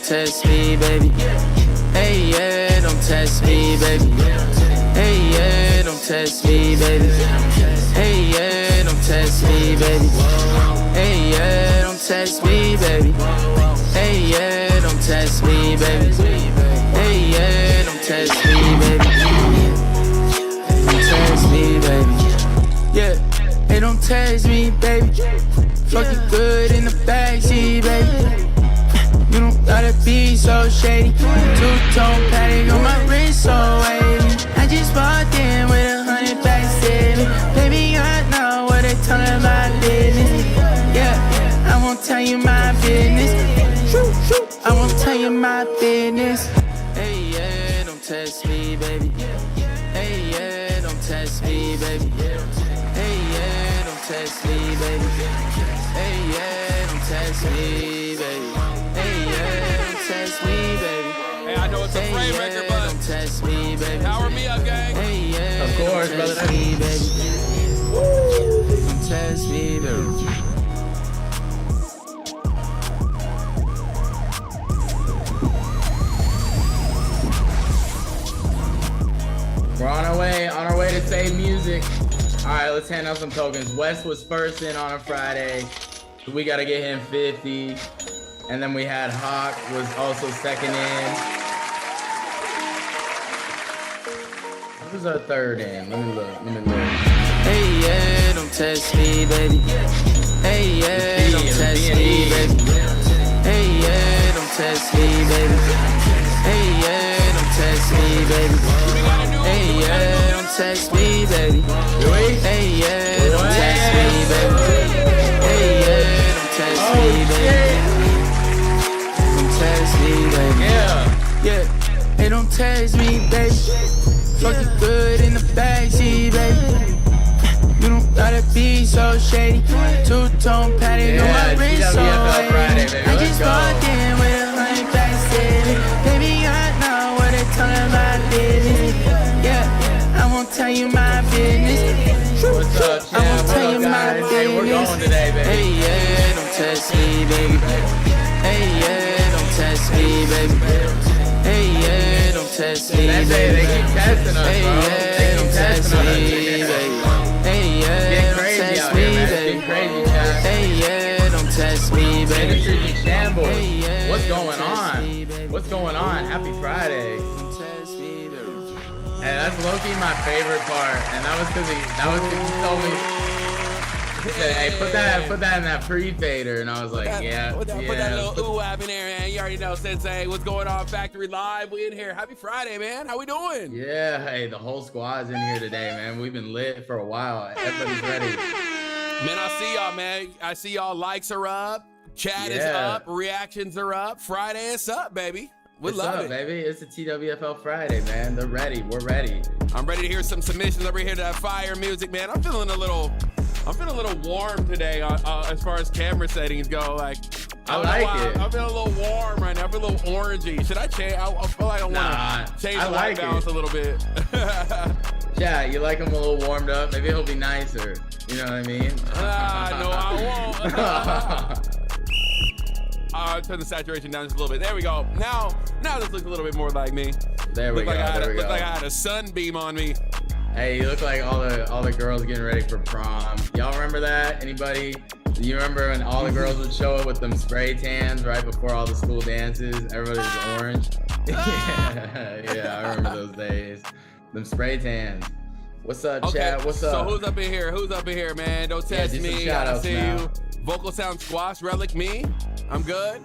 test me, baby. Hey, yeah, don't test me, baby. Hey, yeah, don't test me, baby. Hey, yeah, don't test me, baby. Hey, yeah, don't test me, baby. Hey, yeah, don't test me, baby. Hey, yeah, don't test me, baby. Don't test me, baby. Yeah, hey, don't test me, baby. Fuck you good in the backseat, baby. You don't gotta be so shady. Two-tone patty on my wrist, so wavy. I just walked in with 100 back seven. Baby, I know what they talking about business. Yeah, I won't tell you my business. I won't tell you my business. Hey, yeah, don't test me, baby. Hey, yeah, don't test me, baby. Hey, yeah, don't test me, baby. Hey, yeah, don't test me, baby. Hey, yeah, don't test me, baby. Hey, I know it's a frame record, but don't test me, baby. Power me up, gang. Hey, yeah, of course, brother. Test me, baby. Don't test me, baby. We're on our way to save music. All right, let's hand out some tokens. Wes was first in on a Friday. So we got to get him 50. And then we had Hawk was also second in. What was our third in? Let me look. Hey, yeah, don't test me, baby. Hey, yeah, don't test me, baby. Hey, yeah, don't test me, baby. Hey, yeah, don't test me, baby. Hey, yeah, don't test me, baby. Hey, yeah, don't test me, baby. Hey, yeah, don't test me, baby. Don't test me, baby. Yeah. Hey, don't test me, baby. Fuck you good in the backseat, baby. You don't gotta be so shady. Two-tone patty on my wrist, so wavy. I just walked in with 100 back seven. Baby, I know what they talking about business. Yeah, I won't tell you my business. What's up, champ? I won't tell you my guys? business. Hey, we're going today, baby. Hey, yeah, don't test me, baby. Hey, yeah, don't test me, baby. Hey, yeah, don't test me, baby. They keep testing us, hey, bro. Yeah, They don't keep test testing me, us. baby. Hey, yeah, Getting don't crazy test out me, here, man. It's baby. getting crazy, chat. Hey, yeah, don't test me, baby. Industry's in shambles. Hey, yeah, What's going don't test on? me, baby. What's going on? Happy Friday. Don't test me, baby. Hey, that's low-key my favorite part, and that was because he told me. He said, "Hey, put that in that pre-fader," and I was like, "Yeah, Put that yeah." little ooh-wap in there, man. You already know, Sensei. What's going on? Factory Live. We in here. Happy Friday, man. How we doing? Yeah, hey, the whole squad's in here today, man. We've been lit for a while. Everybody's ready. Man, I see y'all, man. I see y'all. Likes are up. Chat is up. Reactions are up. Friday is up, baby. What's up, baby? It's a TWFL Friday, man. They're ready. We're ready. I'm ready to hear some submissions over here to that fire music, man. I'm feeling a little warm today as far as camera settings go. Like, I like it. I'm feeling a little warm right now. I feel a little orangey. Should I change? I feel like I want to change the light balance a little bit. Yeah, you like him a little warmed up. Maybe he'll be nicer. You know what I mean? No, I won't. I'll turn the saturation down just a little bit. There we go. Now this looks a little bit more like me. There we go. Look like I had a sunbeam on me. Hey, you look like all the girls getting ready for prom. Y'all remember that? Anybody? Do you remember when all the girls would show up with them spray tans right before all the school dances? Everybody was orange. yeah, I remember those days. Them spray tans. What's up, chat? What's up? So who's up in here? Who's up in here, man? Don't test me. I see you. Vocal sound squash relic me. I'm good.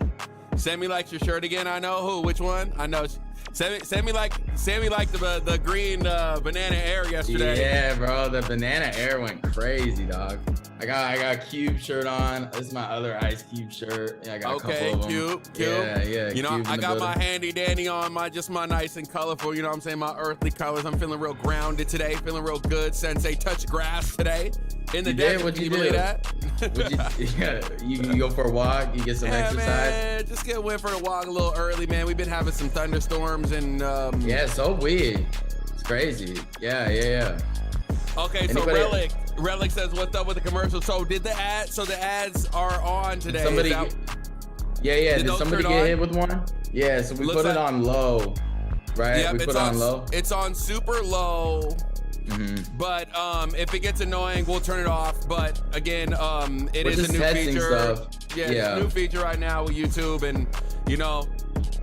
Sammy likes your shirt again. I know who. Which one? I know. Sammy liked the green banana air yesterday. Yeah, bro. The banana air went crazy, dog. I got a Cube shirt on. This is my other Ice Cube shirt. Yeah, I got a couple of them. Cube. Yeah. You know, I got my handy dandy on, my nice and colorful. You know what I'm saying? My earthly colors. I'm feeling real grounded today. Feeling real good. Sensei touch grass today. In the day. What'd you do? Believe that? You go for a walk. You get some exercise. Man, just went for a walk a little early, man. We've been having some thunderstorms and yeah, so weird. It's crazy. Yeah. Okay, so Relic says, "What's up with the commercial?" So the ads are on today. Yeah. Did Did those somebody turn get on? hit with one? Yeah, so we Looks put it like- on low, right? Yep, We put it on low. It's on super low. But if it gets annoying, we'll turn it off. But again, it We're is a just new testing feature. stuff. Yeah, it's a new feature right now with YouTube, and you know,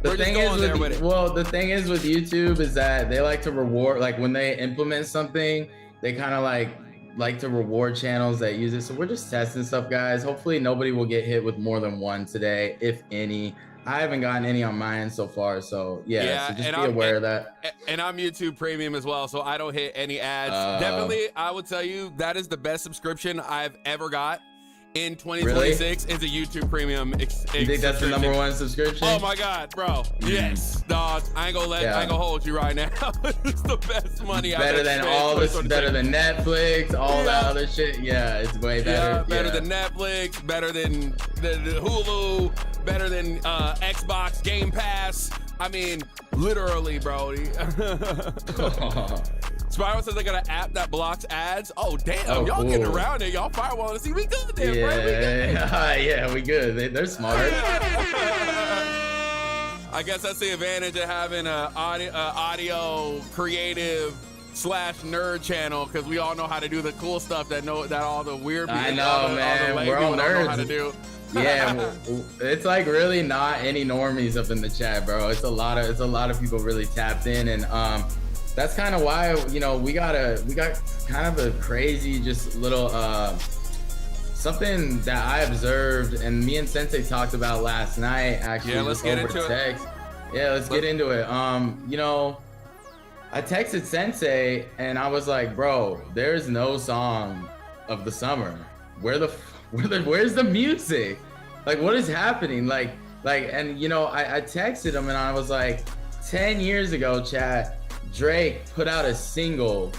we're just going there with it. Well, the thing is with YouTube is that they like to reward, like when they implement something, they kind of like to reward channels that use it. So we're just testing stuff, guys. Hopefully nobody will get hit with more than one today, if any. I haven't gotten any on mine so far, so yeah, so just be aware of that. And I'm YouTube Premium as well, so I don't hit any ads. Definitely, I would tell you that is the best subscription I've ever got in 2026 is a YouTube Premium. You think that's the number one subscription? Oh my God, bro! Yes, dog. I ain't gonna hold you right now. It's the best money I've ever spent. Better than Netflix, all that other shit. Yeah, it's way better. Better than Netflix, better than the Hulu, better than Xbox Game Pass. I mean, literally, bro. Spiral says they got an app that blocks ads. Oh, damn. Y'all getting around it. Y'all firewalling to see we good there, bro. We good. Yeah, we good. They're smart. I guess that's the advantage of having a audio creative / nerd channel, because we all know how to do the cool stuff that all the weird people, I know, man. We're all nerds. Know how to do. Yeah, it's like really not any normies up in the chat, bro. It's a lot of people really tapped in, and that's kind of why, you know, we got kind of a crazy just little something that I observed, and me and Sensei talked about last night, actually. Yeah, let's get into it. Yeah, let's get into it. You know, I texted Sensei and I was like, bro, there's no song of the summer. Where's the music? Like, what is happening? Like, and you know, I texted him and I was like, 10 years ago, chat, Drake put out a single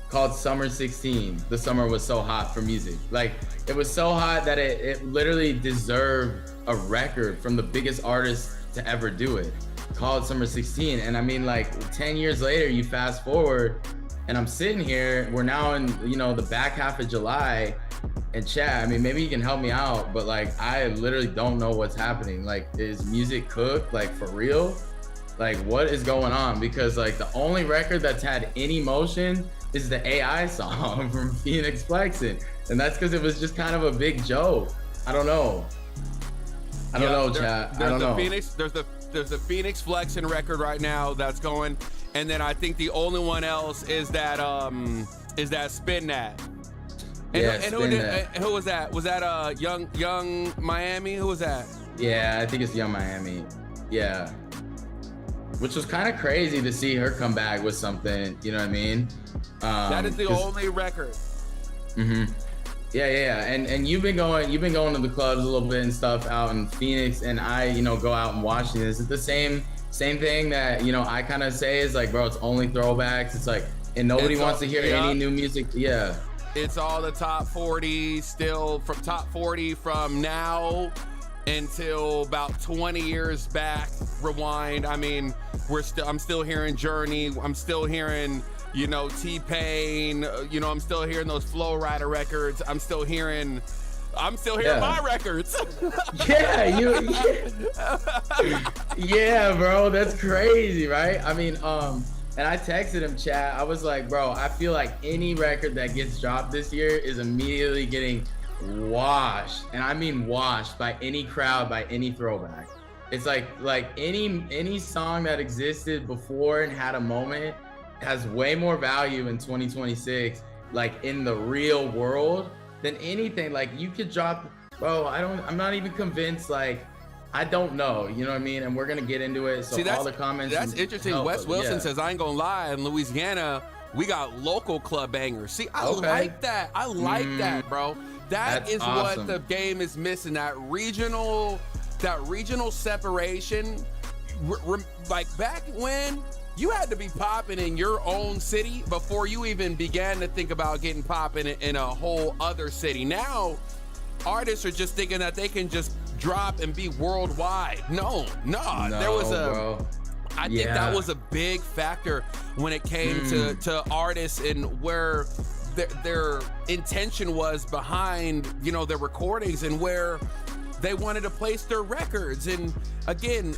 called Summer 16. The summer was so hot for music. Like, it was so hot that it literally deserved a record from the biggest artist to ever do it, called Summer 16. And I mean, like, 10 years later, you fast forward and I'm sitting here, we're now in, you know, the back half of July, and chat, I mean, maybe you can help me out, but like, I literally don't know what's happening. Like, is music cooked, like, for real? Like, what is going on? Because like, the only record that's had any motion is the AI song from Phoenix Flexin', and that's because it was just kind of a big joke. I don't know. I don't know, chat. I don't know. There's the Phoenix Flexin' record right now that's going, and then I think the only one else is that Spin That. And who was that? Was that Young Miami? Who was that? Yeah, I think it's Young Miami. Yeah. Which was kind of crazy to see her come back with something, you know what I mean? That is the only record. Yeah. And you've been going to the clubs a little bit and stuff out in Phoenix, and I, you know, go out and watch this. Is it the same thing that, you know, I kind of say is like, bro, it's only throwbacks. It's like, and nobody wants to hear any new music. Yeah. It's all the top 40 still, from top 40 from now until about 20 years back. Rewind. I mean, I'm still hearing Journey. I'm still hearing, you know, T-Pain. You know, I'm still hearing those Flow Rider records. I'm still hearing my records. Yeah, bro, that's crazy, right? I mean, and I texted him, chat. I was like, bro, I feel like any record that gets dropped this year is immediately getting washed, and I mean washed, by any crowd, by any throwback. It's like any song that existed before and had a moment has way more value in 2026, like in the real world, than anything. Like, you could drop, bro, I'm not even convinced, like, I don't know, you know what I mean? And we're gonna get into it. So all the comments. That's interesting. Wes Wilson says, I ain't gonna lie, in Louisiana, we got local club bangers. See, I like that. I like that, bro. That's awesome. What the game is missing. That regional separation. Like, back when you had to be popping in your own city before you even began to think about getting popping in a whole other city. Now, artists are just thinking that they can just drop and be worldwide. No, there was I think that was a big factor when it came to artists and where their intention was behind, you know, their recordings, and where they wanted to place their records. And again,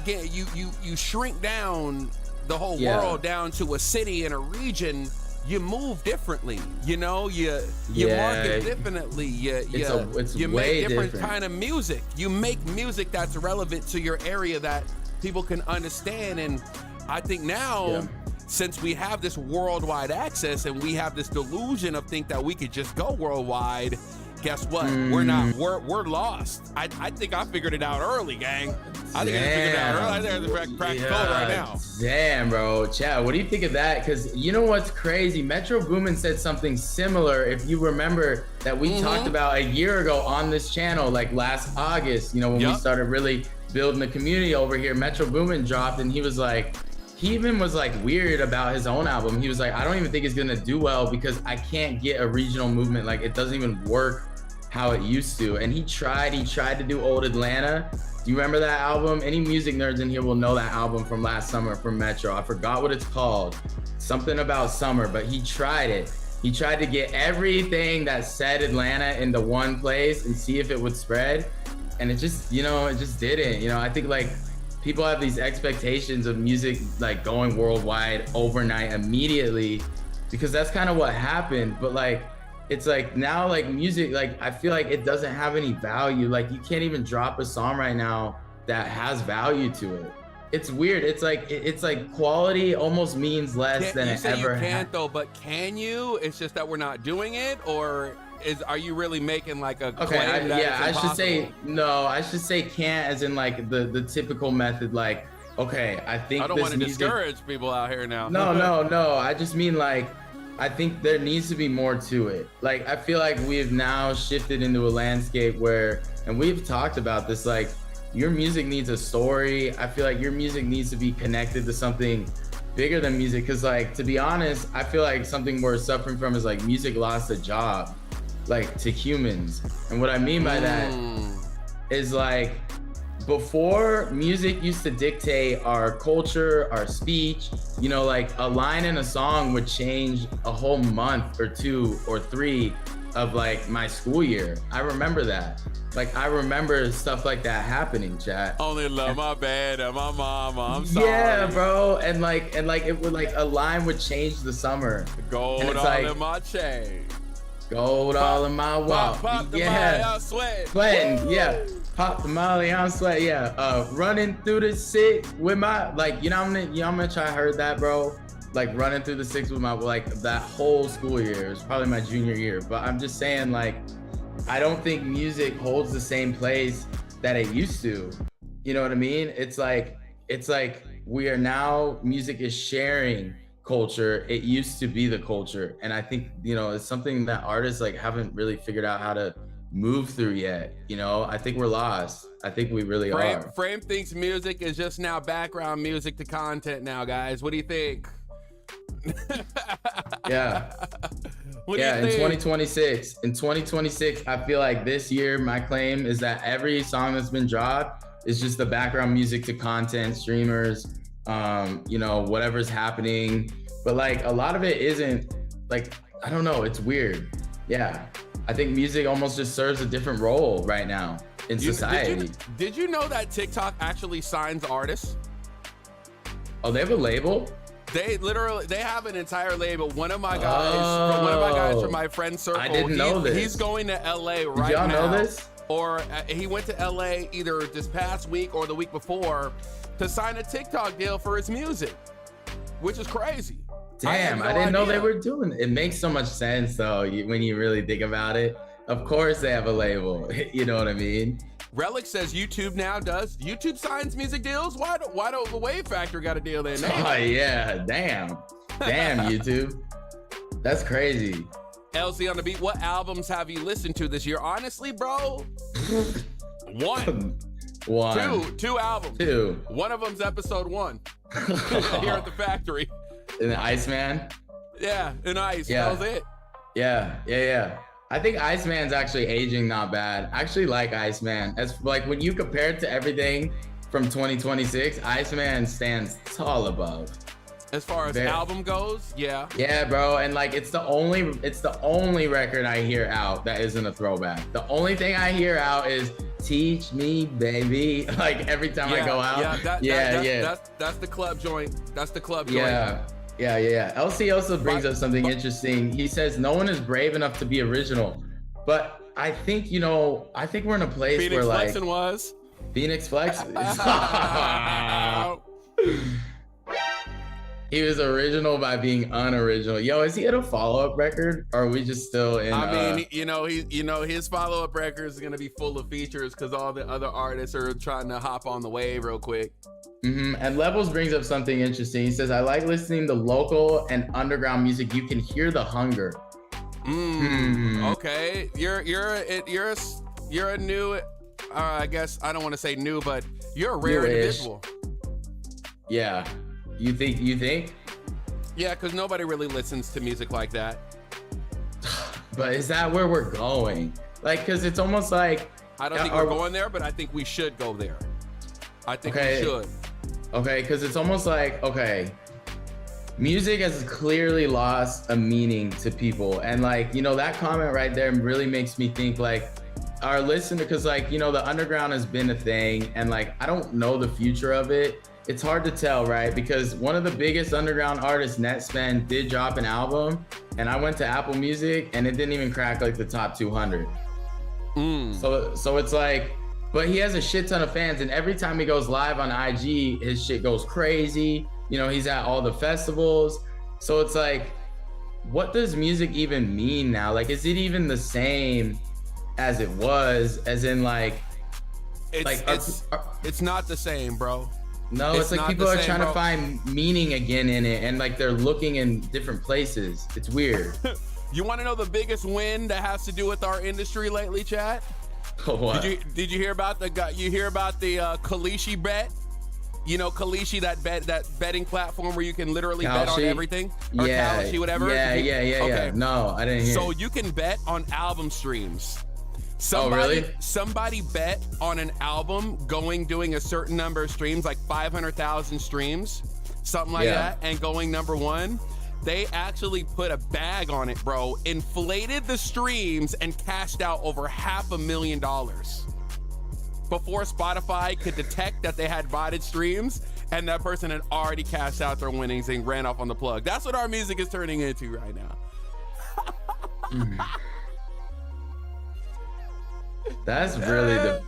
you shrink down the whole world down to a city and a region. You move differently, you know. You market differently. You make different kind of music. You make music that's relevant to your area that people can understand. And I think now, since we have this worldwide access and we have this delusion of think that we could just go worldwide, guess what? We're not. We're lost. I think I figured it out early, gang. I think I figured it out early. I think I have to crack the code right now. Damn, bro. Chad, what do you think of that? Because you know what's crazy? Metro Boomin said something similar. If you remember that we talked about a year ago on this channel, like last August, you know, when we started really building the community over here, Metro Boomin dropped, and he was like, he even was like weird about his own album. He was like, I don't even think it's gonna do well because I can't get a regional movement. Like, it doesn't even work how it used to. And he tried to do Old Atlanta. Do you remember that album? Any music nerds in here will know that album from last summer from Metro. I forgot what it's called. Something about summer, but he tried it. He tried to get everything that said Atlanta into one place and see if it would spread. And it just, you know, it just didn't. You know, I think like people have these expectations of music like going worldwide overnight immediately, because that's kind of what happened. But like, it's like now, like music, like I feel like it doesn't have any value. Like you can't even drop a song right now that has value to it. It's weird. It's like quality almost means less than it ever has. You can't though, but can you? It's just that we're not doing it, or are you really making like a claim that I should say no. I should say can't, as in like the typical method. Like, okay, I think I don't want to discourage people out here now. No. I just mean like, I think there needs to be more to it. Like, I feel like we have now shifted into a landscape where, and we've talked about this, like your music needs a story. I feel like your music needs to be connected to something bigger than music. Cause like, to be honest, I feel like something we're suffering from is like music lost a job, like to humans. And what I mean by that is like, before, music used to dictate our culture, our speech, you know, like a line in a song would change a whole month or 2 or 3 of like my school year. I remember that. Like, I remember stuff like that happening, chat. Only love my bed and my mama, I'm sorry. Yeah, bro, and like it would like, a line would change the summer. Gold all like, in my chain. Gold all in my walk. Pop the Molly, I'm sweating, yeah. Pop the Molly, I'm sweating, yeah. Running through the 6 with my, like, you know how much I heard that, bro? Like running through the 6 with my, like that whole school year. It was probably my junior year. But I'm just saying, like, I don't think music holds the same place that it used to. You know what I mean? It's like we are now, music is sharing culture. It used to be the culture. And I think, you know, it's something that artists like haven't really figured out how to move through yet. You know, I think we're lost. I think we really are. Frame thinks music is just now background music to content now, guys. What do you think? Yeah. What do you think? In 2026, I feel like this year, my claim is that every song that's been dropped is just the background music to content, streamers, you know, whatever's happening. But like a lot of it isn't, like, I don't know, it's weird. Yeah. I think music almost just serves a different role right now in society. Did you know that TikTok actually signs artists? Oh, they have a label? They have an entire label. One of my guys from my friend circle. I didn't know this. He's going to LA right now. Did y'all know this? Or he went to LA either this past week or the week before to sign a TikTok deal for his music, which is crazy. Damn, I didn't know they were doing it. It makes so much sense though when you really think about it. Of course they have a label. You know what I mean? Relic says YouTube now does. YouTube signs music deals? Why don't the Wave Factor got a deal there now? Oh yeah, damn YouTube. That's crazy. LC on the beat, what albums have you listened to this year? Honestly, bro, one. Two albums. 2. One of them's episode 1 here at the factory. In the Iceman? Yeah, in Ice. Yeah. That was it. Yeah. I think Iceman's actually aging not bad. I actually like Iceman. As like when you compare it to everything from 2026, Iceman stands tall above. As far as album goes, yeah. Yeah, bro, and like it's the only record I hear out that isn't a throwback. The only thing I hear out is teach me, baby. Like every time I go out. That's the club joint. That's the club joint. Yeah. LC also brings up something interesting. He says no one is brave enough to be original, but I think we're in a place Phoenix where like Flexin' was. Phoenix Flex. He was original by being unoriginal. Yo, is he at a follow-up record, or are we just still in? I mean, his follow-up record is gonna be full of features because all the other artists are trying to hop on the wave real quick. And Levels brings up something interesting. He says, "I like listening to local and underground music. You can hear the hunger." Okay, you're a new. I guess I don't want to say new, but you're a rare individual. Yeah. You think? Yeah, because nobody really listens to music like that. But is that where we're going? Like, because it's almost like... I don't think we're going there, but I think we should go there. I think we should. Okay, because it's almost like, music has clearly lost a meaning to people. And like, that comment right there really makes me think like, our listener, because like, the underground has been a thing, and like, I don't know the future of it. It's hard to tell, right? Because one of the biggest underground artists, Netspend, did drop an album, and I went to Apple Music, and it didn't even crack like the top 200. So it's like, but he has a shit ton of fans, and every time he goes live on IG, his shit goes crazy. He's at all the festivals. So it's like, what does music even mean now? Like, is it even the same as it was? As in, like, it's not the same, bro. No, it's like people are trying to find meaning again in it, and like they're looking in different places. It's weird. You want to know the biggest win that has to do with our industry lately, Chad? What? Did you hear about the Kalishi bet? Kalishi, that betting platform where you can literally bet on everything? Or Kalishi, whatever. Yeah. Okay. No, I didn't hear. So you can bet on album streams. Really? Somebody bet on an album doing a certain number of streams, like 500,000 streams, something like that, and going number one. They actually put a bag on it, bro, inflated the streams, and cashed out over $500,000 before Spotify could detect that they had botted streams, and that person had already cashed out their winnings and ran off on the plug. That's what our music is turning into right now. That's really the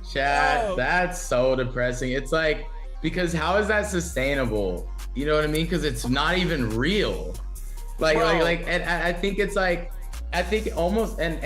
chat. That's so depressing. It's like, because how is that sustainable? You know what I mean? Because it's not even real. And I think it's like, I think almost, and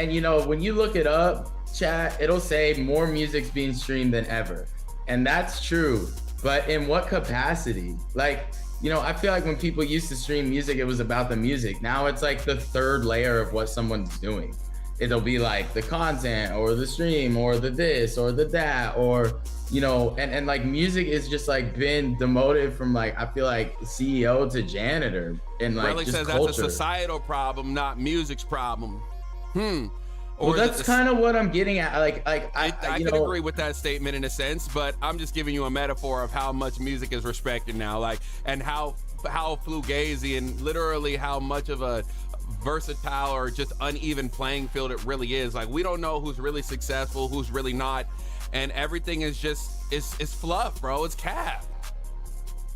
when you look it up, chat, it'll say more music's being streamed than ever. And that's true. But in what capacity? Like, I feel like when people used to stream music, it was about the music. Now it's like the third layer of what someone's doing. It'll be like the content or the stream or the this or the that, or and like music is just like been demoted from like, I feel like CEO to janitor, and like Relic just says culture. That's a societal problem, not music's problem. Well, that's kind of what I'm getting at. I can agree with that statement in a sense, but I'm just giving you a metaphor of how much music is respected now, like, and how fugazi and literally how much of a versatile or just uneven playing field it really is. Like, we don't know who's really successful, who's really not, and everything is just it's fluff, bro. It's cap.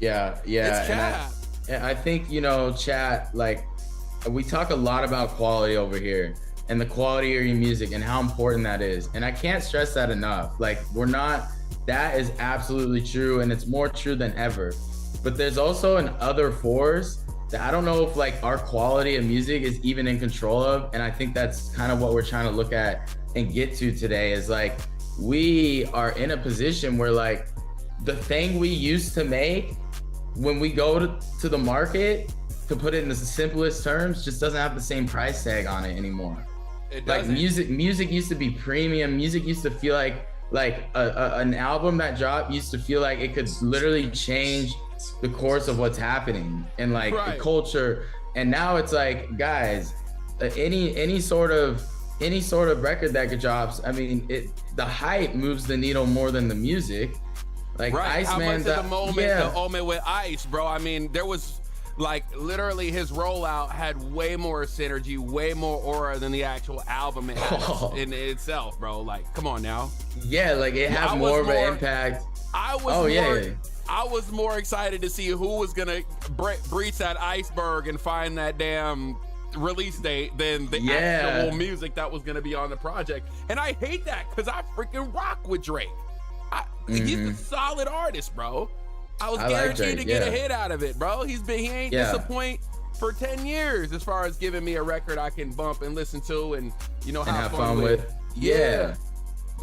Yeah. It's cap. And I think chat, like, we talk a lot about quality over here and the quality of your music and how important that is, and I can't stress that enough. Like, that is absolutely true, and it's more true than ever. But there's also an other force that I don't know if like our quality of music is even in control of. And I think that's kind of what we're trying to look at and get to today, is like, we are in a position where like the thing we used to make, when we go to the market, to put it in the simplest terms, just doesn't have the same price tag on it anymore. It like doesn't. music used to be premium. Music used to feel like an album that dropped used to feel like it could literally change the course of what's happening in like the culture. And now it's like, guys, any sort of record that drops, I mean, the hype moves the needle more than the music. Like, Iceman, how much the moment with Ice, bro. I mean, there was Like literally his rollout had way more synergy, way more aura than the actual album it has in itself, bro. Like, come on now. Yeah, like it had more of an impact. I was more excited to see who was gonna breach that iceberg and find that damn release date than the actual music that was gonna be on the project. And I hate that because I freaking rock with Drake. He's a solid artist, bro. I was guaranteed to get a hit out of it, bro. He ain't disappoint for 10 years as far as giving me a record I can bump and listen to and, you know, have fun with. Yeah.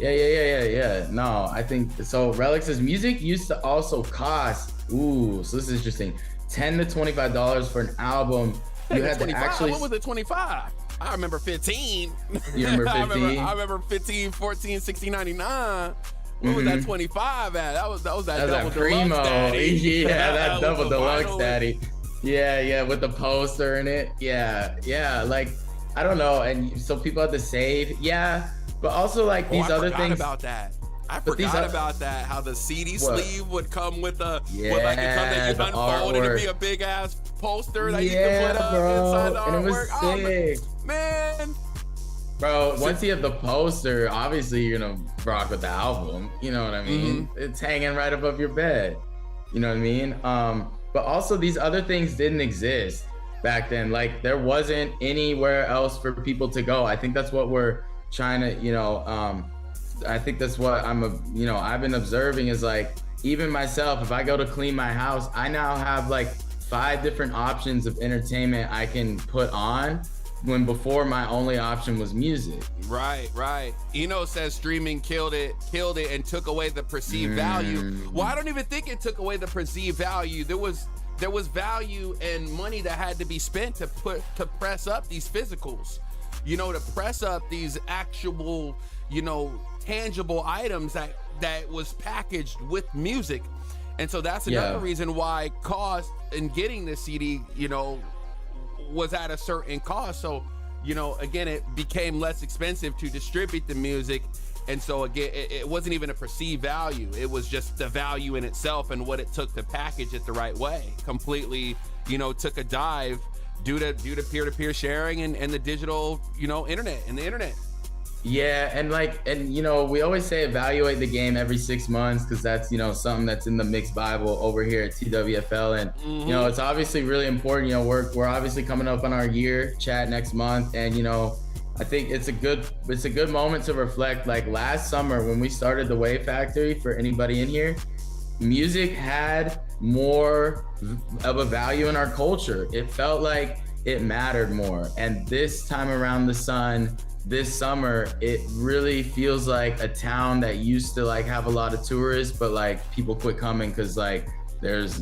No, I think so. Relix's music used to also cost, so this is interesting, $10 to $25 for an album. You had to actually, what was it, 25? I remember 15. You remember 15? I remember 15, 14, 16, 99. What was that 25 at? That was that double primo. Deluxe daddy. Yeah, that double deluxe daddy. Yeah, with the poster in it. Yeah, like, I don't know. And so people had to save. Yeah, but also like these other things. I forgot about that. How the CD sleeve would come with a like that you unfold and it'd be a big ass poster that you could put up inside the artwork. And it was sick. Man. Bro, once you have the poster, obviously you're gonna rock with the album. You know what I mean? It's hanging right above your bed. You know what I mean? But also these other things didn't exist back then. Like there wasn't anywhere else for people to go. I think that's what we're trying to, I think that's what I've been observing is like, even myself, if I go to clean my house, I now have like 5 different options of entertainment I can put on, when before my only option was music. Right. Eno says streaming killed it and took away the perceived value. Well, I don't even think it took away the perceived value. There was value and money that had to be spent to press up these physicals, to press up these actual, tangible items that was packaged with music. And so that's another reason why cost in getting the CD, was at a certain cost. So, again, it became less expensive to distribute the music. And so again, it wasn't even a perceived value. It was just the value in itself and what it took to package it the right way. Completely, took a dive due to peer-to-peer sharing and the digital, internet and the internet. Yeah, and we always say evaluate the game every 6 months because that's, something that's in the mixed Bible over here at TWFL. And, it's obviously really important. We're obviously coming up on our year chat next month. And, I think it's a good moment to reflect. Like last summer when we started the Wave Factory, for anybody in here, music had more of a value in our culture. It felt like it mattered more. And this time around the sun, this summer, it really feels like a town that used to have a lot of tourists, but people quit coming because there's,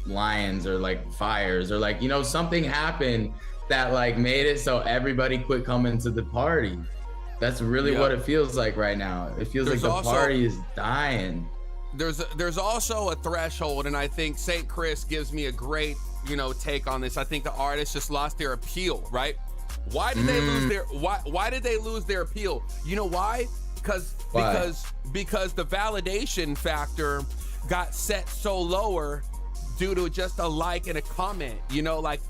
lions or fires or something happened that made it so everybody quit coming to the party. That's really what it feels like right now. It feels like the party is dying. There's also a threshold, and I think St. Chris gives me a great, take on this. I think the artists just lost their appeal, right? Why did they lose their why did they lose their appeal? You know why? Because the validation factor got set so lower due to just a like and a comment.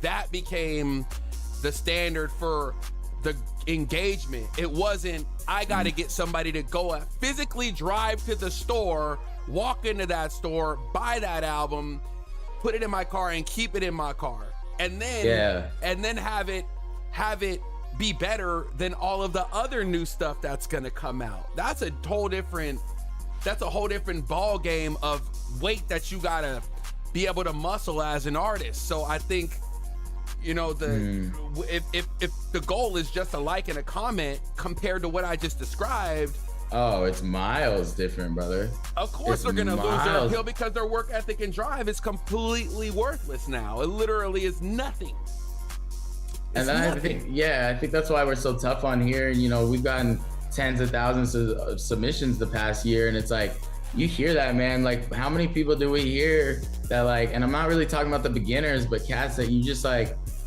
That became the standard for the engagement. It wasn't, I gotta get somebody to go physically drive to the store, walk into that store, buy that album, put it in my car and keep it in my car. And then have it be better than all of the other new stuff that's gonna come out. That's a whole different ball game of weight that you gotta be able to muscle as an artist. So I think, if the goal is just a like and a comment compared to what I just described, it's miles different, brother. Of course they're gonna lose their appeal because their work ethic and drive is completely worthless now. It literally is nothing. And then I think that's why we're so tough on here. We've gotten tens of thousands of submissions the past year, and it's you hear that, man. How many people do we hear that and I'm not really talking about the beginners, but cats that you just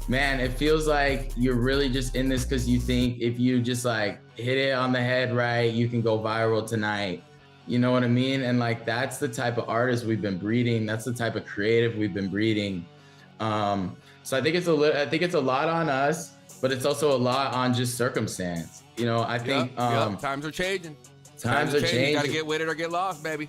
man, it feels like you're really just in this because you think if you just hit it on the head right, you can go viral tonight. You know what I mean? And that's the type of artist we've been breeding. That's the type of creative we've been breeding. So I think I think it's a lot on us, but it's also a lot on just circumstance. You know, I think times are changing. Times are changing. You gotta get with it or get lost, baby.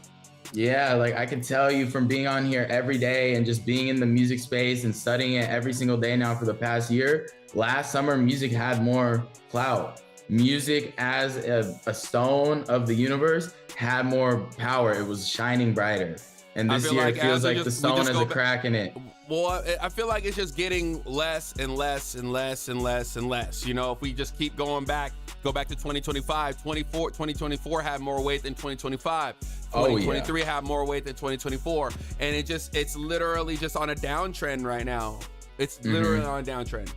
Yeah, like I can tell you from being on here every day and just being in the music space and studying it every single day now for the past year. Last summer, music had more clout. Music as a stone of the universe had more power. It was shining brighter. And this year, it feels like the stone has a crack in it. Well, I feel like it's just getting less and less and less and less and less. You know, if we just keep going back, go back to 2025, 2024 had more weight than 2025. 2023 had more weight than 2024. And it's literally just on a downtrend right now. It's literally on a downtrend.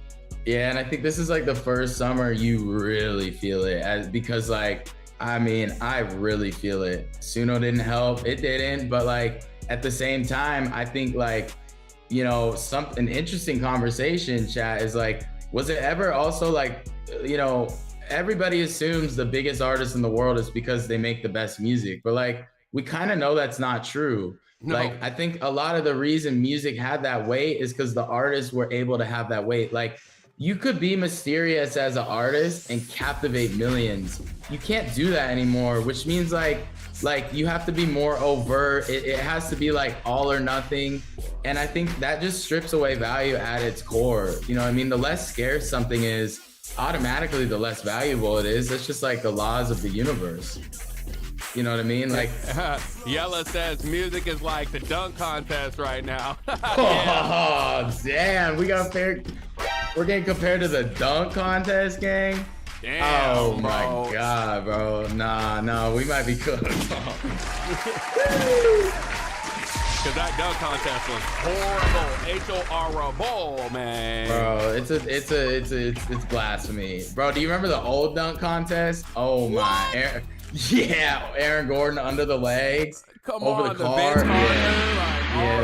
Yeah, and I think this is like the first summer you really feel it because like, I mean, I really feel it. Suno didn't help, it didn't, but like at the same time, I think like, you know, an interesting conversation, chat, is like, was it ever also like, you know, everybody assumes the biggest artist in the world is because they make the best music, but like, we kind of know that's not true. No. Like, I think a lot of the reason music had that weight is because the artists were able to have that weight. Like, you could be mysterious as an artist and captivate millions. You can't do that anymore, which means like you have to be more overt. It has to be like all or nothing. And I think that just strips away value at its core. You know what I mean? The less scarce something is, automatically the less valuable it is. It's just like the laws of the universe. You know what I mean? Like, Yella says music is like the dunk contest right now. Oh, damn. We're getting compared to the dunk contest, gang. Damn, oh my God, bro. Nah, we might be cooked. Because that dunk contest was horrible. man. Bro, it's blasphemy. Bro, do you remember the old dunk contest? Oh my. Aaron Gordon under the legs, over the car.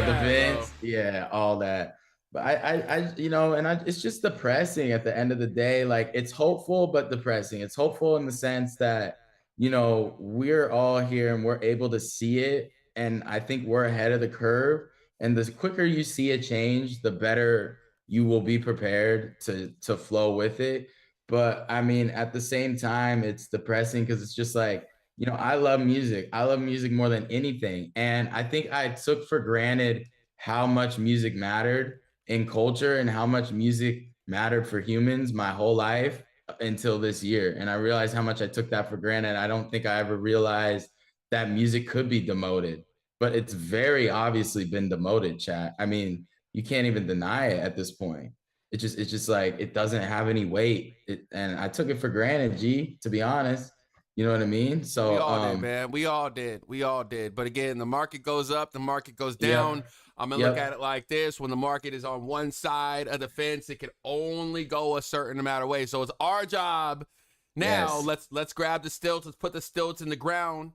The Vince. Yeah, all that. But I you know, and it's just depressing at the end of the day. Like, it's hopeful, but depressing. It's hopeful in the sense that, you know, we're all here and we're able to see it. And I think we're ahead of the curve. And the quicker you see a change, the better you will be prepared to flow with it. But I mean, at the same time, it's depressing because it's just like, you know, I love music. I love music more than anything. And I think I took for granted how much music mattered in culture and how much music mattered for humans my whole life until this year. And I realized how much I took that for granted. I don't think I ever realized that music could be demoted, but it's very obviously been demoted, chat. I mean, you can't even deny it at this point. It's just like, it doesn't have any weight. And I took it for granted, G, to be honest. You know what I mean? So we all did, man. We all did. But again, the market goes up, the market goes down. Yeah. I'm gonna look at it like this: when the market is on one side of the fence, it can only go a certain amount of way. So it's our job now. Let's grab the stilts. Let's put the stilts in the ground.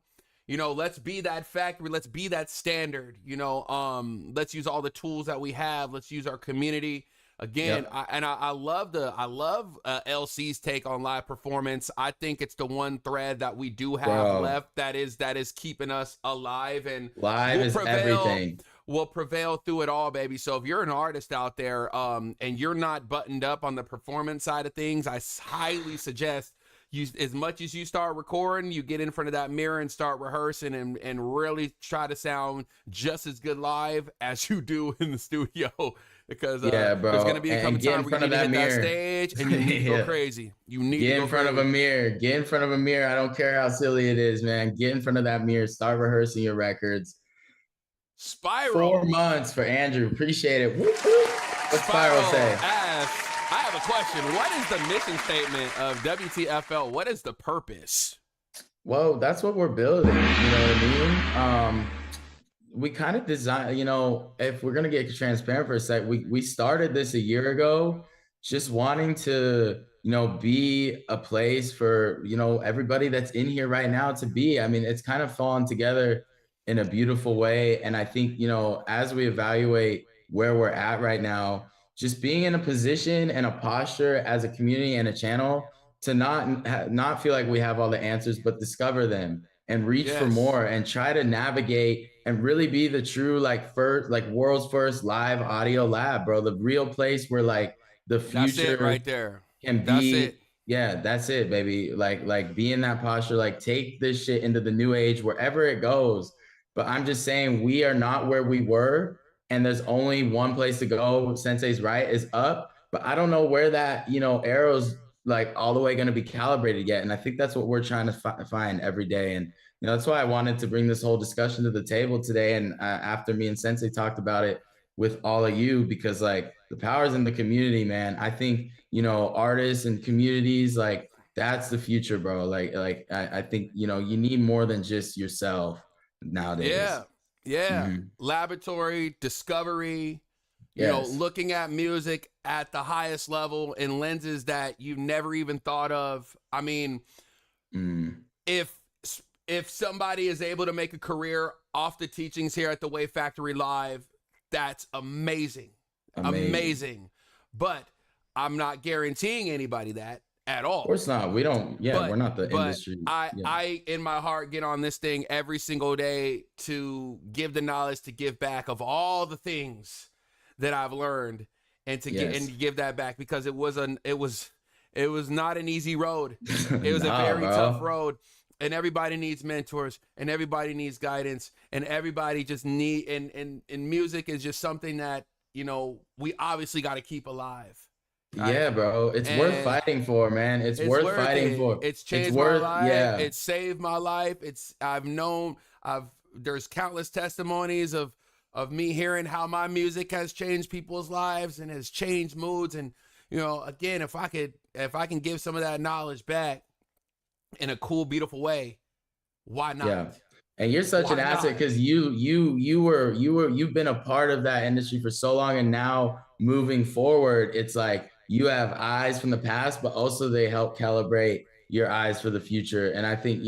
You know, let's be that factory. Let's be that standard. You know, let's use all the tools that we have. Let's use our community. Again, I love LC's take on live performance. I think it's the one thread that we do have left that is keeping us alive, and live is everything. Will prevail through it all, baby. So if you're an artist out there and you're not buttoned up on the performance side of things, I highly suggest you, as much as you start recording, you get in front of that mirror and start rehearsing and really try to sound just as good live as you do in the studio. Because there's going to be a couple times where you need to hit that stage and you need to go crazy. You need to get in front of a mirror. Get in front of a mirror. I don't care how silly it is, man. Get in front of that mirror. Start rehearsing your records. Spiral. 4 months for Andrew. Appreciate it. What's Spiral say? I have a question. What is the mission statement of WTFL? What is the purpose? Well, that's what we're building. You know what I mean? We kind of design, you know, if we're going to get transparent for a sec, we started this a year ago, just wanting to, you know, be a place for, you know, everybody that's in here right now to be. I mean, it's kind of fallen together in a beautiful way. And I think, you know, as we evaluate where we're at right now, just being in a position and a posture as a community and a channel to not feel like we have all the answers, but discover them and reach for more and try to navigate and really be the true like first, like world's first live audio lab, bro. The real place where like the That's it future right there. can That's be. it. Yeah, that's it, baby. Like be in that posture, like take this shit into the new age wherever it goes. But I'm just saying we are not where we were, and there's only one place to go. Sensei's right, is up. But I don't know where that, arrow's like all the way going to be calibrated yet. And I think that's what we're trying to find every day. And that's why I wanted to bring this whole discussion to the table today. And after me and Sensei talked about it with all of you, because like the power's in the community, man. I think, artists and communities, like that's the future, bro. I think, you need more than just yourself nowadays. Yeah. Laboratory, discovery, looking at music at the highest level in lenses that you never even thought of. I mean, if somebody is able to make a career off the teachings here at the Wave Factory Live, that's amazing. But I'm not guaranteeing anybody that at all. Of course not. We don't. Yeah, we're not the industry. I, in my heart, get on this thing every single day to give the knowledge, to give back of all the things that I've learned, and to give that back, because it was not an easy road. It was a very tough road, and everybody needs mentors, and everybody needs guidance, and everybody just need and music is just something that we obviously got to keep alive. Right? Yeah, bro. It's worth fighting for, man. It's worth fighting for. It's changed my life. Yeah. It's saved my life. There's countless testimonies of me hearing how my music has changed people's lives and has changed moods. And, again, if I can give some of that knowledge back in a cool, beautiful way, why not? Yeah. And you're such an asset, because you've been a part of that industry for so long, and now moving forward, it's like you have eyes from the past, but also they help calibrate your eyes for the future. And I think,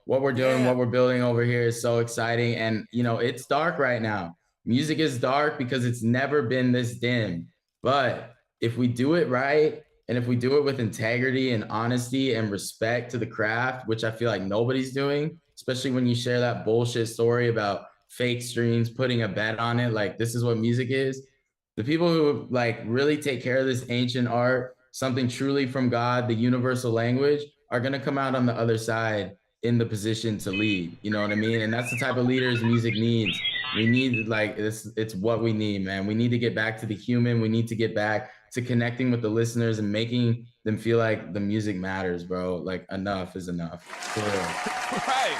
what we're doing, what we're building over here is so exciting. And, it's dark right now. Music is dark because it's never been this dim. But if we do it right, and if we do it with integrity and honesty and respect to the craft, which I feel like nobody's doing, especially when you share that bullshit story about fake streams, putting a bet on it, like this is what music is. The people who like really take care of this ancient art, something truly from God, the universal language, are going to come out on the other side in the position to lead. You know what I mean? And that's the type of leaders music needs. We need it's what we need, man. We need to get back to the human. We need to get back to connecting with the listeners and making them feel like the music matters, bro. Like enough is enough. For real. Right.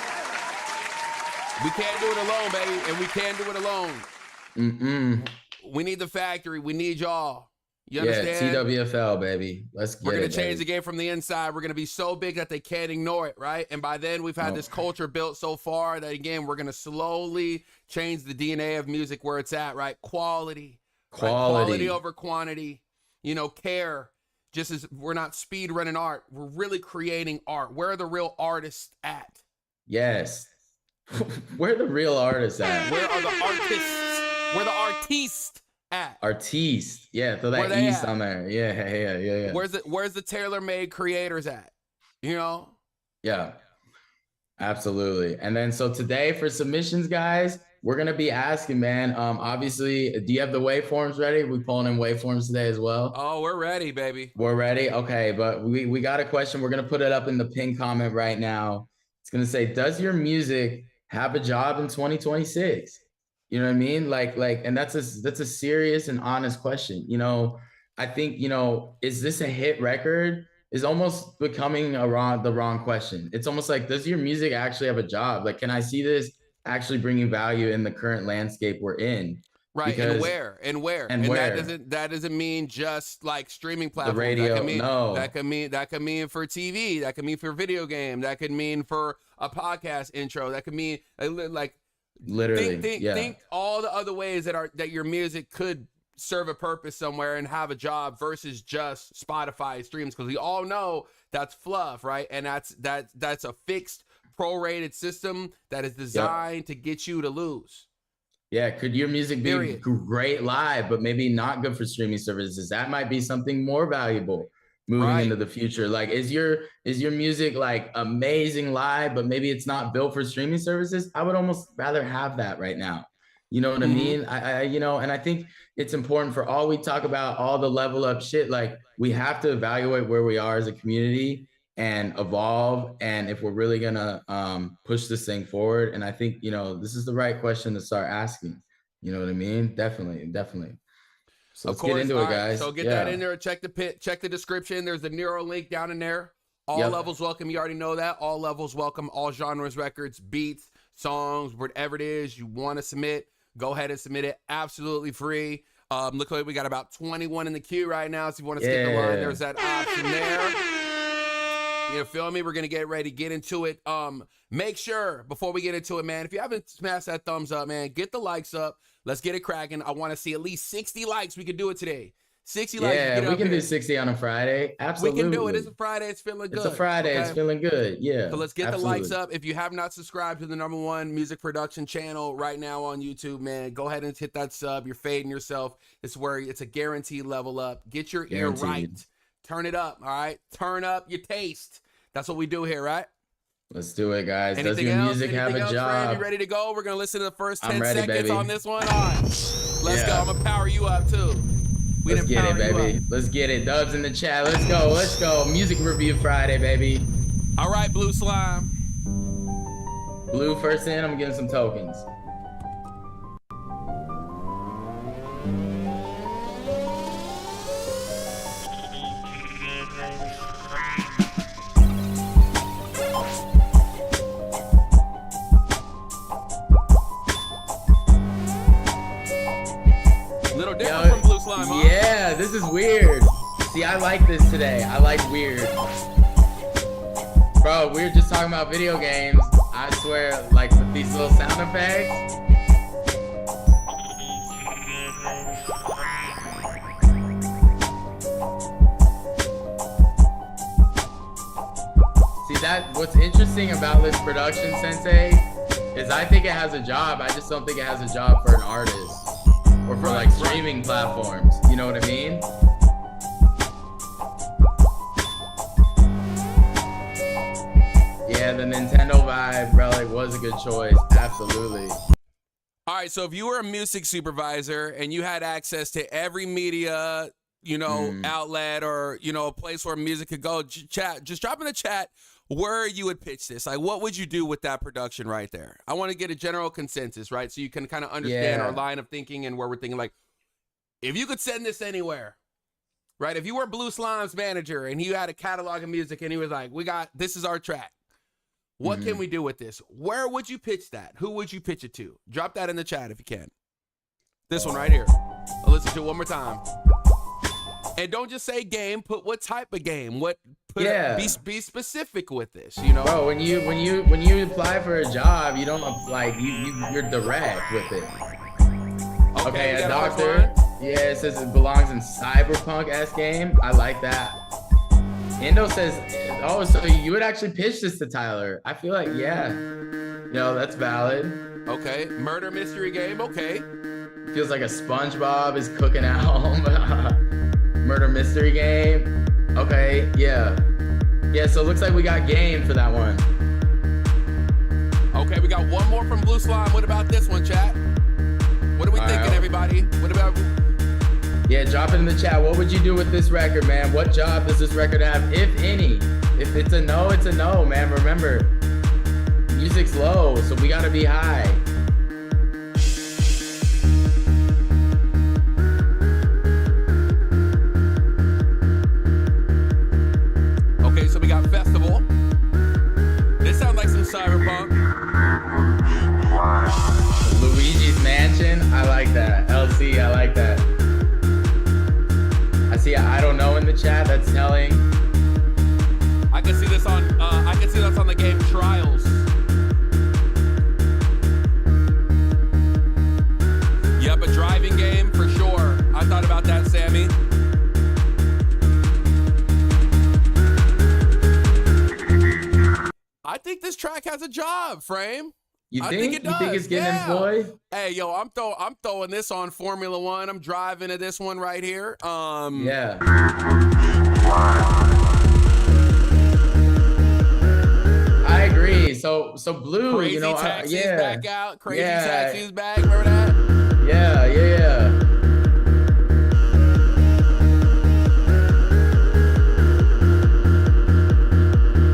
We can't do it alone, baby. And we can't do it alone. We need the factory. We need y'all. You understand? Yeah, TWFL, baby. Let's get it. We're going to change the game from the inside. We're going to be so big that they can't ignore it, right? And by then, we've had this culture built so far that, again, we're going to slowly change the DNA of music where it's at, right? Quality. Right? Quality over quantity. Care. Just as we're not speed running art, we're really creating art. Where are the real artists at? Yes. Where are the real artists at? Where are the artists? Where the artiste at? Artiste. Yeah, throw that east on there. Yeah. Where's the tailor-made creators at? Yeah. Absolutely. And then so today for submissions, guys, we're gonna be asking, man. Obviously, do you have the waveforms ready? We pulling in waveforms today as well. Oh, we're ready, baby. We're ready. Okay, but we got a question. We're gonna put it up in the pinned comment right now. It's gonna say, does your music have a job in 2026? You know what I mean? And that's a serious and honest question. I think, is this a hit record? Is almost becoming the wrong question. It's almost like, does your music actually have a job? Like, can I see this actually bringing value in the current landscape we're in? Right. Because, and where? That doesn't mean just like streaming platforms. The radio. That could mean for TV. That could mean for video game. That could mean for a podcast intro. That could mean like literally. Think all the other ways that your music could serve a purpose somewhere and have a job versus just Spotify streams, because we all know that's fluff, right? And that's a fixed prorated system that is designed to get you to lose. Yeah, could your music be great live, but maybe not good for streaming services? That might be something more valuable. moving into the future? Like, is your music like amazing live, but maybe it's not built for streaming services? I would almost rather have that right now. You know what I mean? I you know, and I think it's important for all we talk about, all the level up shit. Like, we have to evaluate where we are as a community and evolve, and if we're really gonna push this thing forward. And I think, you know, this is the right question to start asking. You know what I mean? Definitely. So let's get into it, guys. So get that in there. Check the description. There's a Nero link down in there. All levels welcome. You already know that. All levels welcome. All genres, records, beats, songs, whatever it is you want to submit, go ahead and submit it. Absolutely free. Look like we got about 21 in the queue right now. So if you want to skip the line, there's that option there. You feel me? We're going to get ready, get into it. Make sure, before we get into it, man, if you haven't smashed that thumbs up, man, get the likes up. Let's get it cracking. I want to see at least 60 likes. We can do it today. 60 likes. Yeah, we can do 60 on a Friday. Absolutely. We can do it. It's a Friday. It's feeling good. It's a Friday. Okay? It's feeling good. Yeah. So let's get the likes up. If you have not subscribed to the #1 music production channel right now on YouTube, man, go ahead and hit that sub. You're fading yourself. It's where it's a guaranteed level up. Get your ear right. Turn it up. All right. Turn up your taste. That's what we do here, right? Let's do it, guys. Does your music have a job? You ready to go? We're going to listen to the first 10 ready, seconds baby. on this one. All right. Let's go. I'm going to power you up, too. Let's get it, baby. Let's get it. Dubs in the chat. Let's go. Let's go. Music Review Friday, baby. All right, Blue Slime. Blue first in. I'm getting some tokens. Little different from Blue Slime, huh? Yeah, this is weird. See, I like this today. I like weird. Bro, we were just talking about video games. I swear, like, with these little sound effects. See, what's interesting about this production, Sensei, is I think it has a job. I just don't think it has a job for an artist. Or for like streaming platforms, you know what I mean? Yeah, the Nintendo vibe really was a good choice, absolutely. All right, so if you were a music supervisor and you had access to every media, you know, outlet or, you know, a place where music could go, just drop in the chat where you would pitch this. Like, what would you do with that production right there? I want to get a general consensus, right? So you can kind of understand our line of thinking and where we're thinking. Like, if you could send this anywhere, right? If you were Blue Slime's manager and he had a catalog of music and he was like, this is our track. What can we do with this? Where would you pitch that? Who would you pitch it to? Drop that in the chat if you can. This one right here. I'll listen to it one more time. And don't just say game. Put what type of game. Be specific with this. You know, bro. When you apply for a job, you don't like you're direct with it. Okay, a doctor. Yeah, it says it belongs in cyberpunk-esque game. I like that. Indo says, oh, so you would actually pitch this to Tyler? I feel like that's valid. Okay, murder mystery game. Okay, feels like a SpongeBob is cooking at home. Murder mystery game. Okay, yeah. So it looks like we got game for that one. Okay, we got one more from Blue Slime. What about this one, chat? What are we thinking, everybody? What about... Yeah, drop it in the chat. What would you do with this record, man? What job does this record have, if any? If it's a no, it's a no, man. Remember, music's low, so we gotta be high. Okay, so we got festival. This sounds like some cyberpunk. Luigi's Mansion, I like that. LC, I like that. I see I don't know in the chat. That's telling. I can see this on the game Trials. Yep, a driving game for sure. I thought about that, Sammy. I think this track has a job, Frame. You think it does. You think it's getting employed? Hey, yo, I'm throwing this on Formula One. I'm driving to this one right here. Yeah. I agree. So Blue, Crazy you know, Taxi's yeah, back out. Crazy yeah, Taxi's back. Remember that? yeah.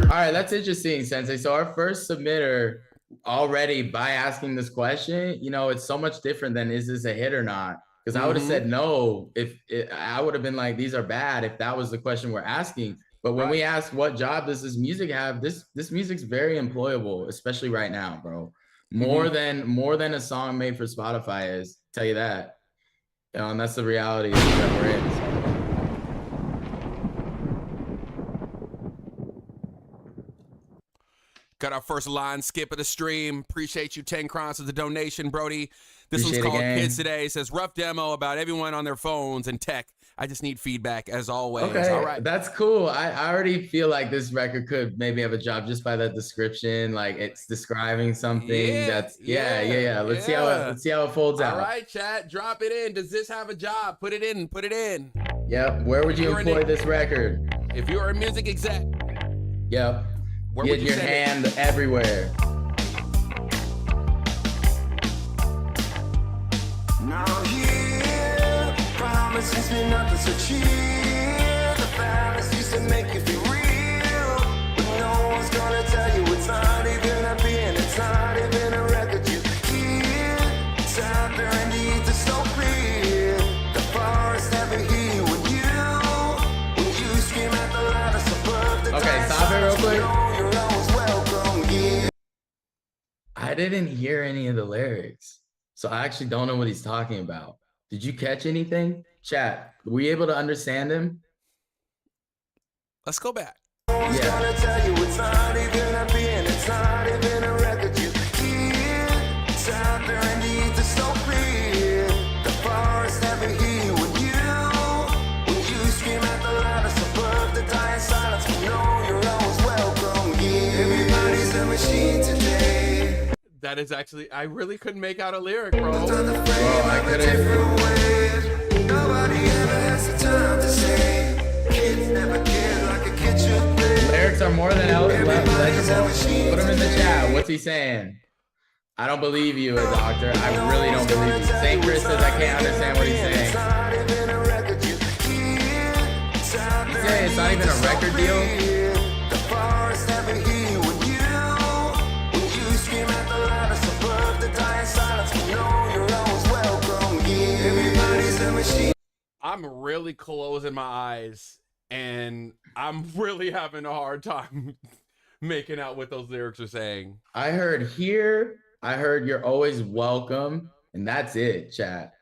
All right, that's interesting, Sensei. So our first submitter already by asking this question, you know, it's so much different than is this a hit or not? Because I would have said no if I would have been like, these are bad if that was the question we're asking. But when we ask what job does this music have, this music's very employable, especially right now, bro. More than a song made for Spotify is, tell you that. You know, and that's the reality that we're in. So. Got our first line skip of the stream. Appreciate you. 10 crowns for the donation, Brody. This Appreciate one's called it, Kids Today. It says rough demo about everyone on their phones and tech. I just need feedback as always. Okay, all right. That's cool. I already feel like this record could maybe have a job just by that description. Like it's describing something that's yeah. Let's see how it folds out. All right, chat. Drop it in. Does this have a job? Put it in. Put it in. Yep. Where would you employ this record? If you're a music exec. Yep. Where would you your hand everywhere. Now here, promises mean nothing so cheap. The fantasies to make you feel real, but no one's gonna tell you it's not even a being, it's not even a record you hear. It's out there in the ether so clear. The forest never hear you when you scream at the loudest above the Okay, stop it real quick. You're always welcome, yeah. I didn't hear any of the lyrics, so I actually don't know what he's talking about. Did you catch anything? Chat, were you able to understand him? Let's go back. Yeah. Tell you it's not even a being, it's not even a record you hear. It's out there in the ether so clear. The forest never hear you when you scream at the loudest above the dying silence. We know you're always welcome, yeah. Everybody's a machine today. That is actually, I really couldn't make out a lyric, bro. I couldn't. Nobody ever has the time to say. Kids never cared like a kid should play. Lyrics are more than legible. Put them in the chat. What's he saying? I don't believe you, a doctor. I really don't believe you. St. Chris says I can't understand what he's saying. He's saying it's not even a record deal. The forest never hear you when you scream at the loudest above the dying silence. We know you're always welcome. Yeah, everybody's a machine. I'm really closing my eyes and I'm really having a hard time making out what those lyrics are saying. I heard here, I heard you're always welcome, and that's it, chat.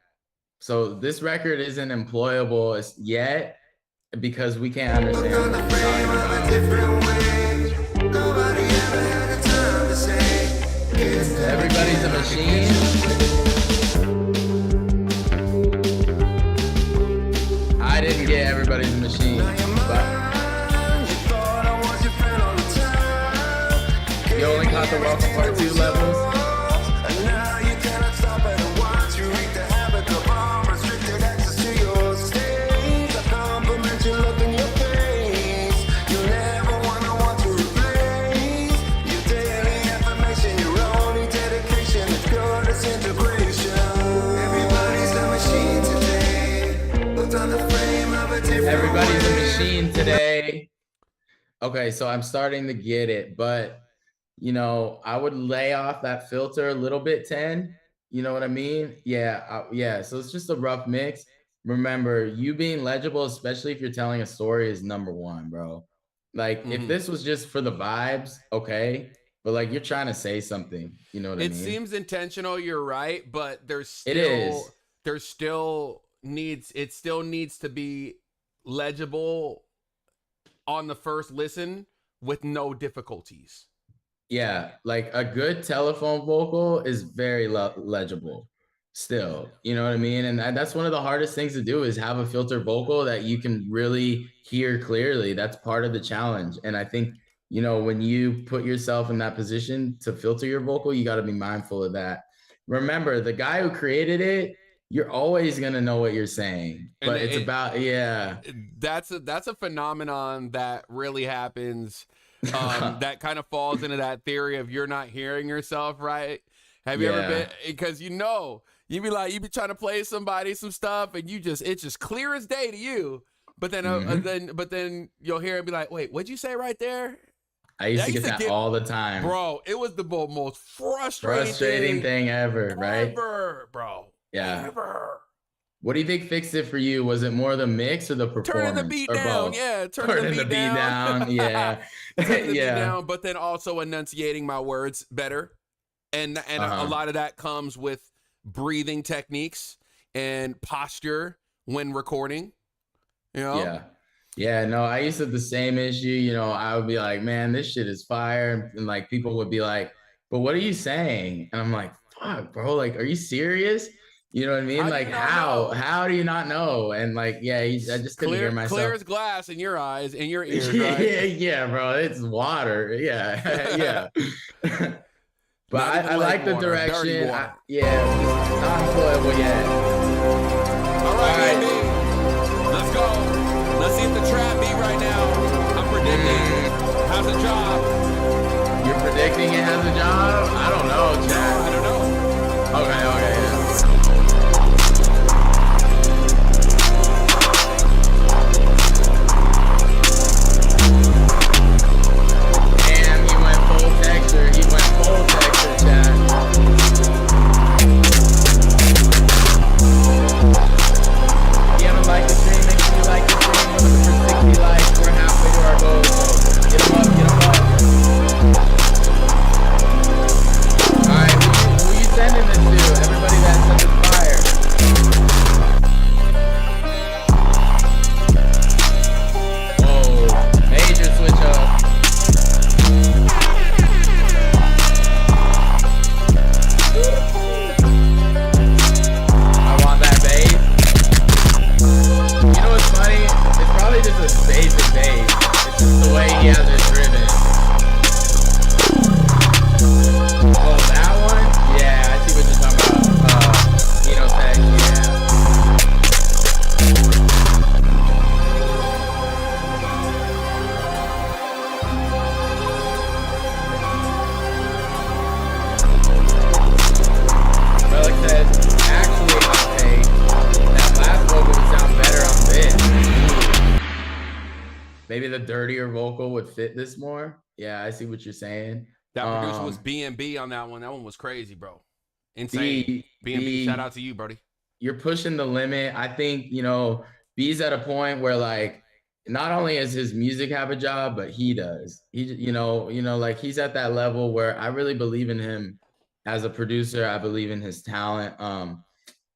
So this record isn't employable yet because we can't understand what he's talking about. Nobody ever had the time to say. Everybody's a machine. I didn't get everybody's a machine, but you only caught the welcome part 2 levels. And now you cannot stop it once you reach the habit of unrestricted access to your state. I compliment you, look in your face. You never want to replace your daily affirmation, your only dedication is pure disintegration. Everybody's a machine today. Looked on the frame of a different Everybody's a way. machine today. Okay, so I'm starting to get it, but you know, I would lay off that filter a little bit, 10. You know what I mean? Yeah, yeah. So it's just a rough mix. Remember, you being legible, especially if you're telling a story, is number one, bro. Like, if this was just for the vibes, okay, but like you're trying to say something. You know what I mean? It seems intentional. You're right, but it still needs to be legible on the first listen with no difficulties. Yeah, like a good telephone vocal is very legible still, you know what I mean? And that's one of the hardest things to do is have a filter vocal that you can really hear clearly. That's part of the challenge. And I think, you know, when you put yourself in that position to filter your vocal, you got to be mindful of that. Remember, the guy who created it, you're always gonna know what you're saying. But it's about That's a phenomenon that really happens. That kind of falls into that theory of you're not hearing yourself right. Have you ever been? Because you be trying to play somebody some stuff, and it's just clear as day to you. But then but then you'll hear it be like, wait, what'd you say right there? I used to get that all the time, bro. It was the most frustrating thing ever, right? Ever, bro. Yeah. Ever. What do you think fixed it for you? Was it more the mix or the performance? Turning the beat down, yeah. Turning the beat down, yeah. Turning the beat down, but then also enunciating my words better. And a lot of that comes with breathing techniques and posture when recording. You know? Yeah. Yeah, no, I used to have the same issue. You know, I would be like, man, this shit is fire. And like people would be like, but what are you saying? And I'm like, fuck, bro, like, are you serious? You know what I mean? Like, how do you not know? And like, yeah, I just couldn't hear myself. Clear as glass in your eyes, in your ears, right? Yeah, bro, it's water. Yeah, yeah. But I like the direction. Not employable yet. All right, baby. Let's go. Let's see if the trap beat right now. I'm predicting has a job. You're predicting it has a job? I don't know, Chad. I don't know. Okay, yeah. Damn, he went full texture, Chad. You haven't liked the stream, make sure you like the stream. We're looking for 60 likes. We're halfway to our goal, so get them up. Alright, who you sending this to? Everybody that sent us fire. Whoa, major switch up. I want that bass. You know what's funny? It's probably just a basic bass. It's just the way he has it driven. Oh, that one? Yeah, I see what you're talking about. Tech, yeah. Relic says, actually, I'll take that last vocal would sound better on this. Maybe the dirtier vocal would fit this more. Yeah, I see what you're saying. That producer was B&B on that one. That one was crazy, bro. Insane. B&B, shout out to you, buddy. You're pushing the limit. I think, B's at a point where like, not only does his music have a job, but he does. Like he's at that level where I really believe in him as a producer. I believe in his talent.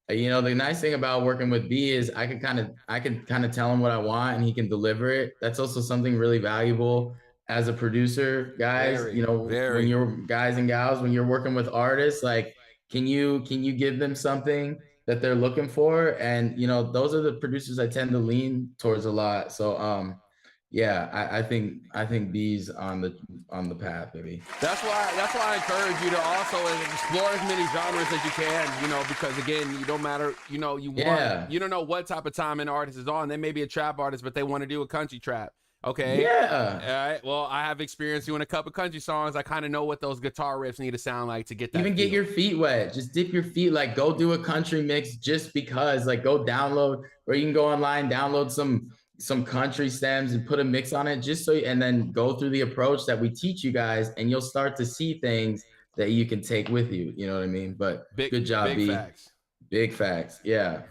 The nice thing about working with B is I can kind of tell him what I want and he can deliver it. That's also something really valuable as a producer, guys. When you're guys and gals, when you're working with artists, like, can you give them something that they're looking for? And those are the producers I tend to lean towards a lot. So I think B's on the path, baby. That's why I encourage you to also explore as many genres as you can, because again, you don't matter, you don't know what type of time an artist is on. They may be a trap artist, but they want to do a country trap. Okay. Yeah. All right. Well, I have experience doing a couple country songs. I kind of know what those guitar riffs need to sound like to get that. Even get your feet wet. Just dip your feet. Like, go do a country mix just because. Like, go download, or you can go online, download some country stems and put a mix on it, just and then go through the approach that we teach you guys, and you'll start to see things that you can take with you. You know what I mean? But good job, big B. Facts. Big facts. Yeah.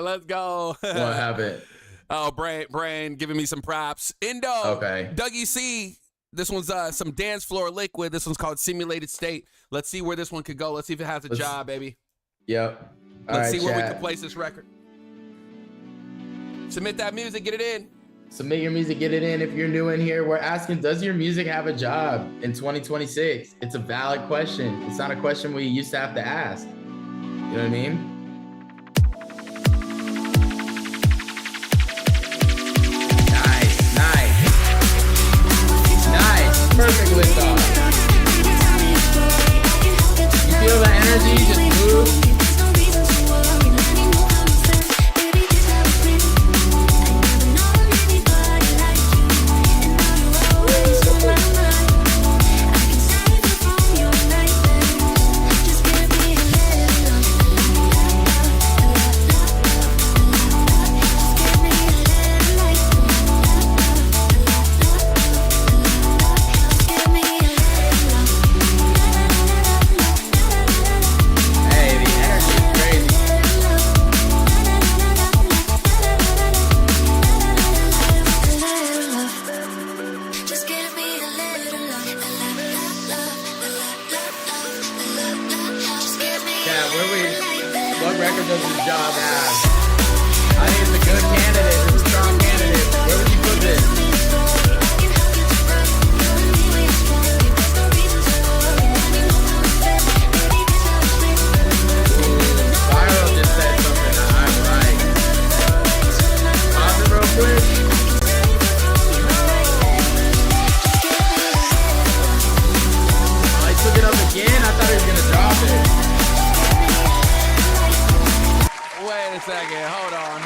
Let's go. What happened? Oh, Brain giving me some props. Indo. Okay. Dougie C. This one's some dance floor liquid. This one's called Simulated State. Let's see where this one could go. Let's see if it has a job, baby. Yep. Let's see where we can place this record. Submit that music, get it in. Submit your music, get it in. If you're new in here, we're asking, does your music have a job in 2026? It's a valid question. It's not a question we used to have to ask. You know what I mean? Nice. Perfect lift off. You feel the energy just move? record does this job have? I think it's a good candidate. It's a strong candidate. Where would you put this? Spiral just said something that I'm right. Pause it real quick. Oh, he took it up again? I thought he was gonna drop it. Wait a second. Hold on.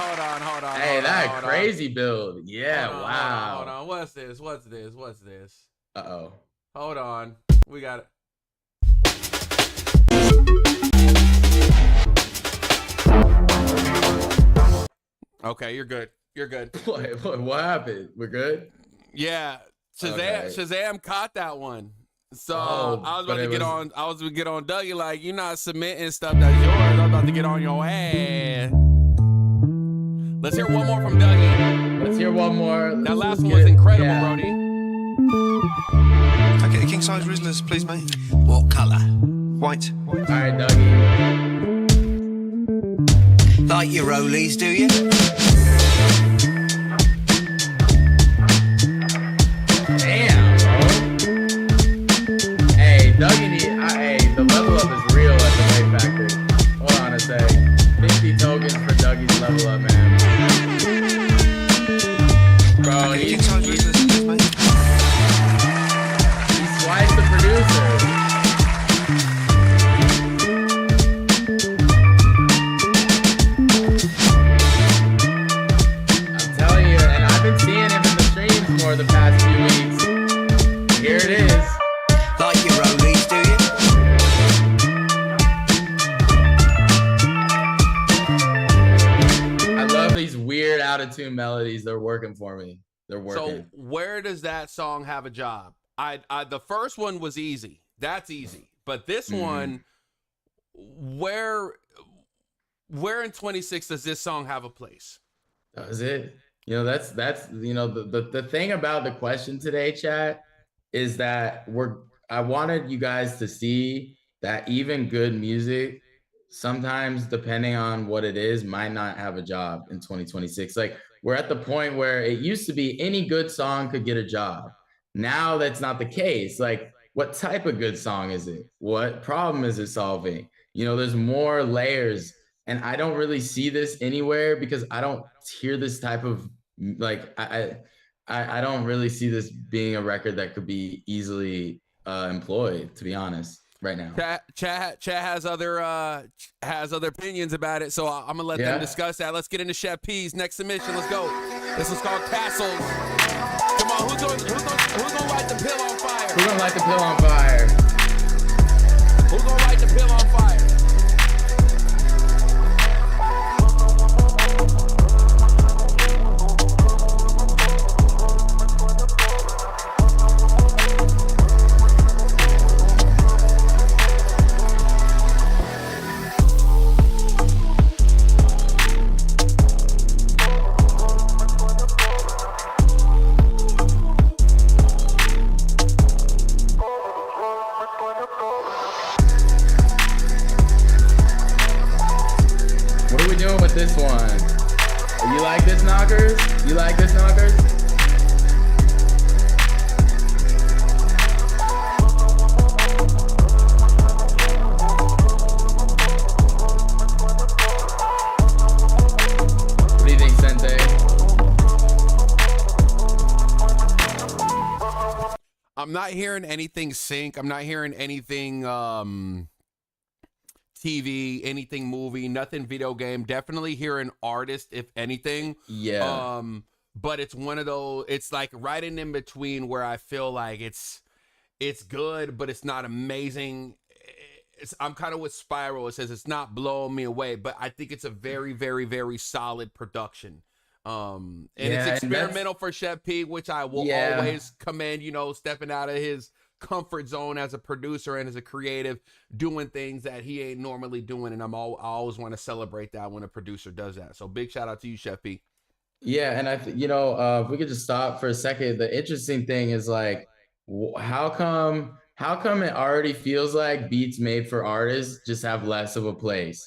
Hey, that crazy build. Yeah, wow. Hold on. What's this? Uh-oh. Hold on. We got it. Okay, you're good. What happened? We're good? Yeah. Shazam caught that one. So Oh, I was but about to it get was- on. I was gonna get on Dougie. Like, you're not submitting stuff that's yours. I'm about to get on your ass. Let's hear one more from Dougie. Let's hear one more. That last Let's one get was it. incredible, Yeah. Brody. Can I get a king size Rizzlers, please, mate? What colour? White. All right, Dougie. Like your rollies, do you? Damn, bro. Hey, Dougie hey, the level up is real at the Lake Factory. Hold on a sec. 50 tokens for Dougie's level up, man. Bro, Can I get a king he's size Rizzlers, please, mate? twice the producer. I'm telling you, and I've been seeing him in the streams more the past few weeks. Here it is. Like your rollies, do you? I love these weird out-of-tune melodies. They're working for me. They're working. So where does that song have a job? I the first one was easy. That's easy. But this one, where in 26 does this song have a place? That was it. You know, that's the thing about the question today, chat, is that I wanted you guys to see that even good music, sometimes depending on what it is, might not have a job in 2026. Like, we're at the point where it used to be any good song could get a job. Now that's not the case. Like, what type of good song is it? What problem is it solving? You know, there's more layers, and I don't really see this anywhere because I don't hear this type of, like, I don't really see this being a record that could be easily employed, to be honest, right now. Chat has other opinions about it, so I'm gonna let them discuss that. Let's get into Chef P's next submission. Let's go. This is called Castles. Come on, who's gonna light the pill on fire? Who's gonna light the pill on fire? Who's gonna light the pill on fire? What are we doing with this one? You like this, Knockers? You like this, Knockers? What do you think, Sensei? I'm not hearing anything sync. I'm not hearing anything TV, anything movie, nothing video game. Definitely hearing artist, if anything. Yeah. But it's one of those, it's like right in between where I feel like it's good, but it's not amazing. I'm kind of with Spiral. It says it's not blowing me away, but I think it's a very, very, very solid production. And it's experimental for Chef P, which I will always commend, you know, stepping out of his comfort zone as a producer and as a creative, doing things that he ain't normally doing. And I always want to celebrate that when a producer does that. So big shout out to you, Chef P. Yeah, and if we could just stop for a second, the interesting thing is, like, how come it already feels like beats made for artists just have less of a place?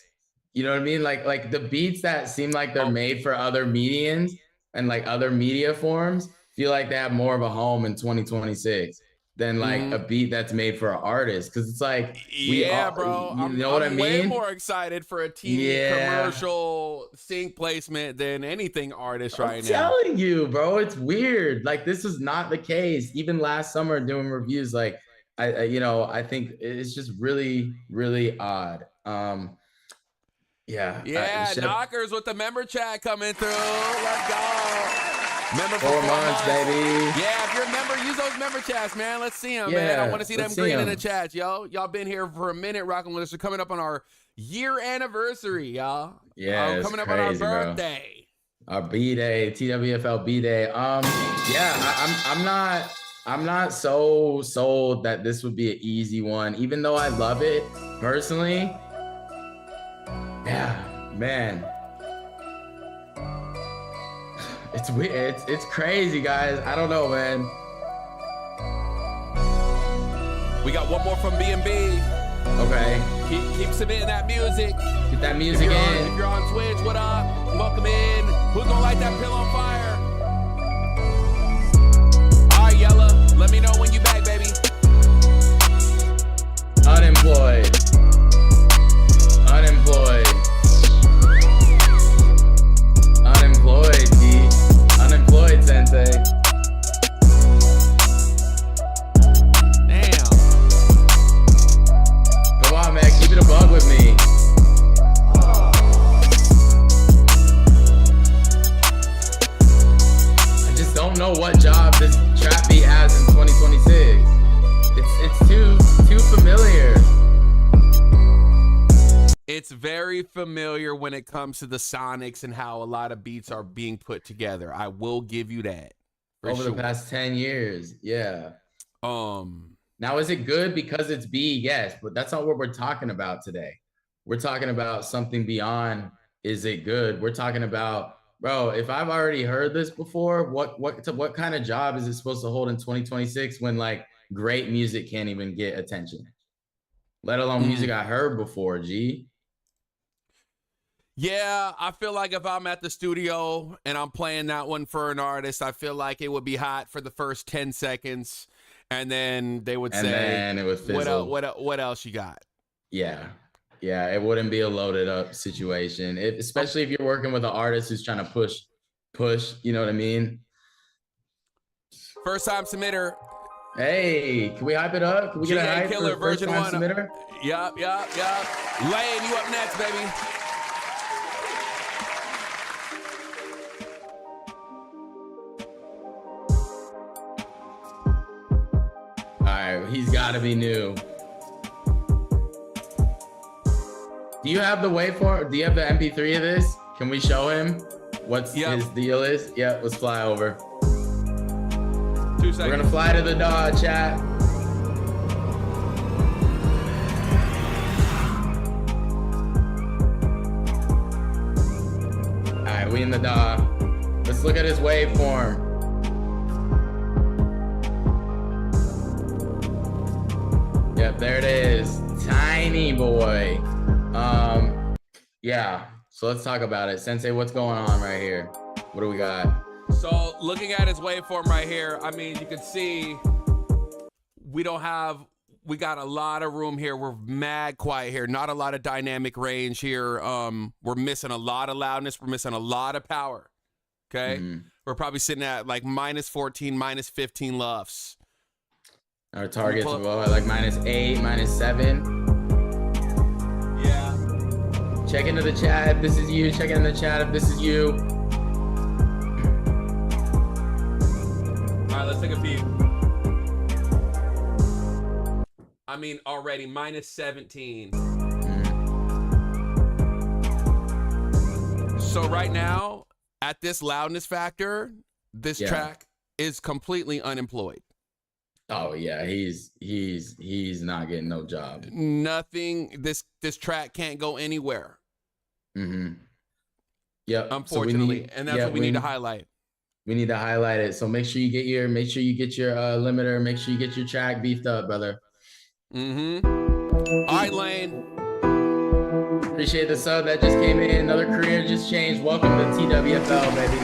You know what I mean? Like the beats that seem like they're made for other medians and like other media forms feel like they have more of a home in 2026 than like a beat that's made for an artist. Cause it's like bro. you know what I I'm way mean? more excited for a TV commercial sync placement than anything artist right now. I'm telling you, bro, it's weird. Like this is not the case. Even last summer doing reviews, like I think it's just really, really odd. Yeah, knockers with the member chat coming through. Let's go. Member for 4 months, baby. Yeah, if you're a member, use those member chats, man. Let's see them, man. I want to see them green in the chats, yo. Y'all been here for a minute rocking with us. We're coming up on our year anniversary, y'all. Yeah, coming up crazy, on our birthday. Bro. Our B-Day, TWFL B-Day. I'm not so sold that this would be an easy one, even though I love it personally. Yeah, man. It's weird. It's crazy, guys. I don't know, man. We got one more from B&B. Okay. Keep submitting that music. Get that music in. If you're on Twitch, what up? Welcome in. Who's gonna light that pill on fire? All right, Yella. Let me know when you back, baby. Unemployed. Unemployed. Unemployed, D. Unemployed, Sensei. Damn. Come on, man. Keep it a bug with me. I just don't know what job this trap beat has in 2026. It's too familiar. It's very familiar when it comes to the sonics and how a lot of beats are being put together. I will give you that. Over the past 10 years. Yeah. Now, is it good because it's B? Yes, but that's not what we're talking about today. We're talking about something beyond, is it good? We're talking about, bro, if I've already heard this before, what kind of job is it supposed to hold in 2026 when like great music can't even get attention? Let alone music I heard before, G. Yeah, I feel like if I'm at the studio and I'm playing that one for an artist, I feel like it would be hot for the first 10 seconds. And then they would say, then it would fizzle. What else you got? Yeah. Yeah, it wouldn't be a loaded up situation, especially if you're working with an artist who's trying to push, you know what I mean? First time submitter. Hey, can we hype it up? Can we get a hype Killer for first version time 1? Submitter? Yup. Lane, you up next, baby. All right, he's got to be new. Do you have the waveform? Do you have the MP3 of this? Can we show him what his deal is? Yeah, let's fly over. 2 seconds. We're gonna fly to the dog, chat. All right, we in the dog. Let's look at his waveform. Yep, there it is. Tiny boy. Yeah. So let's talk about it. Sensei, what's going on right here? What do we got? So looking at his waveform right here, I mean, you can see we got a lot of room here. We're mad quiet here. Not a lot of dynamic range here. We're missing a lot of loudness. We're missing a lot of power. Okay. We're probably sitting at like -14, -15 LUFS. Our target's like -8, -7. Yeah. Check into the chat if this is you. Check in the chat if this is you. All right, let's take a peek. I mean, already -17. So right now, at this loudness factor, this track is completely unemployed. Oh yeah, he's not getting no job. Nothing. This track can't go anywhere. Yep. Unfortunately, and that's what we need to highlight. We need to highlight it. So make sure you get your limiter. Make sure you get your track beefed up, brother. All right, Lane. Appreciate the sub that just came in. Another career just changed. Welcome to TWFL, baby.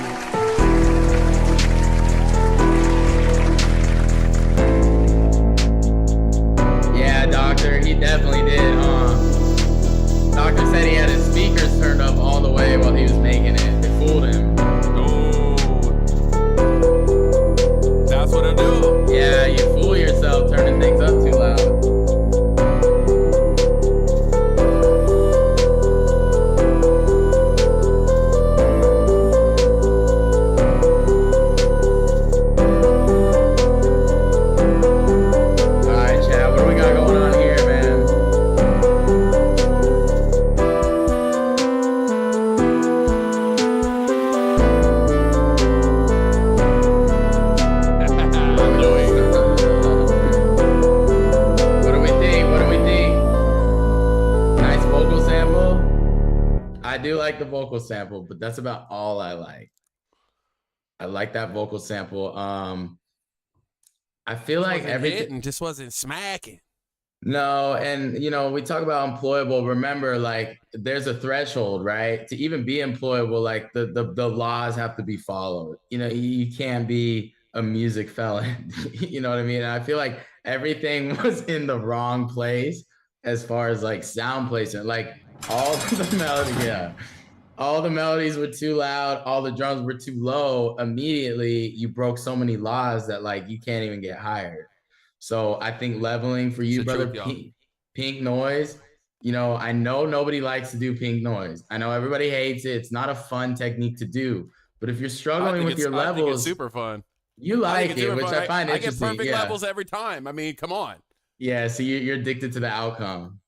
Yeah, doctor, he definitely did. Doctor said he had his speakers turned up all the way while he was making it. It fooled him. Oh, that's what I do. Yeah, you fool yourself turning things up too loud. The vocal sample, but that's about all I like. I like that vocal sample. I feel like everything just wasn't smacking. No, and you know, we talk about employable. Remember, like, there's a threshold, right? To even be employable, like the laws have to be followed. You know, you can't be a music felon. You know what I mean? And I feel like everything was in the wrong place as far as like sound placement. Like all the melody, yeah. All the melodies were too loud. All the drums were too low. Immediately, you broke so many laws that like you can't even get hired. So I think leveling for you, brother, pink noise. You know, I know nobody likes to do pink noise. I know everybody hates it. It's not a fun technique to do. But if you're struggling with your levels, I think it's super fun. You like it, which I find interesting. I get perfect levels every time. I mean, come on. Yeah, so you're addicted to the outcome.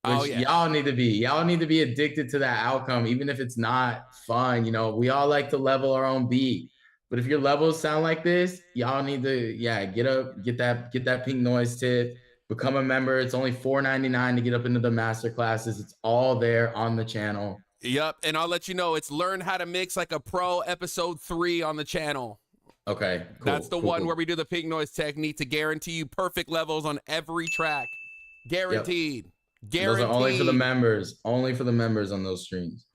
Which yeah. Y'all need to be addicted to that outcome, even if it's not fun. You know, we all like to level our own beat, but if your levels sound like this, y'all need to, get up, get that pink noise tip, become a member. It's only $4.99 to get up into the master classes. It's all there on the channel. Yep, and I'll let you know, it's Learn How to Mix Like a Pro episode 3 on the channel. Okay, cool. That's the one where we do the pink noise technique to guarantee you perfect levels on every track. Guaranteed. Yep. Guaranteed. Those are only for the members. Only for the members on those streams.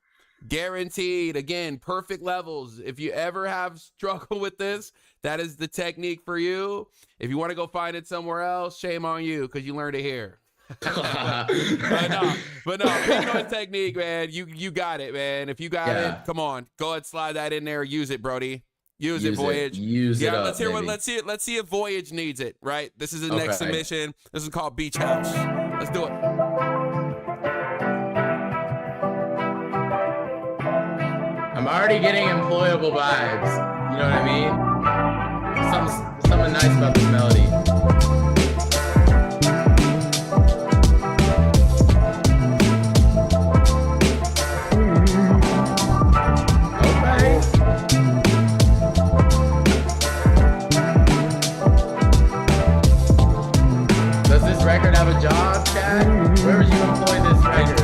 Guaranteed. Again, perfect levels. If you ever have struggle with this, that is the technique for you. If you want to go find it somewhere else, shame on you because you learned it here. but no, pink noise technique, man. You got it, man. If you got it, come on, go ahead, slide that in there. Use it, Brody. Use it, Voyage. Use it. Let's hear what. Let's see if Voyage needs it. Right. This is the next submission. This is called Beach House. Let's do it. I'm already getting employable vibes. You know what I mean? Something nice about this melody. Does this record have a job, Chad? Where would you employ this record?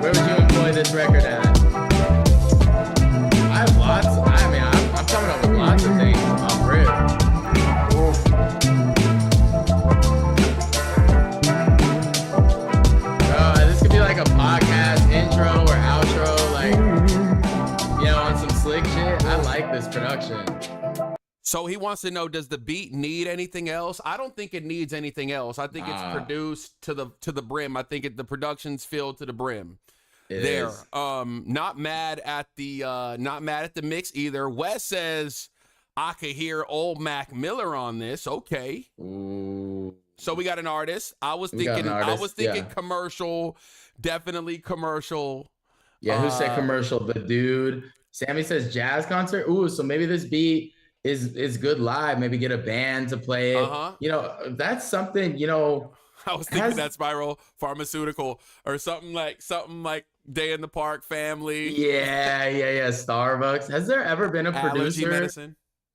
Where would you employ this record at? I have lots. I'm coming up with lots of things off rip. This could be like a podcast intro or outro, like, you know, on some slick shit. I like this production. So he wants to know, does the beat need anything else? I don't think it needs anything else. I think it's produced to the brim. I think the production's filled to the brim. It there. is. Not mad at the mix either. Wes says I could hear old Mac Miller on this. Okay. Ooh. So we got an artist. I was thinking commercial, definitely commercial. Yeah, who said commercial? The dude. Sammy says jazz concert. Ooh, so maybe this beat is good live. Maybe get a band to play it. You know, that's something, you know. I was thinking that Spiral Pharmaceutical or something like Day in the Park Family. Yeah. Starbucks. Has there ever been a producer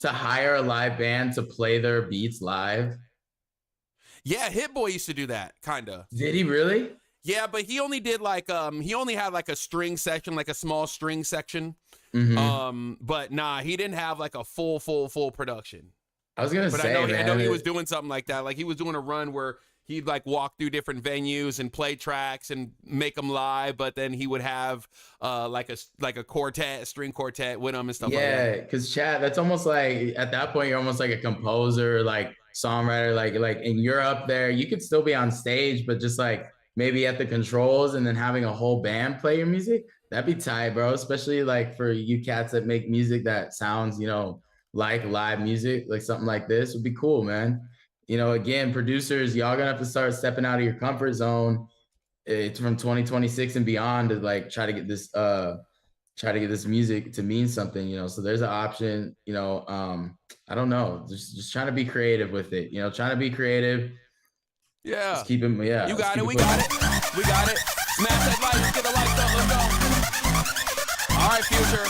to hire a live band to play their beats live? Yeah, Hit Boy used to do that, kind of. Did he really? Yeah, but he only did he only had like a string section, like a small string section. But nah, he didn't have like a full production. I was gonna say, I know he was doing something like that. Like he was doing a run where he'd like walk through different venues and play tracks and make them live, but then he would have like a quartet, a string quartet with him and stuff like that. Yeah, because Chad, that's almost like at that point you're almost like a composer, like songwriter, like and you're up there. You could still be on stage, but just like maybe at the controls and then having a whole band play your music. That'd be tight, bro. Especially like for you cats that make music that sounds, like live music, like something like this would be cool, man. Again, producers, y'all gonna have to start stepping out of your comfort zone. It's from 2026 and beyond to like try to get this music to mean something, so there's an option, I don't know, just trying to be creative with it, trying to be creative. Yeah. Just keep it, yeah. You got it, we got it. We got it. Smash that light, let's get the lights up, let's go. All right, Future.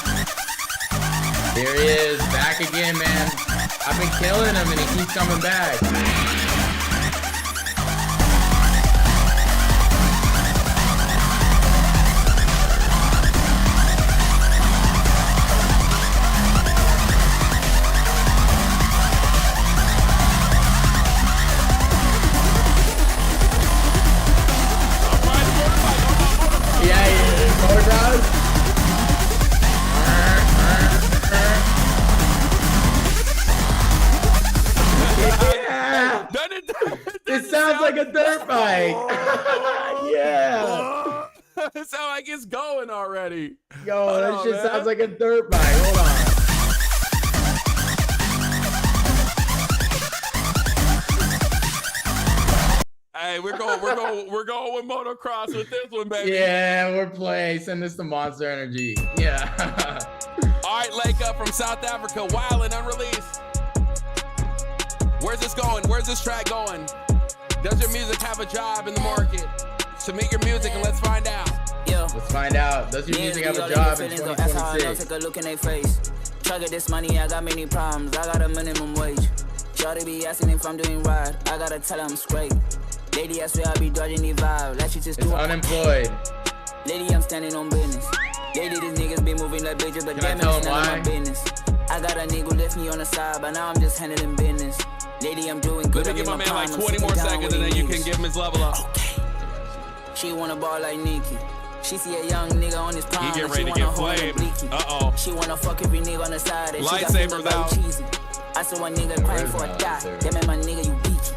There he is, back again, man. I've been killing him and he keeps coming back. It sounds like a dirt bike. Yeah. That's how I gets going already. Yo, that shit sounds like a dirt bike. Hold on. Hey, we're going with motocross with this one, baby. Yeah, we're playing. Send this to Monster Energy. Yeah. All right, Lake Up from South Africa, wild and unreleased. Where's this going? Where's this track going? Does your music have a job in the market? Submit your music and let's find out. Yeah. Let's find out. Does your music have a job in 2026? Take a look in their face. Try get this money, I got many problems. I got a minimum wage. Shawty be asking if I'm doing right. I gotta tell her I'm straight. Lady, I swear I be dodging the vibe. Like she just It's unemployed. Lady, I'm standing on business. Lady, these niggas be moving like bitches, but damn it, it's none of my business. I got a nigga left me on the side, but now I'm just handling business. Lady, I'm doing good. Let me give my man like 20 more seconds and then you can give him his level up. Okay. She wanna ball like Nikki. She see a young nigga on his palm. He get ready to get flamed. Uh-oh. She wanna fuck every nigga on the side. And Lightsabers out. Cheesy. I saw one nigga crying for a dot. Damn it, my nigga, you beat.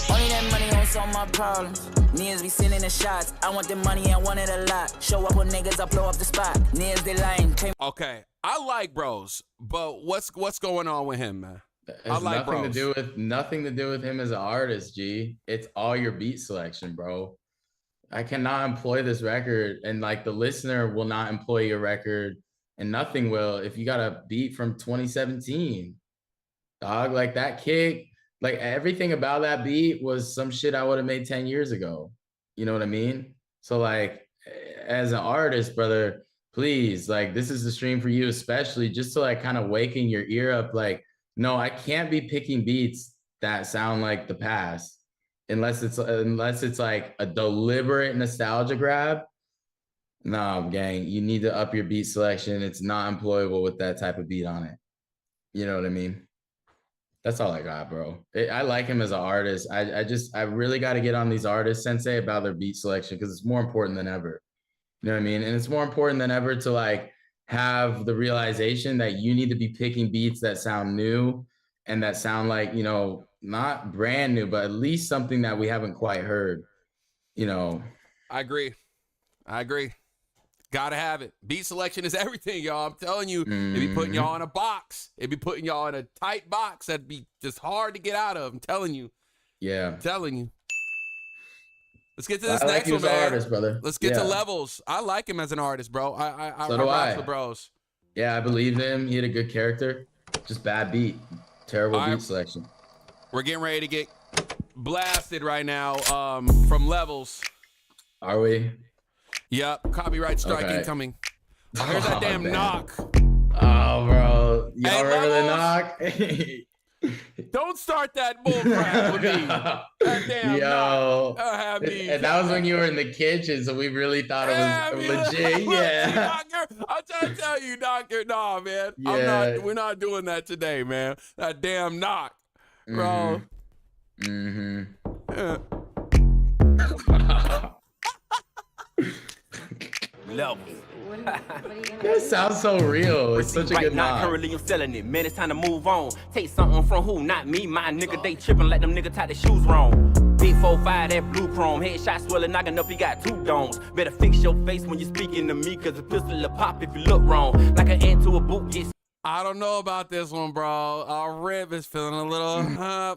Only that money don't solve my problems. Niggas be sending the shots. I want the money, I want it a lot. Show up with niggas, I blow up the spot. Niggas, they lying. Okay, I like Bros, but what's going on with him, man? It has nothing to do with him as an artist, G. It's all your beat selection, bro. I cannot employ this record, and like the listener will not employ your record, and nothing will if you got a beat from 2017. Dog, like that kick, like everything about that beat was some shit I would have made 10 years ago. You know what I mean? So like as an artist, brother, please, like this is the stream for you, especially just to like kind of waken your ear up. Like, no, I can't be picking beats that sound like the past unless it's like a deliberate nostalgia grab. No, gang, you need to up your beat selection. It's not employable with that type of beat on it. You know what I mean? That's all I got, bro. I like him as an artist. I really got to get on these artists, Sensei, about their beat selection because it's more important than ever. You know what I mean? And it's more important than ever to like have the realization that you need to be picking beats that sound new and that sound like, you know, not brand new, but at least something that we haven't quite heard, you know. I agree. Gotta have it. Beat selection is everything, y'all. I'm telling you, it'd be putting y'all in a box. It'd be putting y'all in a tight box that'd be just hard to get out of. I'm telling you. Yeah. I'm telling you. Let's get to this next one, man. Artist, brother. Let's get to Levels. I like him as an artist, bro. I so do I. The Bros. Yeah, I believe him. He had a good character. Just bad beat. Terrible beat selection. We're getting ready to get blasted right now from Levels. Are we? Yep, copyright strike incoming. Oh, here's that damn knock. Oh, bro. Y'all remember the knock? Don't start that bullcrap with me. That damn knock. And that was when you were in the kitchen, so we really thought it was legit. Yeah. I'm trying to tell you, Doctor. Nah, man. Yeah. We're not doing that today, man. That damn knock, bro. Level. That sounds so real. It's such a right good now, nod. currently I'm selling it. Man, it's time to move on. Take something from who? Not me. My nigga, they tripping like them niggas tie their shoes wrong. Big 4-5, that blue chrome. Headshot swelling, knocking up, he got 2 domes. Better fix your face when you're speaking to me, cause the pistol will pop if you look wrong. Like an ant to a boot gets. I don't know about this one, bro. Our Rip is feeling a little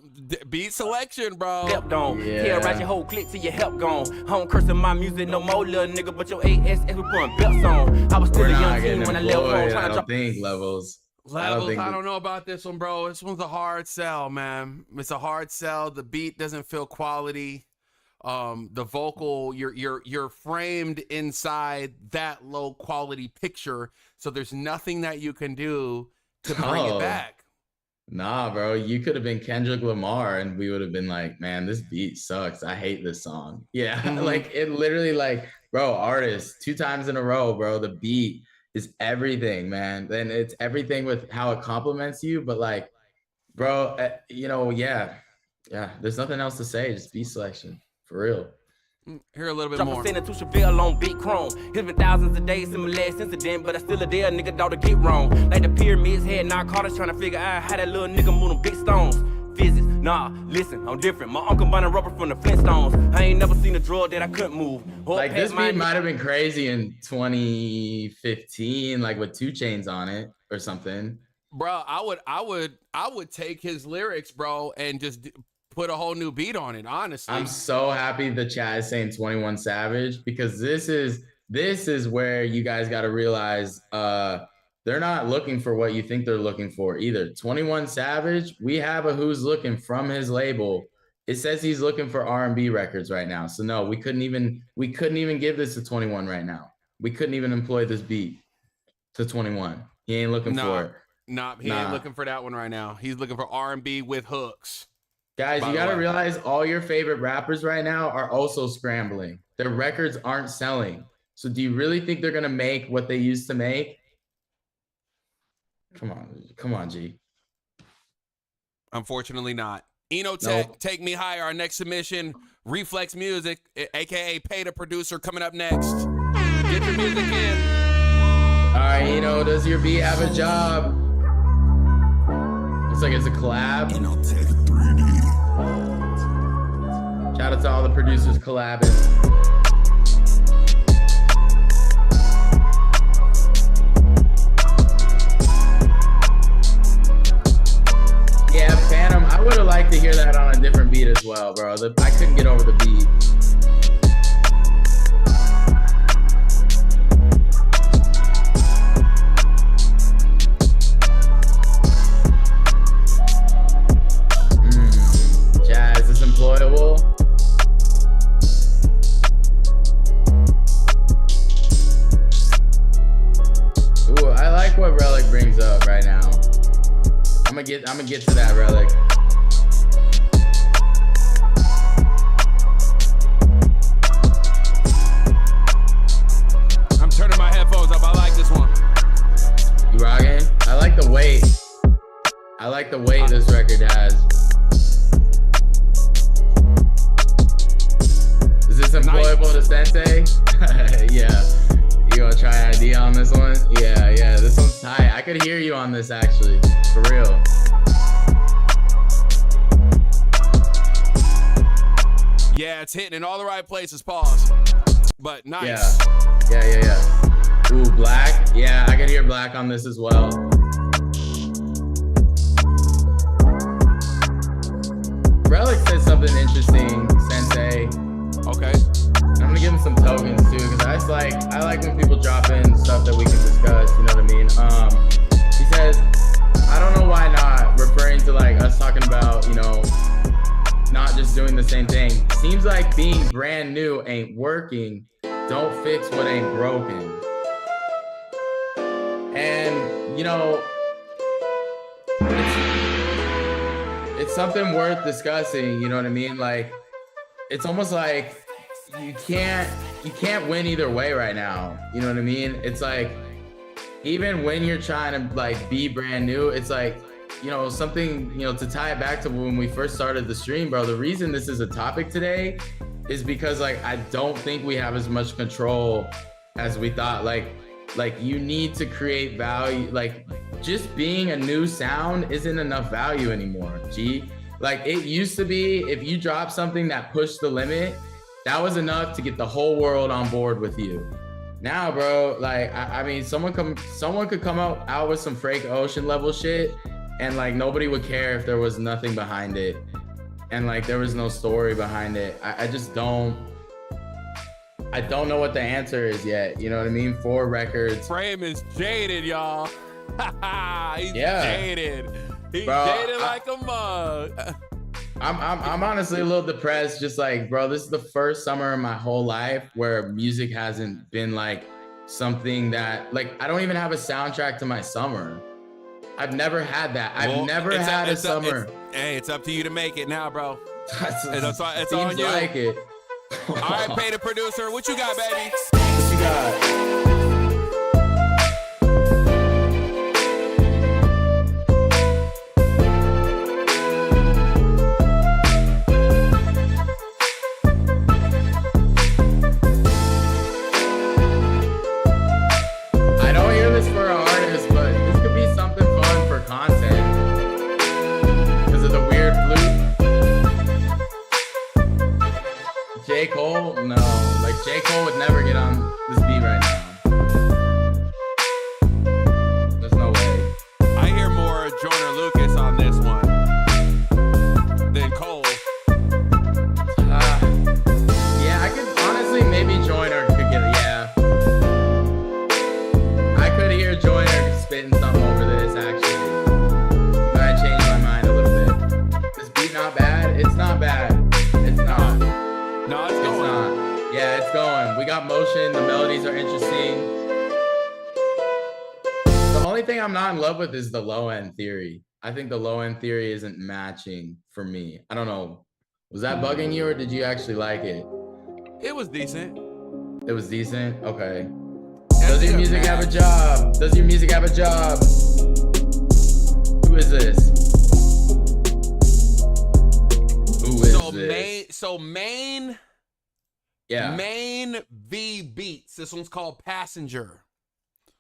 beat selection, bro. Stepped on. Yeah. Terrorize your whole clique till your help gone. I don't cursing my music no more, little nigga, but your ASS we putting belts on. I was still We're a not young getting teen when I left home employed. I trying to don't drop. think levels. I don't know about this one, bro. This one's a hard sell, man. It's a hard sell. The beat doesn't feel quality. The vocal, you're framed inside that low quality picture, so there's nothing that you can do to bring it back. Nah, bro, you could have been Kendrick Lamar and we would have been like, man, this beat sucks. I hate this song. Yeah, like it literally, like, bro, artists 2 times in a row, bro, the beat is everything, man. And it's everything with how it compliments you. But like, bro, you know, yeah, there's nothing else to say. Just beat selection, for real. Hear a little bit Drop more. a sentence to Chevelle on big chrome. It's been thousands of days in my last incident, but I still a dare nigga dog to get wrong. Like the pyramids had narcotics trying to figure out how that little nigga move them big stones. Physics, nah, listen, I'm different. My uncle buying rubber from the Flintstones. I ain't never seen a drug that I couldn't move. Like this beat might have been crazy in 2015, like with 2 Chainz on it or something. Bro, I would take his lyrics, bro, and just put a whole new beat on it, honestly. I'm so happy the chat is saying 21 Savage, because this is where you guys got to realize they're not looking for what you think they're looking for either. 21 Savage, we have a Who's Looking from his label. It says he's looking for R&B records right now. So no, we couldn't even give this to 21 right now. We couldn't even employ this beat to 21. He ain't looking for it. He ain't looking for that one right now. He's looking for R&B with hooks. Guys, you got to realize all your favorite rappers right now are also scrambling. Their records aren't selling. So do you really think they're going to make what they used to make? Come on, G. Unfortunately not. Eno Tech, Take Me Higher, our next submission. Reflex Music, a.k.a. Pay the Producer, coming up next. Get your music in. All right, Eno, does your beat have a job? Looks like it's a collab. Eno Tech 3D. Shout out to all the producers collabing. Yeah, Phantom, I would have liked to hear that on a different beat as well, bro. I couldn't get over the beat. Jazz is employable. Ooh, I like what Relic brings up right now. I'm gonna get to that, Relic. I'm turning my headphones up. I like this one. You rocking? I like the weight. I like the weight this record has. Is this employable to Sensei? Yeah. You gonna try ID on this one? Yeah. This one's tight. I could hear you on this actually. For real. Yeah, it's hitting in all the right places. Pause. But nice. Yeah. Ooh, Black. Yeah, I could hear Black on this as well. Relic said something interesting, Sensei. Okay. I'm gonna give him some tokens too, because I like when people drop in stuff that we can discuss, you know what I mean? He says, I don't know why not, referring to like us talking about, you know, not just doing the same thing. Seems like being brand new ain't working. Don't fix what ain't broken. And, you know, it's something worth discussing, you know what I mean? Like, it's almost like you can't win either way right now. You know what I mean? It's like, even when you're trying to like be brand new, it's like, you know, something, you know, to tie it back to when we first started the stream, bro, the reason this is a topic today is because like I don't think we have as much control as we thought. Like you need to create value. Like just being a new sound isn't enough value anymore, G. Like it used to be, if you drop something that pushed the limit, that was enough to get the whole world on board with you. Now, bro, like I mean, someone could come out with some Frank Ocean level shit, and like nobody would care if there was nothing behind it, and like there was no story behind it. I just don't. I don't know what the answer is yet. You know what I mean? 4 records. Frame is jaded, y'all. He's jaded. He's jaded like a mug. I'm honestly a little depressed. Just like, bro, this is the first summer in my whole life where music hasn't been like something that, like, I don't even have a soundtrack to my summer. I've never had that. I've never had a summer. Hey, it's up to you to make it now, bro. It's Seems on you. like it. All right, pay the producer. What you got, baby? What you got? J. Cole? No. Like, J. Cole would never get on this beat right now. There's no way. I hear more Joyner Lucas on this one than Cole. Yeah, I could honestly, maybe Joyner could get it. Yeah. I could hear Joyner spitting something over this, actually. But I changed my mind a little bit. This beat not bad? It's not bad. It's not. No, it's going. It's not. Yeah, it's going. We got motion. The melodies are interesting. The only thing I'm not in love with is the low end theory. I think the low end theory isn't matching for me. I don't know. Was that bugging you, or did you actually like it? It was decent. It was decent? Okay. Does your music have a job? Does your music have a job? Who is this? Who is this? Main V Beats. This one's called Passenger.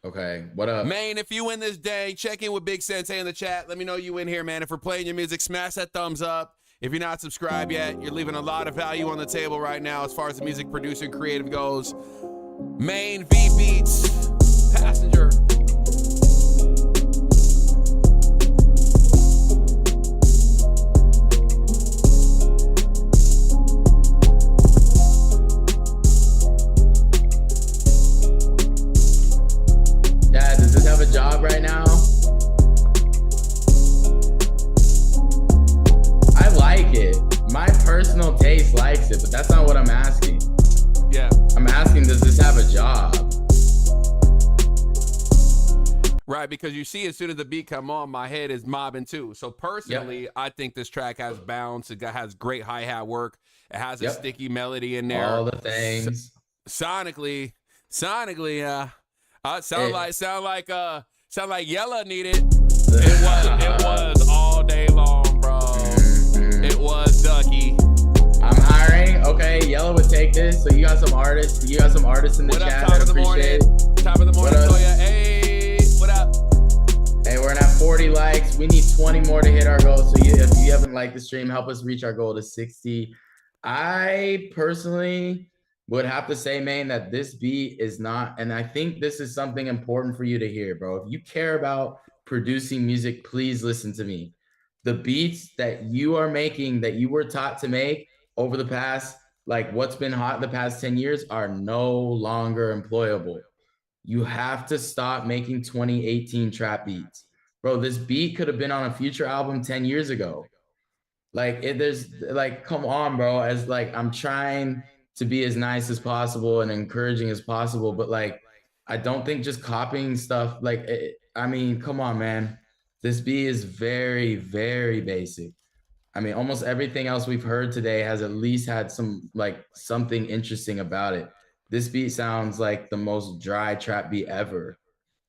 Okay, what up? Main, if you in this day, check in with Big Sensei in the chat. Let me know you in here, man. If we're playing your music, smash that thumbs up. If you're not subscribed yet, you're leaving a lot of value on the table right now as far as the music producer and creative goes. Main V Beats, Passenger. Job right now. I like it. My personal taste likes it, but that's not what I'm asking. Yeah. I'm asking, does this have a job? Right, because you see, as soon as the beat come on, my head is mobbing too. So personally, I think this track has bounce. It has great hi-hat work. It has a sticky melody in there. All the things. Sonically, sound like Yella needed. It was all day long, bro. It was Ducky. I'm hiring. Okay, Yella would take this. So you got some artists. You got some artists in the chat. Top of the morning. Top of the morning, Toya. Hey, what up? Hey, we're at 40 likes. We need 20 more to hit our goal. So if you haven't liked the stream, help us reach our goal to 60. I personally would have to say, man, that this beat is not, and I think this is something important for you to hear, bro. If you care about producing music, please listen to me. The beats that you are making, that you were taught to make over the past, like what's been hot the past 10 years, are no longer employable. You have to stop making 2018 trap beats. Bro, this beat could have been on a Future album 10 years ago. Like, there's, like, come on, bro. As, like, I'm trying to be as nice as possible and encouraging as possible, but like, I don't think just copying stuff, like, I mean, come on, man. This beat is very, very basic. I mean, almost everything else we've heard today has at least had some, like, something interesting about it. This beat sounds like the most dry trap beat ever,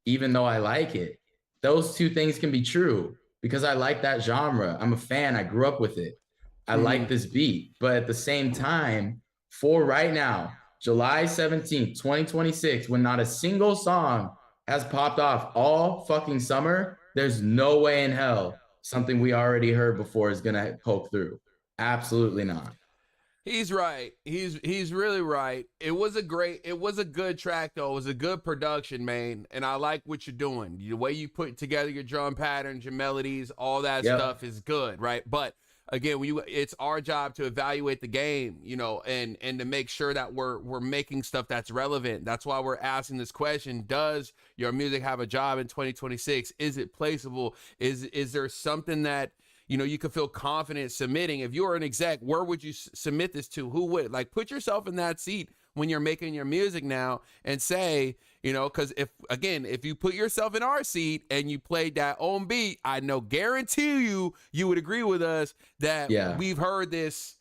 even though I like it. Those two things can be true because I like that genre. I'm a fan. I grew up with it. I like this beat, but at the same time, for right now, July 17th, 2026, when not a single song has popped off all fucking summer, there's no way in hell something we already heard before is gonna poke through. Absolutely not. He's right. He's really right. It was a good track though. It was a good production, man. And I like what you're doing. The way you put together your drum patterns, your melodies, all that stuff is good, right? But again, it's our job to evaluate the game, you know, and to make sure that we're making stuff that's relevant. That's why we're asking this question: does your music have a job in 2026? Is it placeable? Is there something that, you know, you could feel confident submitting? If you're an exec, where would you submit this to? Who would? Like, put yourself in that seat when you're making your music now and say, you know, because if you put yourself in our seat and you played that own beat, I know, guarantee you would agree with us that we've heard this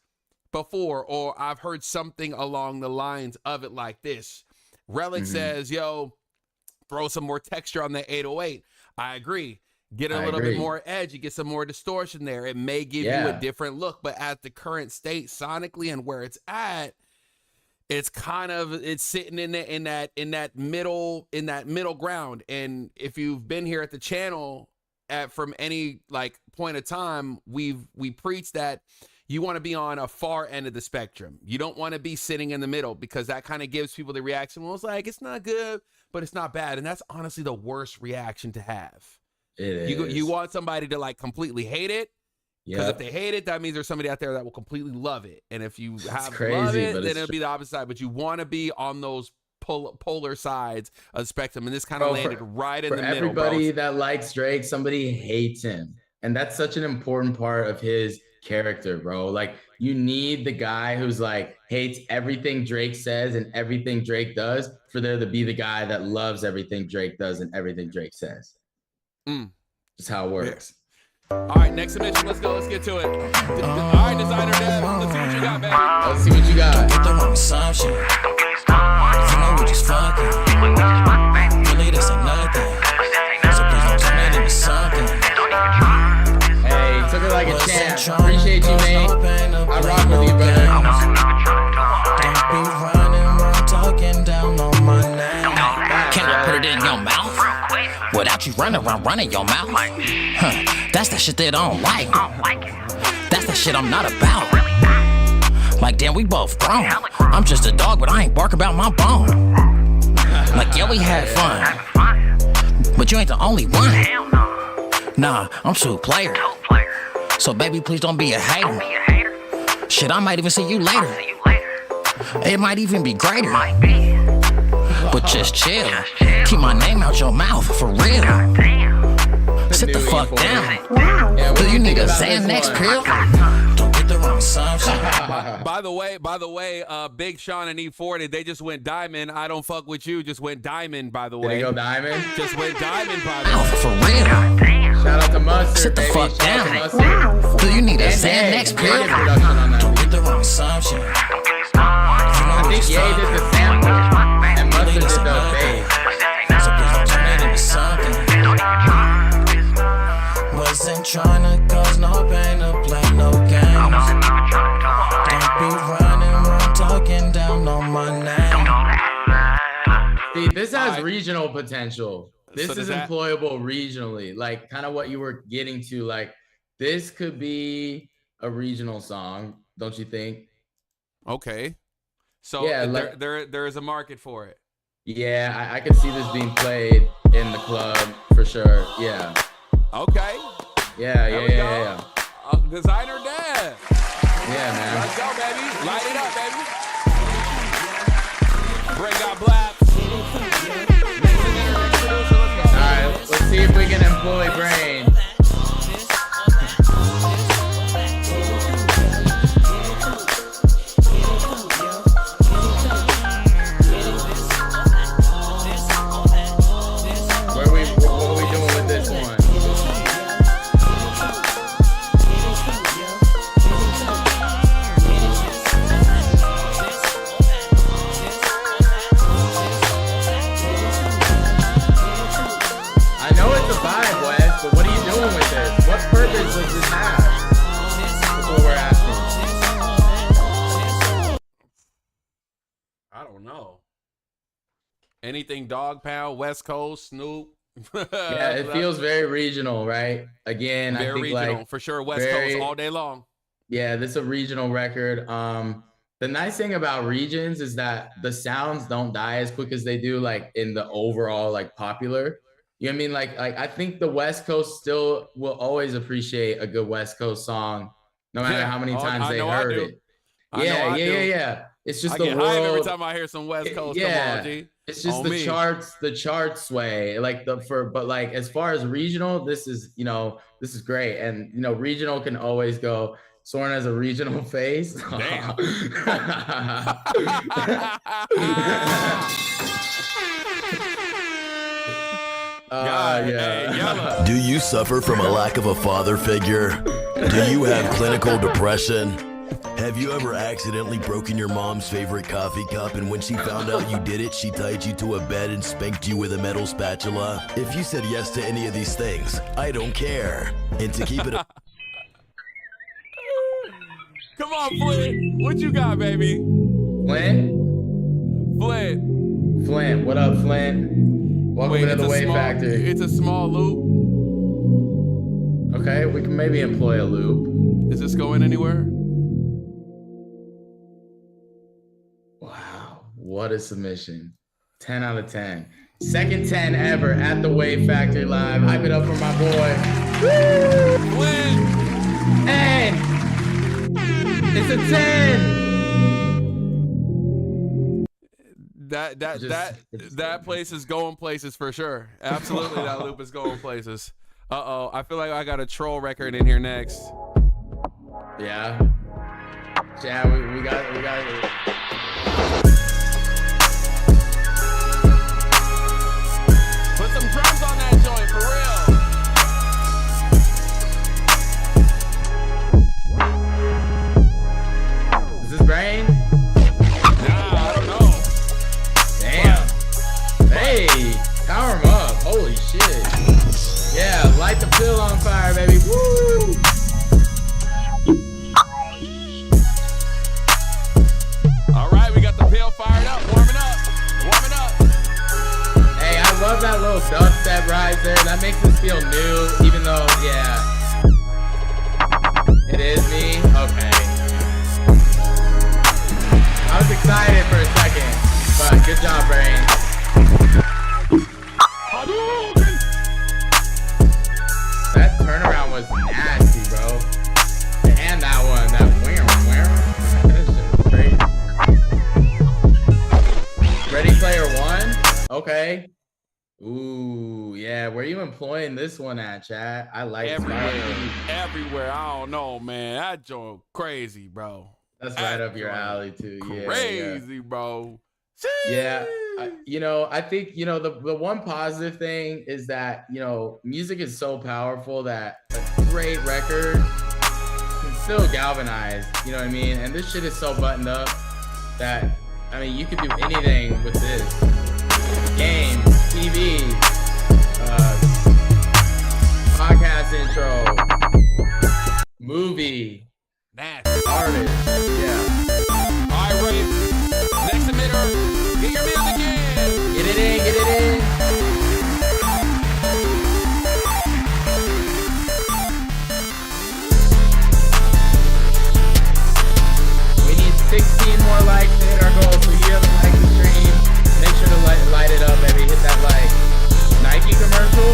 before, or I've heard something along the lines of it like this. Relic says, yo, throw some more texture on the 808. I agree. Get a little bit more edge. You get some more distortion there. It may give you a different look, but at the current state sonically and where it's at, it's sitting in that middle ground. And if you've been here at the channel from any like point of time, we preach that you want to be on a far end of the spectrum. You don't want to be sitting in the middle, because that kind of gives people the reaction. Well, it's like, it's not good, but it's not bad. And that's honestly the worst reaction to have. You want somebody to like completely hate it, because if they hate it, that means there's somebody out there that will completely love it. And if you love it, then it'll be the opposite side. But you want to be on those polar sides of the spectrum, and this kind of landed right in the middle. For everybody that likes Drake, somebody hates him, and that's such an important part of his character, bro. Like, you need the guy who's like hates everything Drake says and everything Drake does, for there to be the guy that loves everything Drake does and everything Drake says. Just how it works. All right, next submission. Let's go. Let's get to it. All right, designer Dev. Let's see what you got, baby. Let's see what you got. Get the wrong assumption. You know we just fucking. Really, this ain't nothing. So please don't turn it into something. Hey, took it like a champ. Appreciate you, man. I rock with you, brother. Don't be running around talking down on my name. Can I put it in your mouth? Without you running around running your mouth. That's the shit that I don't like. That's the shit I'm not about. Like, damn, we both grown. I'm just a dog, but I ain't bark about my bone. Like, yeah, we had fun, but you ain't the only one. Nah, I'm two player. So baby, please don't be a hater. Shit, I might even see you later. It might even be greater. But just chill. Keep my name out your mouth, for real. Sit the fuck down. Do you need a Xanax pill? Don't get the wrong assumption. By the way, Big Sean and E40, they just went diamond. I don't fuck with you. Just went diamond, by the way. Did they go diamond? Just went diamond, by the way. For real. Shout out to Mustard, Sit the baby. fuck Shout down. out to Mustard. Do you need a And Xanax pill? Production. Don't get the wrong assumption. I think Ye did the sample, and Mustard did the bass. So please don't turn it into something. Wasn't trying to cause no pain or play no games. Don't be running around talking down on my name. See, this has regional potential. This So is employable regionally. Like, kind of what you were getting to. Like, this could be a regional song, don't you think? Okay. So Yeah, like- there is a market for it. Yeah, I could see this being played in the club for sure. Yeah. Okay. Yeah. Designer Dev. Yeah, man. Let's go, baby. Light it up, baby. Bring out Blaps. All right, let's see if we can employ Brain. What are we doing with this one? I know it's a vibe, Wes, but what are you doing Anything Dog Pound, West Coast, Snoop. Yeah, it feels very regional, right? Again, very I think regional like for sure. West Coast all day long. Yeah, this is a regional record. The nice thing about regions is that the sounds don't die as quick as they do like in the overall like popular. You know what I mean? Like I think the West Coast still will always appreciate a good West Coast song, no matter how many times they heard it. Yeah. It's just I the get world. hype every time I hear some West Coast. Yeah, come on, G. it's just On me. the charts way. Like but like as far as regional, this is great. And regional can always go. Soren has a regional face. Damn. Yeah. Do you suffer from a lack of a father figure? Do you have clinical depression? Have you ever accidentally broken your mom's favorite coffee cup, and when she found out you did it, she tied you to a bed and spanked you with a metal spatula? If you said yes to any of these things, I don't care. And to keep it Come on, Flint. What you got, baby? Flint? What up, Flint? Welcome to the Wave Factory. It's a small loop. Okay, we can maybe employ a loop. Is this going anywhere? Wow, what a submission. 10 out of 10. Second 10 ever at the Wave Factory Live. Hype it up for my boy. Woo! Flint! And it's a 10. That place is going places for sure. Absolutely, that loop is going places. Uh-oh, I feel like I got a troll record in here next. Yeah. Yeah, we got it. Put some drums on that joint, for real. Is this Brain? Nah, I don't know. Damn. Hey, power him up. Holy shit. Yeah, light the pill on fire, baby. Woo! All right, we got the pill fired up, warming up. Hey, I love that little dubstep rise there. That makes us feel new, even though, yeah. It is me? Okay. I was excited for a second, but good job, Brain. That turnaround was nasty, bro. And that one, that where? That shit was crazy. Ready Player One? Okay. Ooh, yeah. Where are you employing this one at, chat? I like everywhere. I don't know, man. That joint crazy, bro. That's right up your alley too. Crazy, bro. Yeah. I think, the one positive thing is that, music is so powerful that a great record can still galvanize, you know what I mean? And this shit is so buttoned up that, you could do anything with this. Game, TV, podcast intro, movie, artist, yeah. All right, Ray. Next emitter, get your music in. Get it in. We need 16 more likes to hit our goal. So you haven't liked the stream, make sure to light it up, baby. Hit that like. Nike commercial?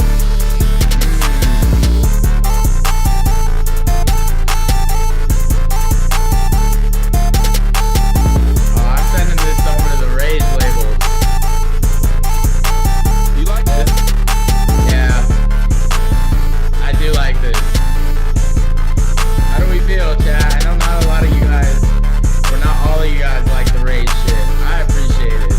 I'm sending this over to the Rage label. You like this? Yeah. I do like this. How do we feel, chat? I know not a lot of you guys, or not all of you guys like the Rage shit. I appreciate it.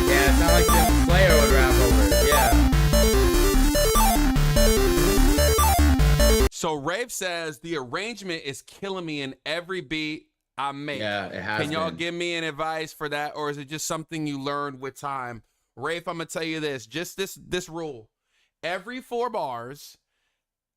Yeah, it's not like this Slayer would rap over it. Yeah. So Rave says the arrangement is killing me in every beat I make. Yeah, it has Can y'all been. give me an advice for that, or is it just something you learned with time? Rafe, I'm gonna tell you this, just this rule. Every 4 bars,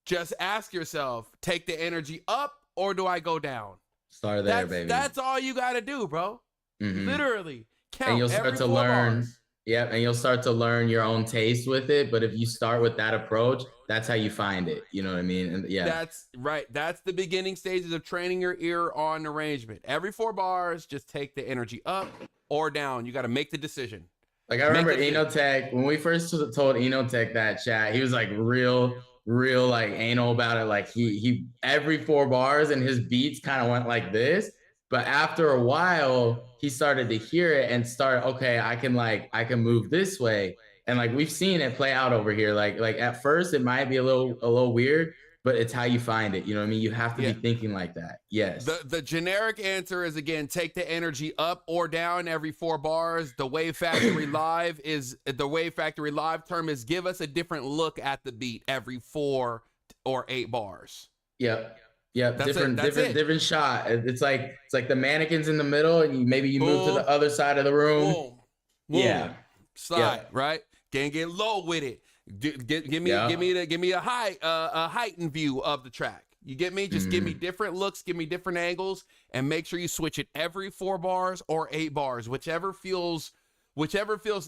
just ask yourself, take the energy up or do I go down? Start there, baby. That's all you gotta do, bro. Literally count. And you'll start every to 4 learn. bars. Yeah, and you'll start to learn your own taste with it. But if you start with that approach, that's how you find it. You know what I mean? And yeah, That's right. That's the beginning stages of training your ear on arrangement. Every 4 bars, just take the energy up or down. You got to make the decision. like I remember Enotech, when we first told Enotech that, chat, he was like real like anal about it. Like he every 4 bars and his beats kind of went like this. But after a while, he started to hear it and start, okay, I can move this way. And like we've seen it play out over here. Like at first it might be a little weird, but it's how you find it. You know what I mean? You have to be thinking like that. Yes. The generic answer is, again, take the energy up or down every 4 bars. The Wave Factory Live term is give us a different look at the beat every 4 or 8 bars. Yep. Different shot. It's like the mannequins in the middle, and maybe you move to the other side of the room. Boom. Yeah. Slide, right? Can't get low with it. Give me a heightened view of the track. You get me? Just give me different looks, give me different angles, and make sure you switch it every 4 bars or 8 bars, whichever feels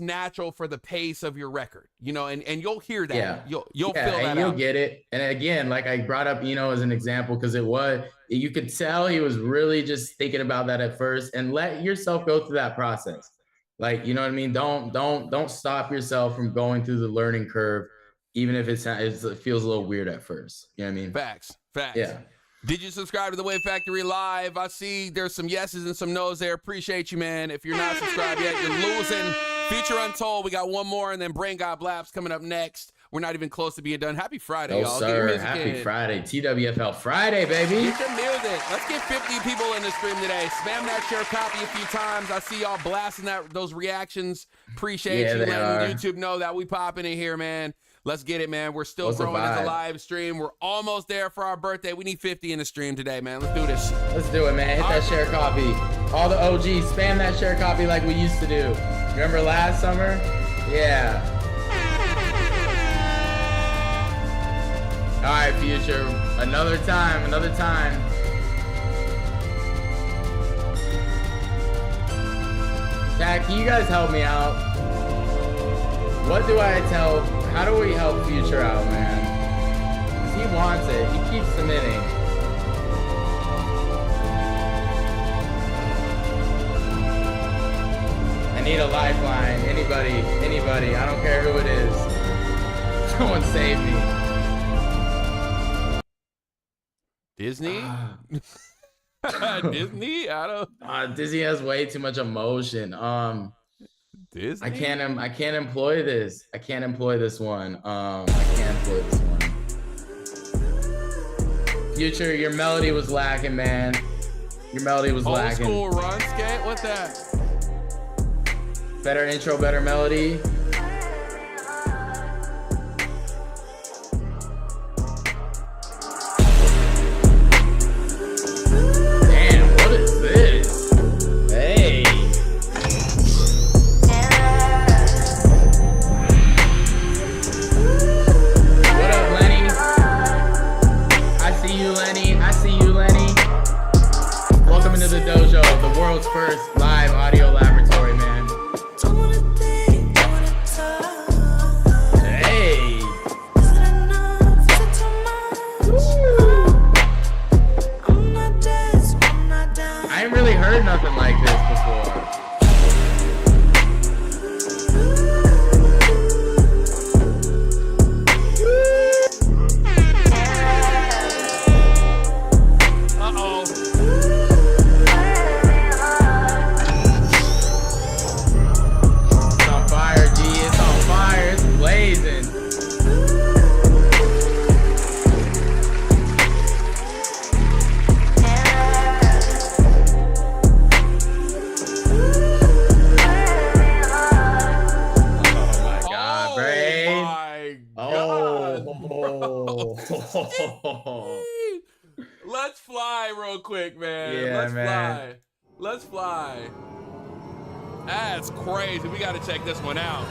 natural for the pace of your record. You know, and you'll hear that. Yeah. You'll feel that and you'll out. get it. And again, like I brought up Eno as an example because you could tell he was really just thinking about that at first, and let yourself go through that process. Like, you know what I mean? Don't stop yourself from going through the learning curve, even if it feels a little weird at first. You know what I mean? Facts. Yeah. Did you subscribe to the Wave Factory Live? I see there's some yeses and some nos there. Appreciate you, man. If you're not subscribed yet, you're losing. Feature Untold. We got one more, and then Brain God Blaps coming up next. We're not even close to being done. Happy Friday, y'all. Sir. Happy Friday. TWFL Friday, baby. Get your music. Let's get 50 people in the stream today. Spam that share copy a few times. I see y'all blasting those reactions. Appreciate you letting YouTube know that we popping in here, man. Let's get it, man. We're still growing as a live stream. We're almost there for our birthday. We need 50 in the stream today, man. Let's do this. Let's do it, man. Hit that share copy. All the OGs, spam that share copy like we used to do. Remember last summer? Yeah. All right, Future. Another time. Jack, can you guys help me out? What do I tell? How do we help Future out, man? 'Cause he wants it. He keeps submitting. I need a lifeline. Anybody. I don't care who it is. Someone save me. Disney? Disney? I don't. Disney has way too much emotion. Disney? I can't employ this. I can't employ this one. Future, your melody was lacking, man. Your melody was lacking. Old school run skate? What's that? Better intro, better melody. The Dojo, the world's first live audio laboratory, man. Hey. I ain't really heard nothing like this before. Let's fly real quick, man. Yeah, Let's fly. That's crazy. We got to check this one out.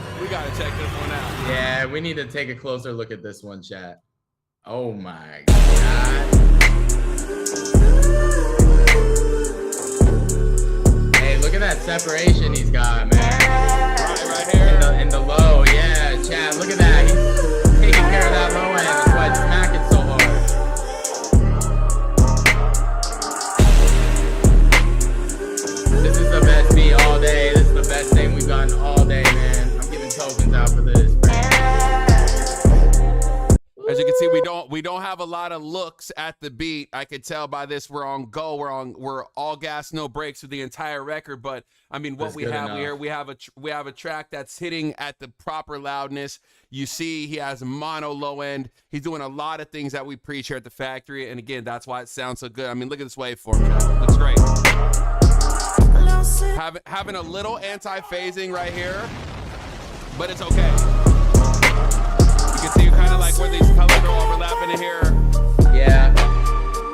Yeah, we need to take a closer look at this one, chat. Oh my God. Hey, look at that separation he's got, man. Right here. In the low, yeah, Chad, look at that. He's taking care of that low end. That's why it's smacking so hard. This is the best beat all day. This is the best thing we've gotten all day, man. I'm giving tokens out for this. As you can see, we don't have a lot of looks at the beat. I could tell by this we're on go. We're all gas, no brakes with the entire record. But I mean, what we have here, we have a track that's hitting at the proper loudness. You see, he has mono low end. He's doing a lot of things that we preach here at the factory, and again, that's why it sounds so good. I mean, look at this waveform. That's great. Having a little anti-phasing right here, but it's okay. You can see kind of like where these colors are overlapping in here. Yeah.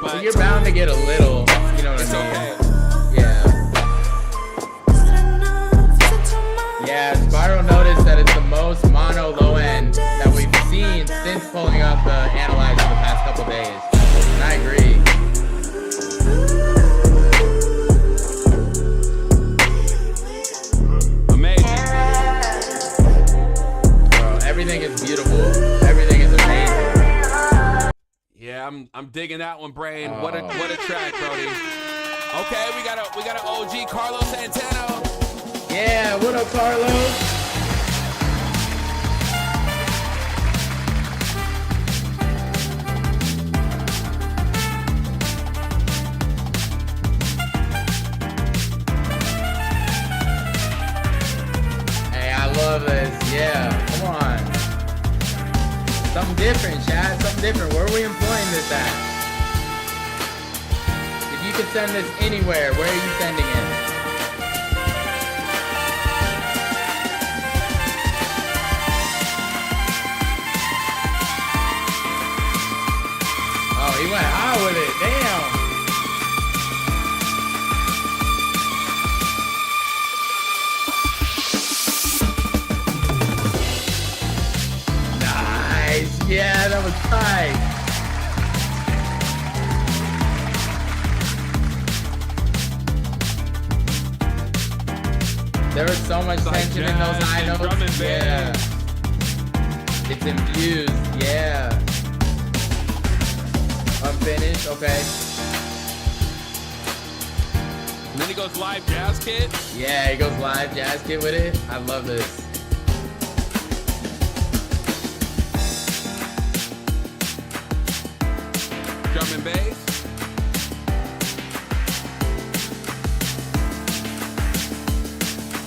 But you're bound to get a little, you know what I mean? Okay. Yeah. Yeah, Spiral noticed that it's the most mono low end that we've seen since pulling up the analyzer the past couple days. And I agree. Everything is beautiful. Everything is amazing. Yeah, I'm digging that one, Brain. What a track, Brody. Okay, we got an OG Carlos Santana. Yeah, what up, Carlos? Hey, I love this. Yeah, come on. Something different, Chad. Something different. Where are we employing this at? If you could send this anywhere, where are you sending it? Oh, he went high with it. Damn. Yeah, that was tight. There was so much tension in those high notes. Yeah. It's infused. Yeah. Unfinished. Okay. And then he goes live jazz kit. Yeah, he goes live jazz kit with it. I love this. Drum and bass.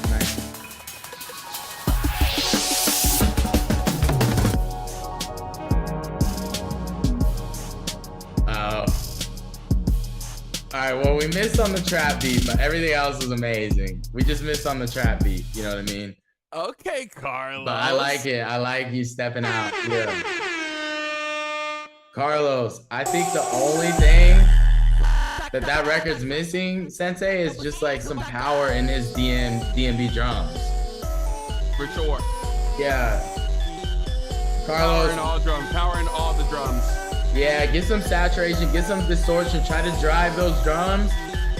Nice. All right, well, we missed on the trap beat, but everything else was amazing. We just missed on the trap beat, you know what I mean? Okay, Carlos. But I like it. I like you stepping out. Yeah. Carlos, I think the only thing that record's missing, Sensei, is just like some power in his DMB drums. For sure. Yeah. Power Carlos. in all drums. Power in all the drums. Yeah, get some saturation, get some distortion. Try to drive those drums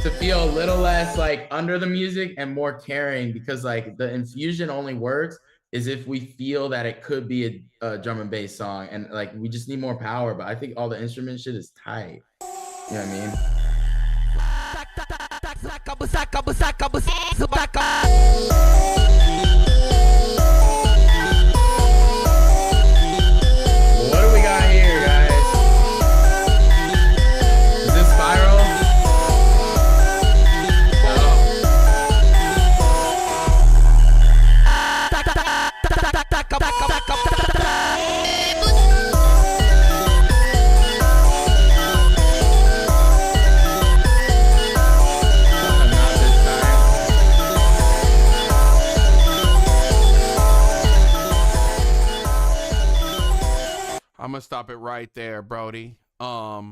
to feel a little less like under the music and more carrying, because like the infusion only works is if we feel that it could be a drum and bass song, and like we just need more power. But I think all the instrument shit is tight. You know what I mean? What do we got here, guys? Is this Spiral? I'm gonna stop it right there, Brody. Are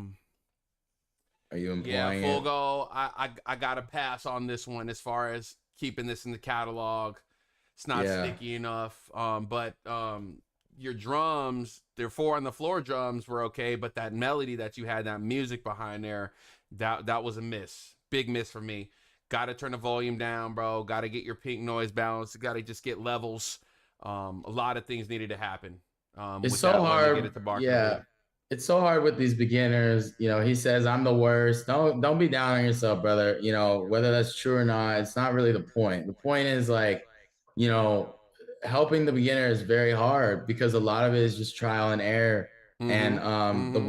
you implying full it? go. I gotta pass on this one as far as keeping this in the catalog. It's not sticky enough. But your drums, their 4 on the floor drums were okay, but that melody that you had, that music behind there, that was a miss. Big miss for me. Got to turn the volume down, bro. Got to get your pink noise balanced. Got to just get levels. A lot of things needed to happen. It's so hard. To yeah. It's so hard with these beginners. You know, he says, I'm the worst. Don't be down on yourself, brother. You know, whether that's true or not, it's not really the point. The point is like, you know, helping the beginner is very hard because a lot of it is just trial and error. And the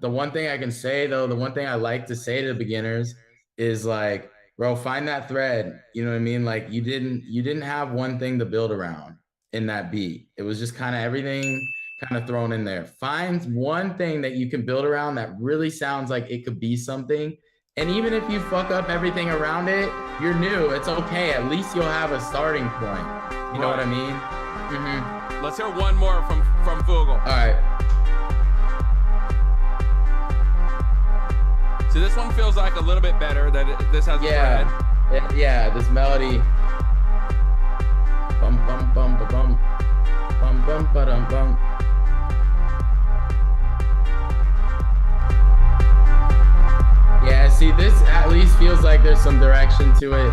one thing I can say though, the one thing I like to say to beginners is like, bro, find that thread. You know what I mean? Like you didn't have one thing to build around in that beat. It was just kind of everything kind of thrown in there. Find one thing that you can build around that really sounds like it could be something. And even if you fuck up everything around it, you're new. It's okay. At least you'll have a starting point. You know what I mean? Let's hear one more from Fugel. All right. So this one feels like a little bit better. This has a thread. Yeah, this melody. Bum bum bum ba bum. Bum bum ba dum bum. Yeah, see, this at least feels like there's some direction to it.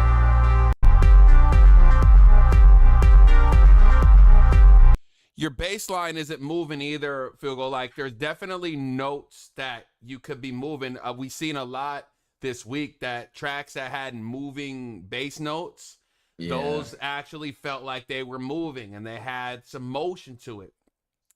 Your bass line isn't moving either, Fugel. Like there's definitely notes that you could be moving. We've seen a lot this week that tracks that had moving bass notes, those actually felt like they were moving and they had some motion to it.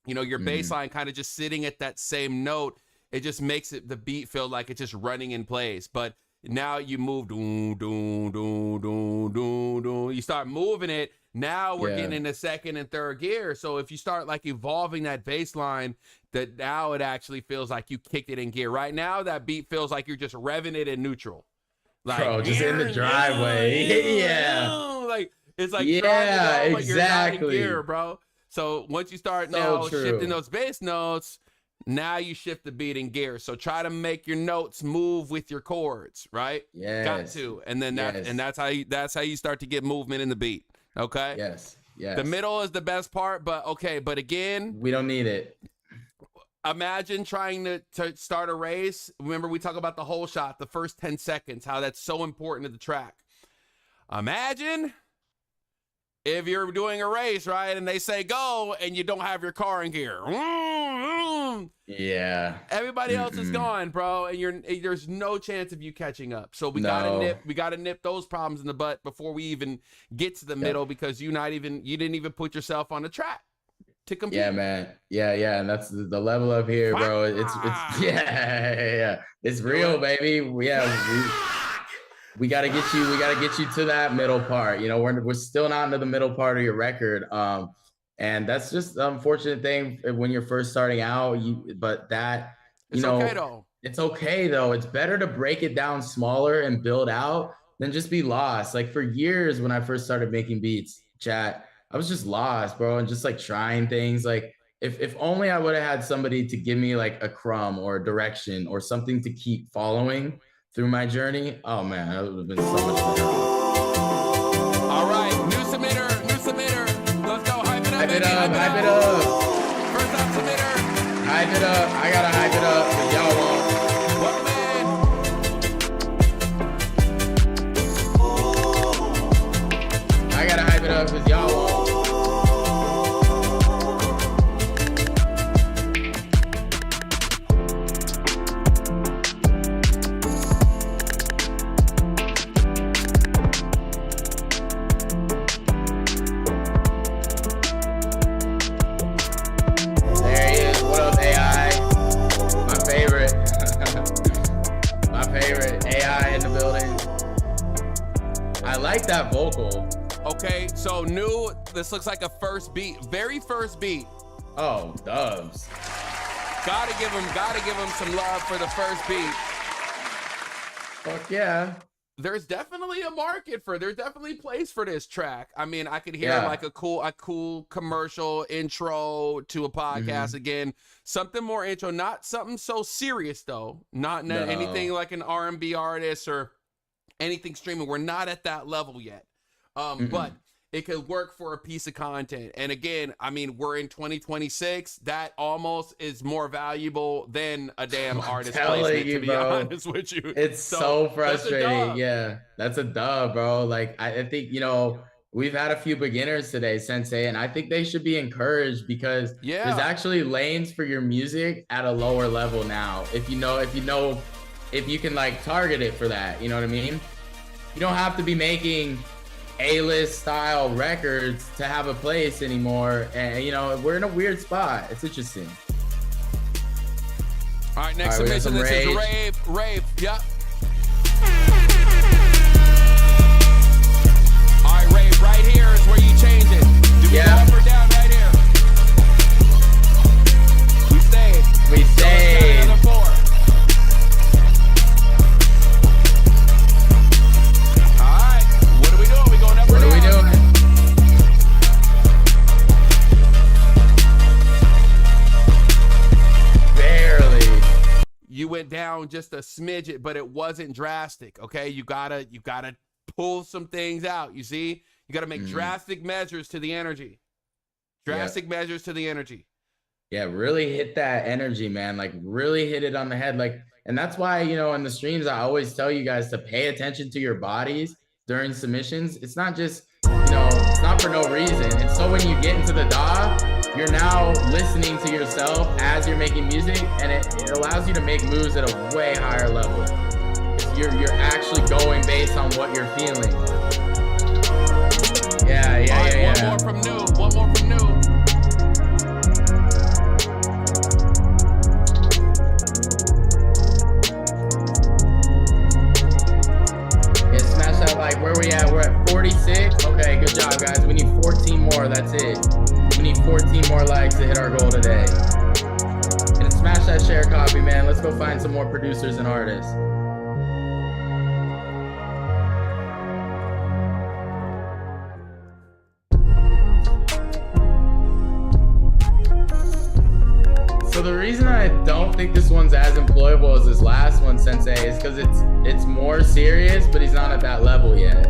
You know, your bass line kind of just sitting at that same note, it just makes the beat feel like it's just running in place. But now you move, doon, doon, doon, doon, doon, doon. You start moving it. Now we're getting into second and third gear. So if you start like evolving that bass line, that now it actually feels like you kicked it in gear. Right now, that beat feels like you're just revving it in neutral. Like, bro, just in the driveway. Like it's like exactly. but you're not in gear, bro. So once you start shifting those bass notes, now you shift the beat in gear. So try to make your notes move with your chords, right? Yeah. Got to. And then that's how you start to get movement in the beat. Okay. Yes. The middle is the best part, but again, we don't need it. Imagine trying to start a race. Remember, we talk about the whole shot, the first 10 seconds, how that's so important to the track. Imagine if you're doing a race, right, and they say go, and you don't have your car in gear. Yeah. Everybody else is gone, bro, and there's no chance of you catching up. So we gotta nip those problems in the butt before we even get to the middle, because you didn't even put yourself on the track to compete. Yeah, man. Yeah, and that's the level up here, bro. It's it's real, baby. We gotta get you to that middle part. You know, we're still not into the middle part of your record. And that's just the unfortunate thing when you're first starting out. It's okay though. It's okay though. It's better to break it down smaller and build out than just be lost. Like for years when I first started making beats, chat, I was just lost, bro, and just like trying things. Like if only I would have had somebody to give me like a crumb or a direction or something to keep following through my journey. Oh man, that would have been so much better. All right, new submitter. Let's go, hype it up, baby. Hype it up. First time submitter. Hype it up. I gotta hype it up because y'all won't. I gotta hype it up because y'all won't. That vocal. Okay, so this looks like a very first beat. Oh, dubs. Gotta give him some love for the first beat. Fuck yeah. There's definitely there's definitely place for this track. I mean, I could hear like a cool commercial intro to a podcast again. Something more intro, not something so serious though. Not anything like an R&B artist or anything streaming. We're not at that level yet. But it could work for a piece of content. And again, I mean, we're in 2026. That almost is more valuable than a damn artist placement, to be honest with you. It's so frustrating. Yeah, that's a dub, bro. Like, I think, we've had a few beginners today, Sensei, and I think they should be encouraged because there's actually lanes for your music at a lower level now. If you can like target it for that, you know what I mean? You don't have to be making A-list style records to have a place anymore. And we're in a weird spot. It's interesting. All right, next submission. This is Rave. Yep. All right, Rave, right here is where you change it. Do we go up or down right here? We stayed. We stayed. Another 4. All right, what are we doing? We going up or down? What are we doing? Barely. You went down just a smidget, but it wasn't drastic. Okay, you gotta pull some things out. You see, you gotta make drastic measures to the energy. Measures to the energy. Yeah, really hit that energy, man. Like really hit it on the head. Like, and that's why in the streams I always tell you guys to pay attention to your bodies during submissions. It's not just it's not for no reason. It's so when you get into the DAW, you're now listening to yourself as you're making music, and it allows you to make moves at a way higher level. You're actually going based on what you're feeling. Yeah. One more from new. Yeah, smash that like. Where we at? We're at 46. Okay, good job, guys. We need 14 more. That's it. We need 14 more likes to hit our goal today. And smash that share copy, man. Let's go find some more producers and artists. So the reason I don't think this one's as employable as this last one, Sensei, is because it's more serious, but he's not at that level yet.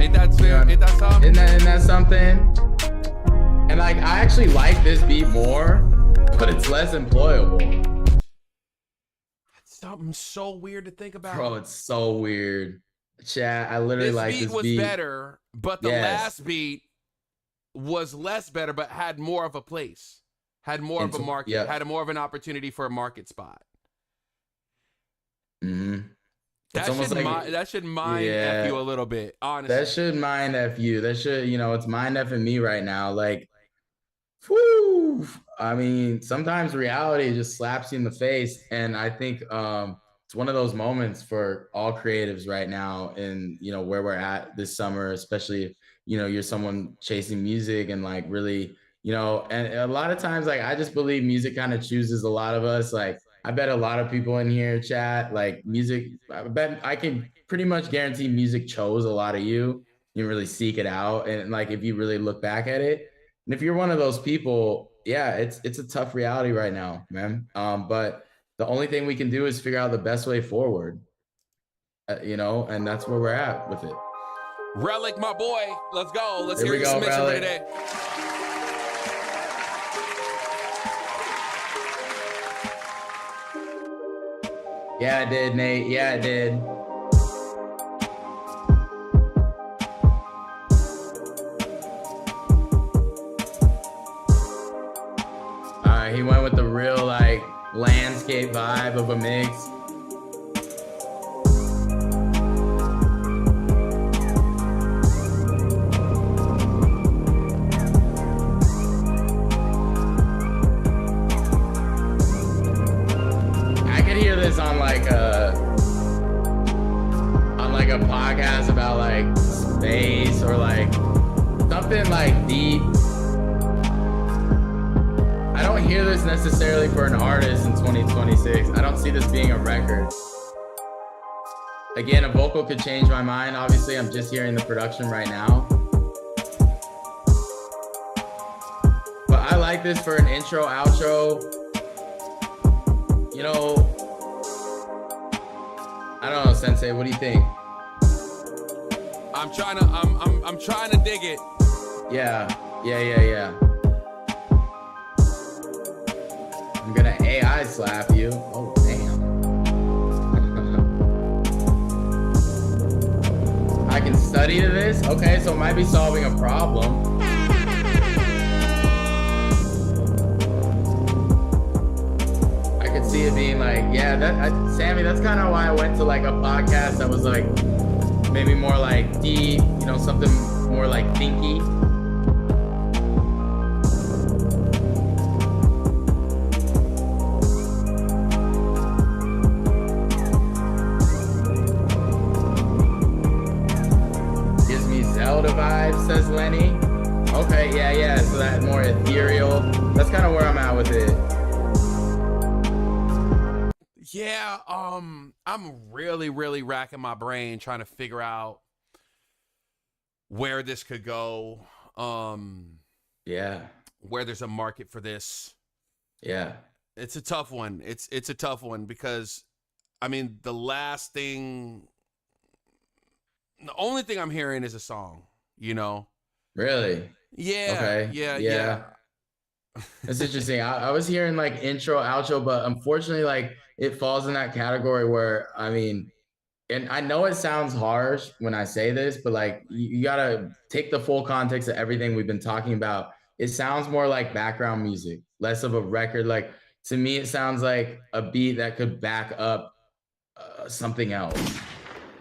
Ain't that fair? Ain't that something? Isn't that something? And like, I actually like this beat more, but it's less employable. That's something so weird to think about. Bro, it's so weird. Chat, I literally like this beat. This beat was better, but the last beat was less better, but had more of a place. Had more of a market, had more of an opportunity for a market spot. Mm-hmm. That should mind F you a little bit, honestly. That should mind F you. That should, it's mind F-ing me right now. Like, whoo! I mean, sometimes reality just slaps you in the face. And I think it's one of those moments for all creatives right now and, where we're at this summer, especially if, you're someone chasing music and like really, and a lot of times, like, I just believe music kind of chooses a lot of us. Like, I bet a lot of people in here chat, like music, I bet I can pretty much guarantee music chose a lot of you. You really seek it out. And like, if you really look back at it, and if you're one of those people, yeah, it's a tough reality right now, man. But the only thing we can do is figure out the best way forward, and that's where we're at with it. Relic, my boy, let's go. Let's hear your submission for today. Yeah, I did, Nate. Yeah, I did. All right, he went with the real, like, landscape vibe of a mix. On a podcast about like space or like something like deep. I don't hear this necessarily for an artist in 2026. I don't see this being a record. Again, a vocal could change my mind. Obviously, I'm just hearing the production right now. But I like this for an intro, outro. I don't know, Sensei, what do you think? I I'm trying to dig it. Yeah. I'm gonna AI slap you. Oh, damn. I can study to this? Okay, so it might be solving a problem. I could see it being like, yeah, Sammy, that's kind of why I went to like a podcast that was like maybe more like deep, you know, something more like thinky. Says Lenny. Okay, yeah. So that more ethereal. That's kind of where I'm at with it. Yeah, I'm really racking my brain trying to figure out where this could go. Yeah. Where there's a market for this. Yeah. It's a tough one. It's a tough one because I mean the only thing I'm hearing is a song. You know? Really? Yeah. Okay. Yeah. That's interesting. I was hearing like intro, outro, but unfortunately, like it falls in that category where, I mean, and I know it sounds harsh when I say this, but like you gotta take the full context of everything we've been talking about. It sounds more like background music, less of a record. Like to me, it sounds like a beat that could back up something else.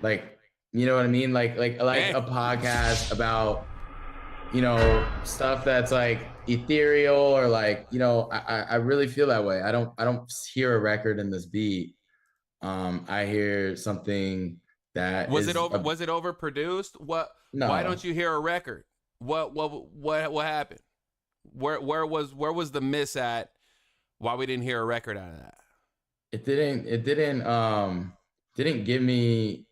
Like, you know what I mean? Like a podcast about, you know, stuff that's like ethereal or like, you know, I really feel that way. I don't hear a record in this beat. I hear something that was it overproduced? No. Why don't you hear a record? What happened? Where was the miss at? Why we didn't hear a record out of that? It didn't give me,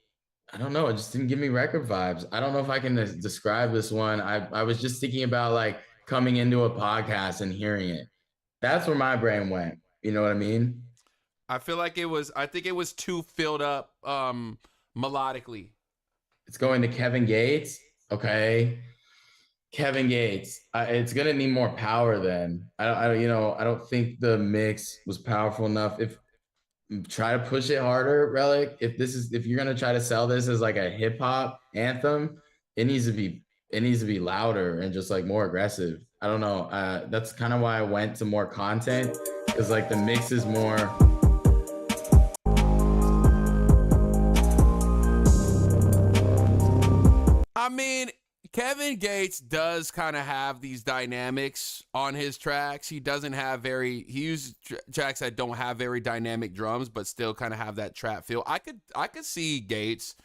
I don't know. It just didn't give me record vibes. I don't know if I can describe this one. I was just thinking about like coming into a podcast and hearing it. That's where my brain went. You know what I mean? I think it was too filled up melodically. It's going to Kevin Gates. Okay. Kevin Gates. It's going to need more power then. I don't think the mix was powerful enough. If try to push it harder, Relic. If you're gonna try to sell this as like a hip hop anthem, it needs to be louder and just like more aggressive. I don't know. That's kind of why I went to more content, because like the mix is more. I mean, Kevin Gates does kind of have these dynamics on his tracks. He uses tracks that don't have very dynamic drums, but still kind of have that trap feel. I could see Gates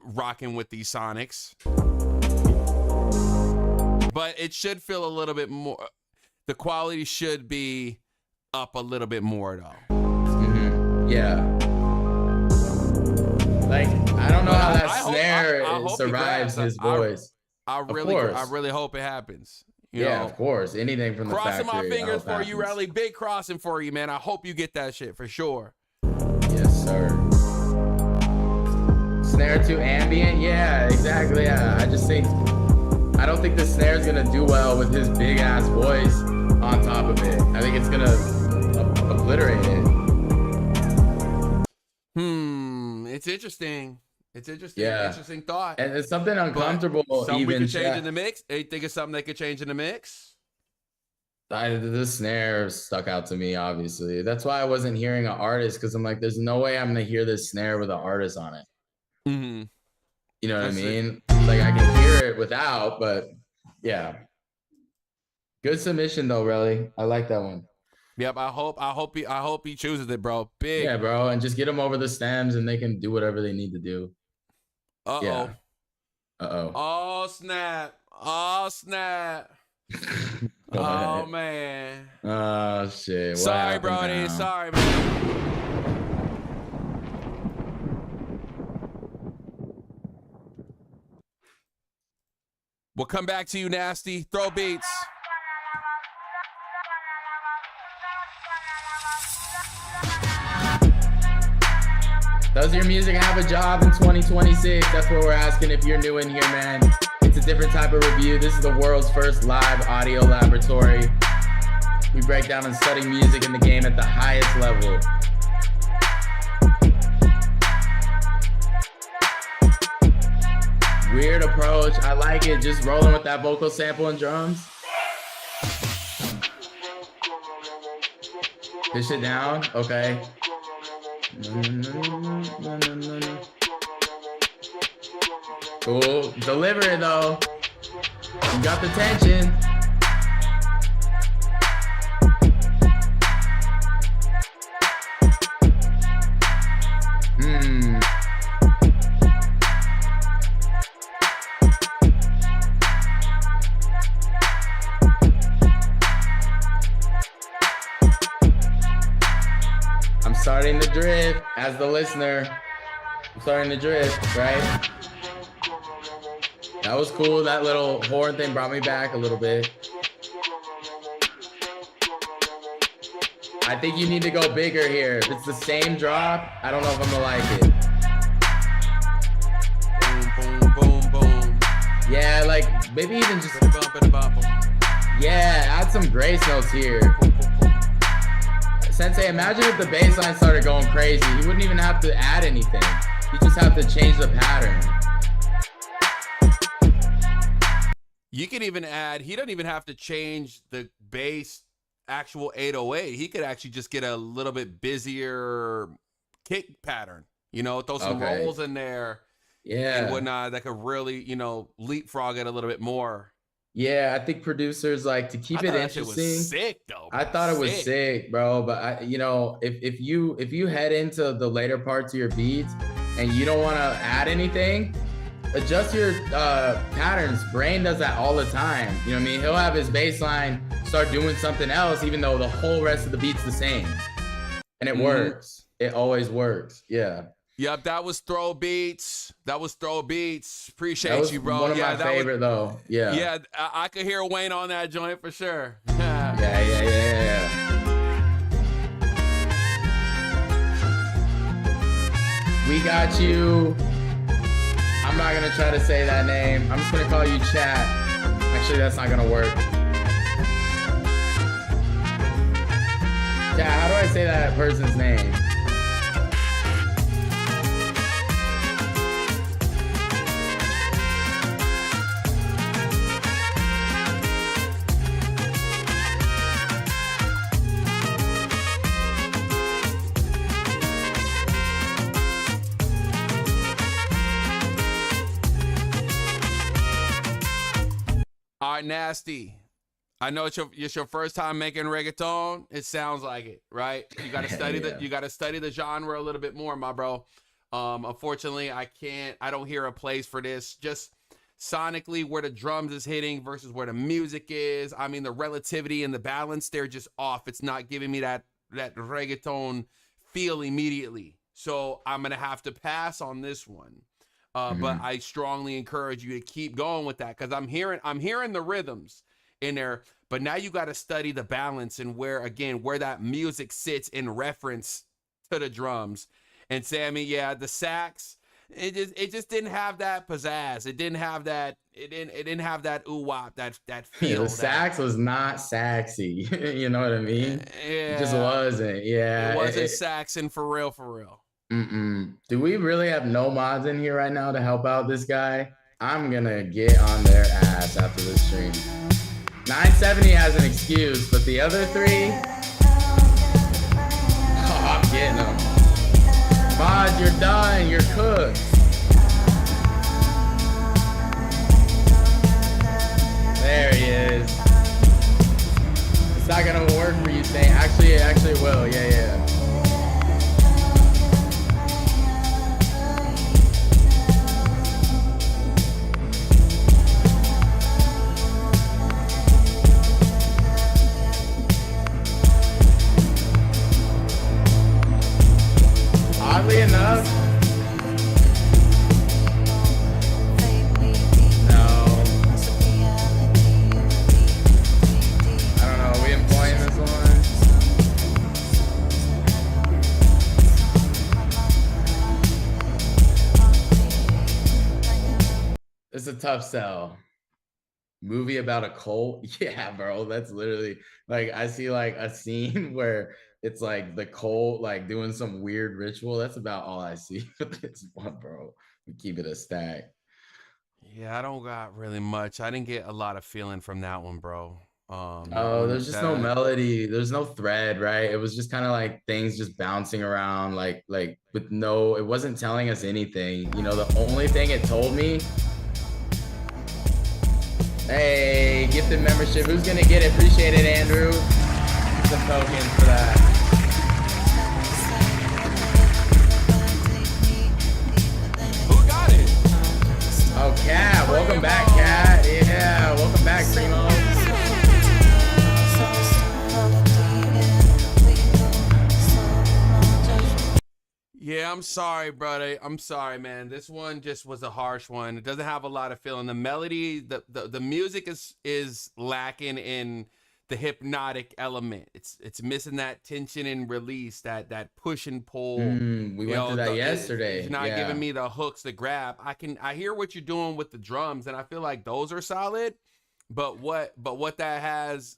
rocking with these sonics, but it should feel a little bit more. The quality should be up a little bit more though. Mm-hmm. Yeah. Like, I don't know how that snare survives his voice. I really hope it happens. You know? Of course. Anything from the factory. Crossing my fingers for you, Rally. Big crossing for you, man. I hope you get that shit for sure. Yes, sir. Snare to ambient? Yeah, exactly. Yeah. I don't think the snare is gonna do well with his big ass voice on top of it. I think it's gonna obliterate it. It's interesting. Yeah. Interesting thought. And it's something uncomfortable. Something we could change in the mix. You think it's something they could change in the mix? The snare stuck out to me, obviously. That's why I wasn't hearing an artist, because I'm like, there's no way I'm gonna hear this snare with an artist on it. Mm-hmm. You know what I mean? Like I can hear it without, but yeah. Good submission though, really. I like that one. Yep, I hope he chooses it, bro. Big. Yeah, bro, and just get them over the stems, and they can do whatever they need to do. Yeah. Oh snap! Oh man! Oh shit! Sorry, Brody. Sorry, man. We'll come back to you, Nasty. Throw beats. Does your music have a job in 2026? That's what we're asking if you're new in here, man. It's a different type of review. This is the world's first live audio laboratory. We break down and study music in the game at the highest level. Weird approach. I like it. Just rolling with that vocal sample and drums. Push it down. Okay. Cool. Deliver it though. You got the tension. I'm starting to drift as the listener. I'm starting to drift, right? That was cool. That little horn thing brought me back a little bit. I think you need to go bigger here. If it's the same drop, I don't know if I'm gonna like it. Boom, boom, boom, boom. Yeah, like maybe even just yeah, add some grace notes here. Sensei, imagine if the bass line started going crazy. You wouldn't even have to add anything. You just have to change the pattern. You could even add, he doesn't even have to change the bass actual 808. He could actually just get a little bit busier kick pattern, you know, throw some rolls in there. Yeah. And whatnot that could really, you know, leapfrog it a little bit more. Yeah, I think producers like to keep it interesting. That shit was sick though. I thought it was sick, bro. But you know, if you head into the later parts of your beats and you don't want to add anything, adjust your patterns. Brain does that all the time. You know what I mean? He'll have his bass line start doing something else, even though the whole rest of the beat's the same, and it works. It always works. Yeah. Yep, that was Throw Beats. Appreciate you, bro. One of my favorite, though. Yeah. Yeah, I could hear Wayne on that joint for sure. Yeah. We got you. I'm not gonna try to say that name. I'm just gonna call you Chat. Actually, that's not gonna work. Chat, how do I say that person's name? All right, Nasty. I know it's your first time making reggaeton. It sounds like it, right? You got to study the genre a little bit more, my bro. Unfortunately, I don't hear a place for this. Just sonically, where the drums is hitting versus where the music is. I mean, the relativity and the balance, they're just off. It's not giving me that reggaeton feel immediately. So I'm gonna have to pass on this one. But I strongly encourage you to keep going with that, because I'm hearing the rhythms in there, but now you got to study the balance and where that music sits in reference to the drums. And Sammy, yeah, the sax, it just didn't have that pizzazz. It didn't have that ooh-wop, that feel. The sax was not saxy. You know what I mean? Yeah. It just wasn't. Yeah. It wasn't saxing for real. Do we really have no mods in here right now to help out this guy? I'm gonna get on their ass after this stream. 970 has an excuse, but the other three, I'm getting them. Mod, you're done. You're cooked. There he is. It's not gonna work for you, Saint. Actually, it actually will. Yeah. Oddly enough, no. I don't know. Are we employing this one? tough sell. Movie about a cult? Yeah, bro. That's literally like I see like a scene where it's like the cult like doing some weird ritual. That's about all I see with this one, bro. We keep it a stack. Yeah, I don't got really much. I didn't get a lot of feeling from that one, bro. There's just no melody. There's no thread, right? It was just kind of like things just bouncing around, like with no. It wasn't telling us anything. You know, the only thing it told me. Hey, gifted membership. Who's gonna get it? Appreciate it, Andrew. Some tokens for that. Who got it? Oh, Cat. Welcome back, Cat. Yeah, welcome back, Primo. Yeah, I'm sorry, brother. I'm sorry, man. This one just was a harsh one. It doesn't have a lot of feeling. The melody, the music is lacking in the hypnotic element. It's missing that tension and release, that push and pull. We went through that yesterday. It's not giving me the hooks to grab. I hear what you're doing with the drums, and I feel like those are solid. But what that's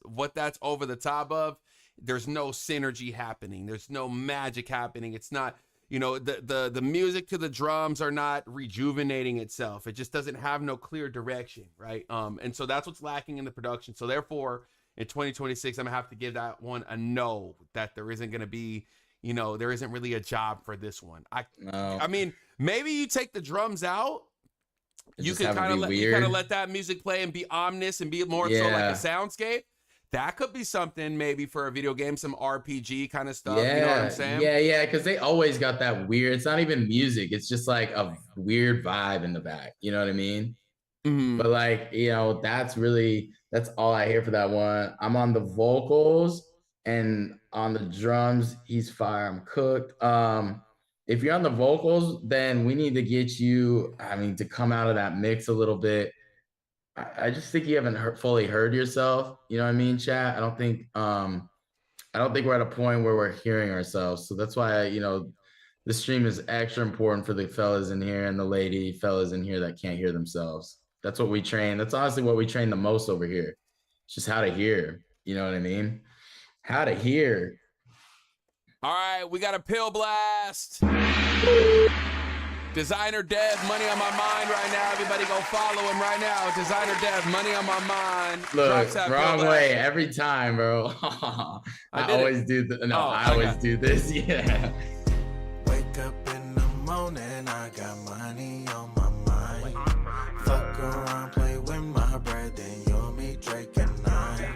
over the top of, there's no synergy happening. There's no magic happening. It's not. You know, the music to the drums are not rejuvenating itself. It just doesn't have no clear direction, right? And so that's what's lacking in the production. So therefore, in 2026, I'm gonna have to give that one a no. That there isn't gonna be, you know, there isn't really a job for this one. I mean, maybe you take the drums out. You can kind of let that music play and be ominous and be more so like a soundscape. That could be something maybe for a video game, some RPG kind of stuff. Yeah, you know what I'm saying? Yeah, because they always got that weird. It's not even music. It's just like a weird vibe in the back. You know what I mean? Mm-hmm. But like, you know, that's all I hear for that one. I'm on the vocals and on the drums. He's fire. I'm cooked. If you're on the vocals, then we need to get you, to come out of that mix a little bit. I just think you haven't fully heard yourself. You know what I mean, chat? I don't think we're at a point where we're hearing ourselves. So that's why, this stream is extra important for the fellas in here and the fellas in here that can't hear themselves. That's what we train. That's honestly what we train the most over here. It's just how to hear. You know what I mean? How to hear. All right, we got a pill blast. Designer Dev, money on my mind right now. Everybody go follow him right now. Designer Dev, money on my mind. Look, wrong way every time, bro. I always do this. Yeah. Wake up in the morning, I got money on my mind. Fuck around, play with my bread, then you'll meet Drake and I.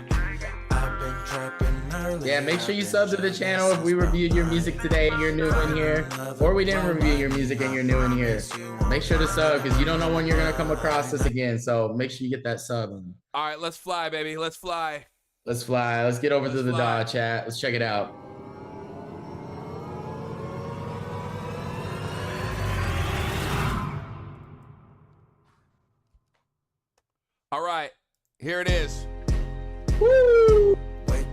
I've been trapping early. Yeah, make sure you sub to the channel if we reviewed your music today and you're new in here, or we didn't review your music and you're new in here. Make sure to sub because you don't know when you're gonna come across this again. So make sure you get that sub. All right, let's fly, baby. Let's fly. Let's fly. Let's get over to the DAW chat. Let's check it out. All right, here it is. Woo!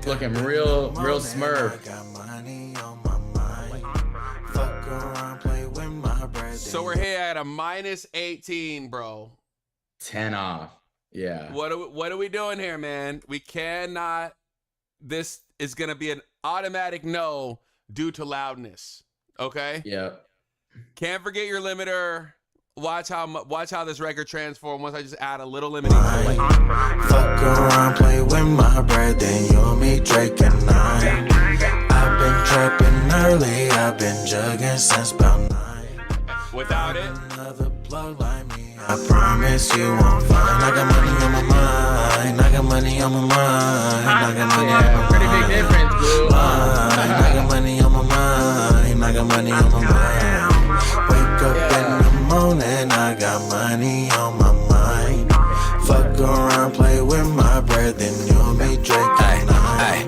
Looking real Smurf. So we're here at a -18, bro. 10 off. Yeah. What are we doing here, man? We cannot. This is gonna be an automatic no due to loudness. Okay. Yep. Can't forget your limiter. Watch how this record transforms once I just add a little limiting to it. Fuck around, play with my bread, then you'll meet Drake and I. I've been trapping early, I've been jugging since about 9. Without it, another plug like me, I promise you won't find. I got money on my mind, I got money on my mind, I got money on my mind. Pretty big difference, bro. I got money on my mind, I got money on my mind. Wake up in the morning, I got money on my mind. Fuck around, play with my bread, then you'll meet Drake and I.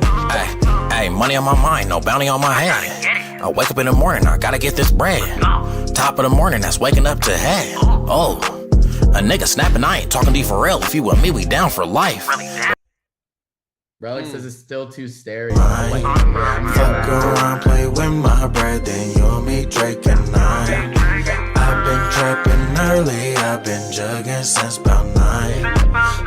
Hey, money on my mind, no bounty on my head. I wake up in the morning, I gotta get this bread. Top of the morning, that's waking up to head. Oh, a nigga snapping, I ain't talking to you for real. If you with me, we down for life. Relic says it's still too stereo. Fuck around, play with my bread, then you'll meet Drake and I. I've been trapping early, I've been jugging since about 9.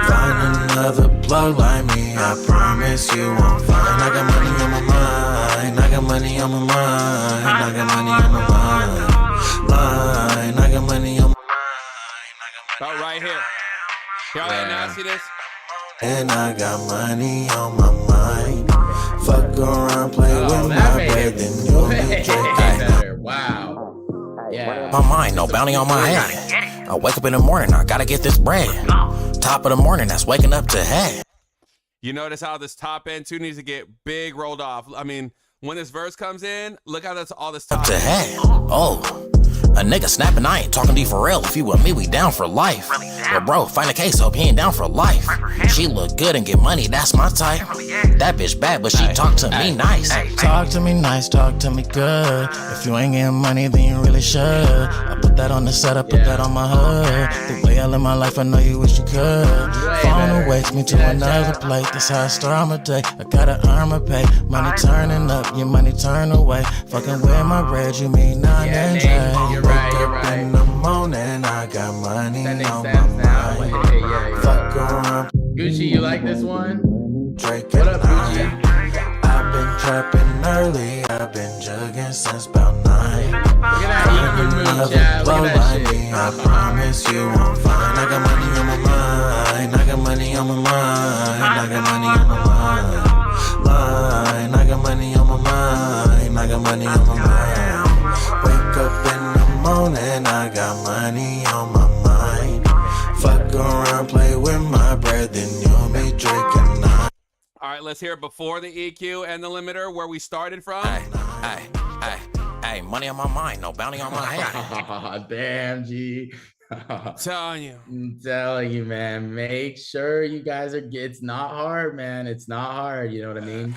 Find another plug like me, I promise you won't find. I got money on my mind, I got money on my mind, I got money on my mind, I got money on my mind. About right here. Y'all ain't nasty this? And I got money on my mind. Fuck around, play with my bread, then you'll be drinking. Wow. Yeah. My mind, no bounty on my head. I wake up in the morning, I gotta get this bread. Top of the morning, that's waking up to head. You notice how this top end too needs to get big rolled off. I mean, when this verse comes in, look how that's all this top Up to head. Oh. A nigga snapping, I ain't talking to you for real. If you with me, we down for life. But bro, find a case, hope he ain't down for life. She look good and get money, that's my type. That bitch bad, but she talk to me nice. Talk to me nice, talk to me good. If you ain't getting money, then you really should. I put that on the set, I put that on my hood. The way I live my life, I know you wish you could. Phone awaits me to another plate. That's how I start my day. I gotta earn my pay. Money turning up, your money turn away. Fucking with my bread, you mean none and day. Right, Wake up in the morning, I got money on my mind. Fuck around. Gucci, you like this one? Drake What up, Gucci? I've been trapping early, I've been jugging since about 9. Look at that EQ move, Chad. Look at that shit. I promise you won't find. I got money on my mind, I got money on my mind, I got money on my mind, I got money on my mind, I got money on my mind. Wake up in the morning, I got money on my mind. Fuck around, play with my bread, then you'll be drinking. All right, let's hear it before the EQ and the limiter, where we started from. Hey, money on my mind, no bounty on my head. Damn, G. Telling you. I'm telling you, man. Make sure you guys are. It's not hard, man. It's not hard. You know what I mean?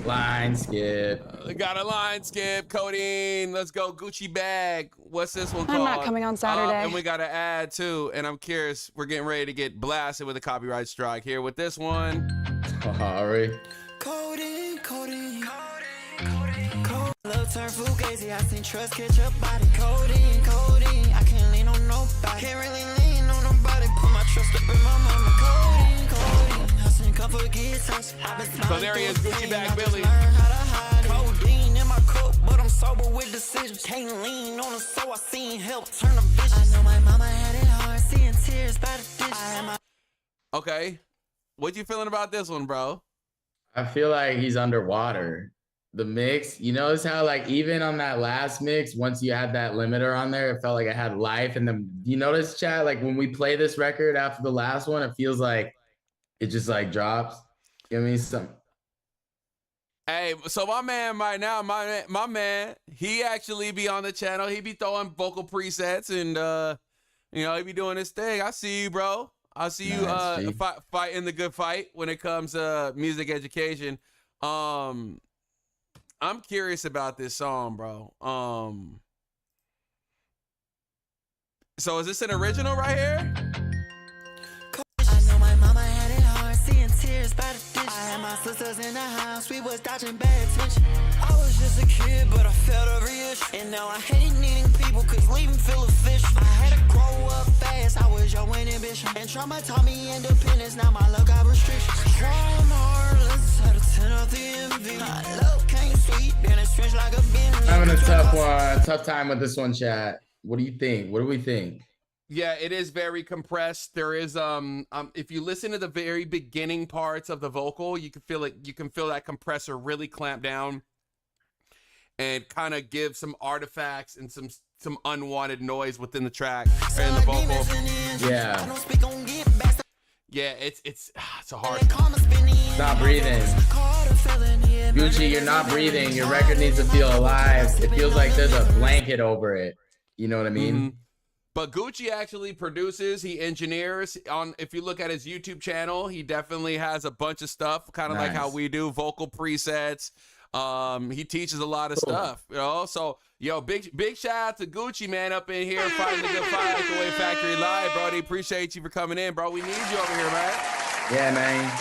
Line skip. Got a line skip. Codeine. Let's go. Gucci bag. What's this one called? I'm not coming on Saturday. And we got to add too. And I'm curious. We're getting ready to get blasted with a copyright strike here with this one. Sorry. Codeine, codeine, codeine, codeine. Love turn fugazi. I seen trust catch up body. Codeine, codeine. I can't lean on nobody. Can't really lean on nobody. Put my trust up in my mama. Codeine, codeine. Hustling, come forget touch. So there he is, Gucci bag Billy. Codeine in my cup, but I'm sober with decisions. Can't lean on her, so I seen help turn a bitch. I know my mama had it hard, seeing tears by the dish. Okay. What you feeling about this one, bro? I feel like he's underwater. The mix, you notice how like even on that last mix, once you had that limiter on there, it felt like it had life. And then you notice, Chad, like when we play this record after the last one, it feels like it just like drops. Give me some. Hey, so my man right now, my man, he actually be on the channel. He be throwing vocal presets and you know, he be doing his thing. I see you, bro. I see you fighting the good fight when it comes to music education. I'm curious about this song, bro. So is this an original right here? I know my mama had it hard, seeing tears by the dish. I had my sisters in the house, we was dodging bad attention. I was just a kid, but I felt a reach. And now I hate needing people, cause leaving feel official. I had to grow up fast, I was young and ambitious. And trauma taught me independence, now my luck got restrictions. Trying hard, let's out of 10 off the envy. My love came sweet, then it switched like a bin. Having a tough time with this one, Chad. What do you think? What do we think? Yeah, it is very compressed. There is if you listen to the very beginning parts of the vocal, you can feel it. You can feel that compressor really clamp down and kind of give some artifacts and some unwanted noise within the track or in the vocal. Yeah. Yeah, it's a hard one. Stop breathing. Gucci, you're not breathing. Your record needs to feel alive. It feels like there's a blanket over it. You know what I mean? Mm-hmm. But Gucci actually produces, he engineers. If you look at his YouTube channel, he definitely has a bunch of stuff, kind of like how we do, vocal presets. He teaches a lot of stuff, you know. So, yo, big shout out to Gucci, man, up in here fighting the good fight at the Way Factory Live, Brody. Appreciate you for coming in, bro. We need you over here, man. Yeah, man.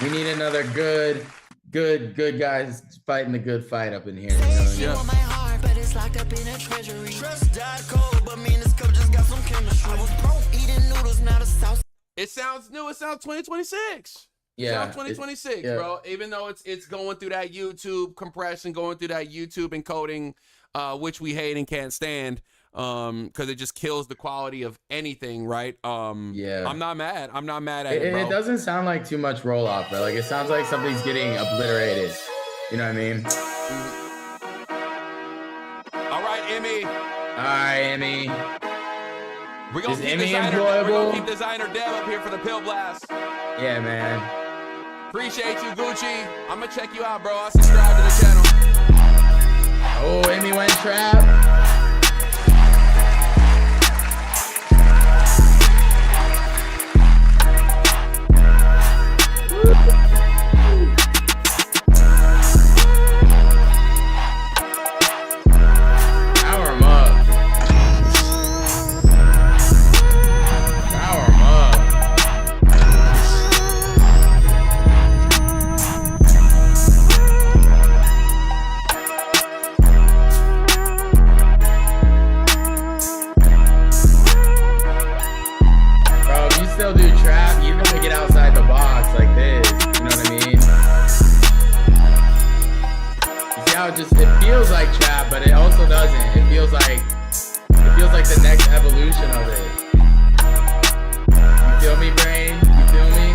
We need another good good guys fighting the good fight up in here. You know what I mean? My heart, but it's locked up in a treasury. Trust died cold, but me and this cup just got some chemistry. I was broke eating noodles, now the south. It sounds new. It sounds 2026. Yeah, 2026, bro. Even though it's going through that YouTube compression, going through that YouTube encoding, which we hate and can't stand, because it just kills the quality of anything, right? Yeah. I'm not mad at it, bro. It doesn't sound like too much roll off, bro. Like it sounds like something's getting obliterated. You know what I mean? All right, Emmy. All right, Emmy. We're gonna Is keep Emmy designer. employable? We're gonna keep designer Dev up here for the pill blast. Yeah, man. Appreciate you, Gucci. I'm gonna check you out, bro. I subscribe to the channel. Oh, Emmy went trap. It feels like trap, but it also doesn't. It feels like the next evolution of it. You feel me, brain? You feel me?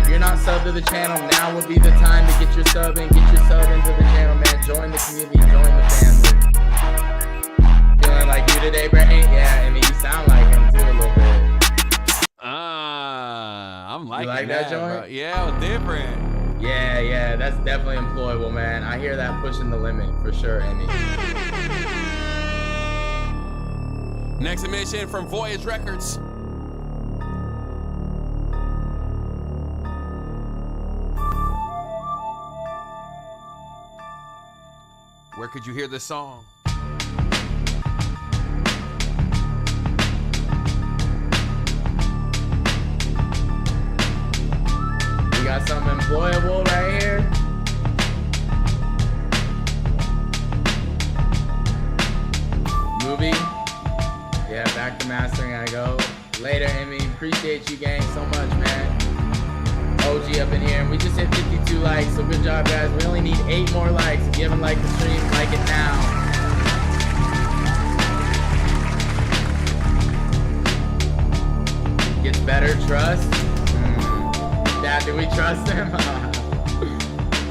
If you're not subbed to the channel, now would be the time to get your sub in. Get your sub into the channel, man. Join the community, join the family. Feeling like you today, brain? Yeah, I mean, you sound like him too a little bit. I'm liking like that joint? bro. Yeah, it was different. Yeah, that's definitely employable, man. I hear that pushing the limit for sure, Emmy. Next submission from Voyage Records. Where could you hear this song? We got something employable right here. Movie. Yeah, back to mastering I go. Later, Emmy. Appreciate you, gang, so much, man. OG up in here. And we just hit 52 likes, so good job, guys. We only need 8 more likes. If you haven't liked the stream, like it now. Gets better, trust. Dad, do we trust him?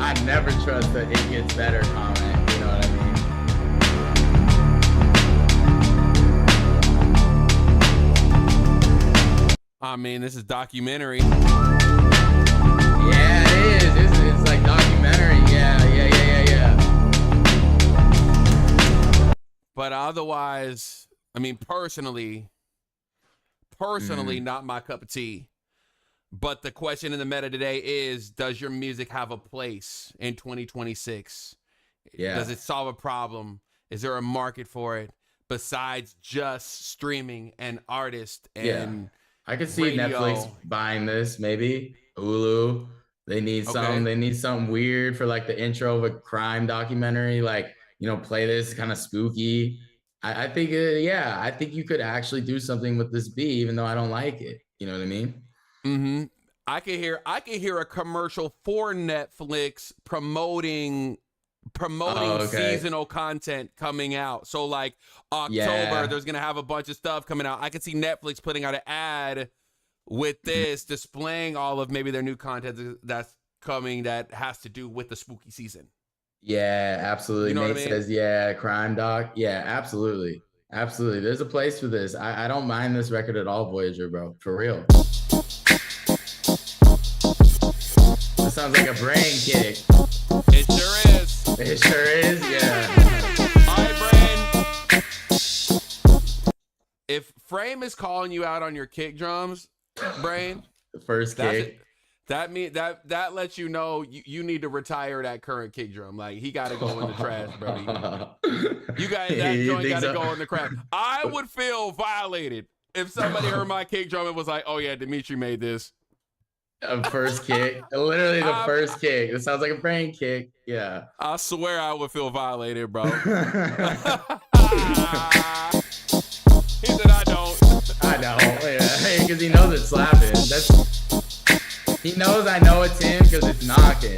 I never trust the "it gets better" comment. You know what I mean, this is documentary. Yeah, it is. It's like documentary. Yeah. But otherwise, I mean, personally, not my cup of tea. But the question in the meta today is, does your music have a place in 2026? Yeah. Does it solve a problem? Is there a market for it besides just streaming and artists and I could see radio? Netflix buying this, maybe. Hulu. They need something weird for like the intro of a crime documentary, like, you know, play this kind of spooky. I think I think you could actually do something with this beat, even though I don't like it. You know what I mean? Mm-hmm. I could hear a commercial for Netflix promoting seasonal content coming out. So like October, there's gonna have a bunch of stuff coming out. I could see Netflix putting out an ad with this, displaying all of maybe their new content that's coming that has to do with the spooky season. Yeah, absolutely. You know Nate what I mean? says, crime doc. Yeah, absolutely. There's a place for this. I don't mind this record at all, Voyager, bro. For real. This sounds like a brain kick. It sure is. It sure is, yeah. All right, Brain. If Frame is calling you out on your kick drums, Brain, The first kick. That lets you know you need to retire that current kick drum. Like, he got to go in the trash, brody. You guys, that joint got to go in the crap. I would feel violated if somebody heard my kick drum and was like, "Oh yeah, Dimitri made this." A first kick. Literally the first kick. It sounds like a brain kick. Yeah. I swear I would feel violated, bro. He said I don't. I know. Yeah, because he knows it's slapping. He knows I know it's him because it's knocking.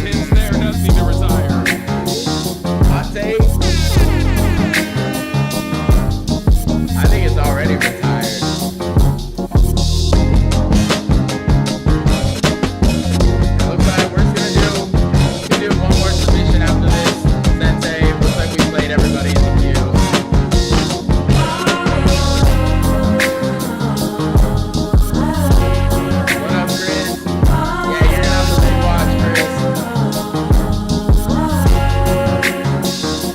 Tim's there does need to retire. Hot take. I think it's already retired. It looks like we're just gonna do one more submission after this. Sensei, looks like we played everybody in the queue. What up, Chris? Yeah, you're gonna have to rewatch, Chris.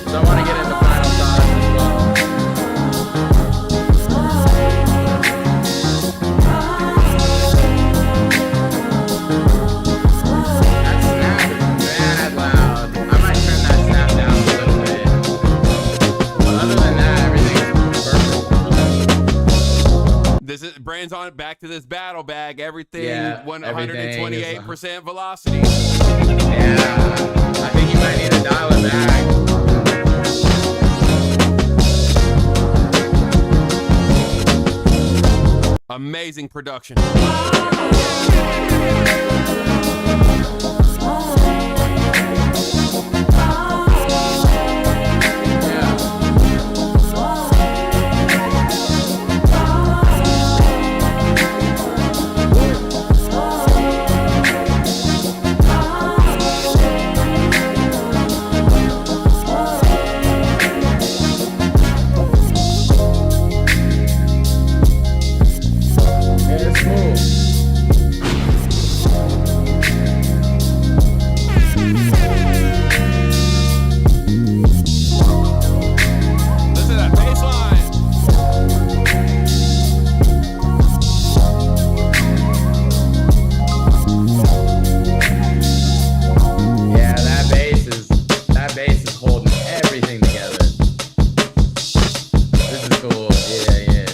So I want to get into final thoughts as well. That snap is mad loud. I might turn that snap down a little bit. But other than that, everything's perfect. This is Brand's on back to this battle bag. Everything Yeah, 128% velocity. Yeah, I think you might need to dial it back. Amazing production. It's cool. Listen to that bass line. Yeah, that bass is holding everything together. This is cool. Yeah.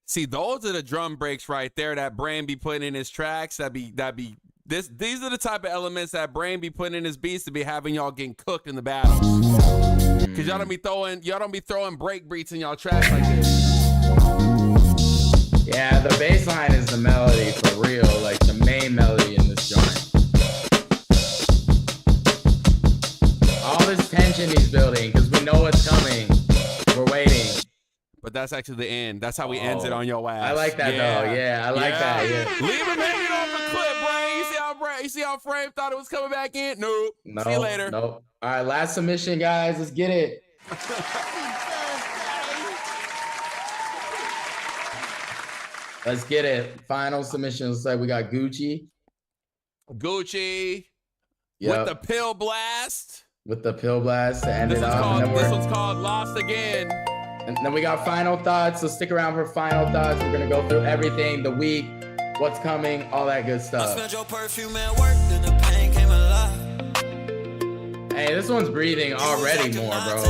See, those are the drum breaks right there that Brain be putting in his tracks. These are the type of elements that Brain be putting in his beats to be having y'all getting cooked in the battles. Cause y'all don't be throwing break beats in y'all tracks like this. Yeah, the bass line is the melody for real, like the main melody in this joint. All this tension he's building, because we know what's coming. We're waiting. But that's actually the end. That's how we ends it on your ass. I like that though. Yeah, I like that. Yeah. Leave him hanging off the clip, Brain. You see how Frame thought it was coming back in? Nope. See you later. Nope. All right, last submission, guys. Let's get it. Let's get it. Final submission. Looks like we got Gucci. Gucci. Yep. With the pill blast. With the pill blast to end This it off. This one's called Lost Again. And then we got final thoughts. So stick around for final thoughts. We're gonna go through everything, the week, what's coming, all that good I stuff. smelled your perfume at work, then the pain came alive. Hey, this one's breathing already more, bro.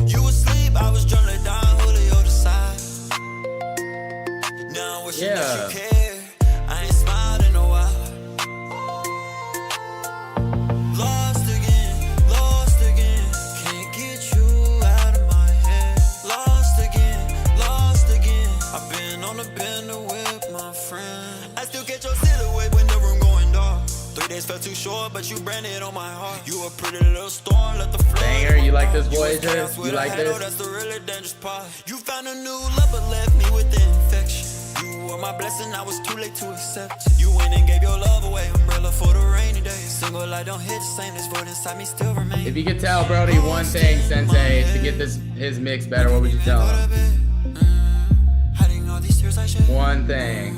You was asleep, I was drunk, down, Hoodie on the side. Now I'm wishing that you care. I ain't smiled in a while. Lost again, can't get you out of my head. Lost again, I've been on the bender with my friend. I still get your silhouette when the room going dark. 3 days felt too short, but you branded on my heart. You a pretty little storm, let the flow. Banger, you like this, Voyager? You like this? That's the really dangerous part. You found a new love, but left me with the infection. You were my blessing, I was too late to accept. You went and gave your love away, umbrella for the rainy days. Single light don't hit the same, this void inside me still remains. If you could tell Brody one thing, Sensei, to get his mix better, what would you tell him? One thing.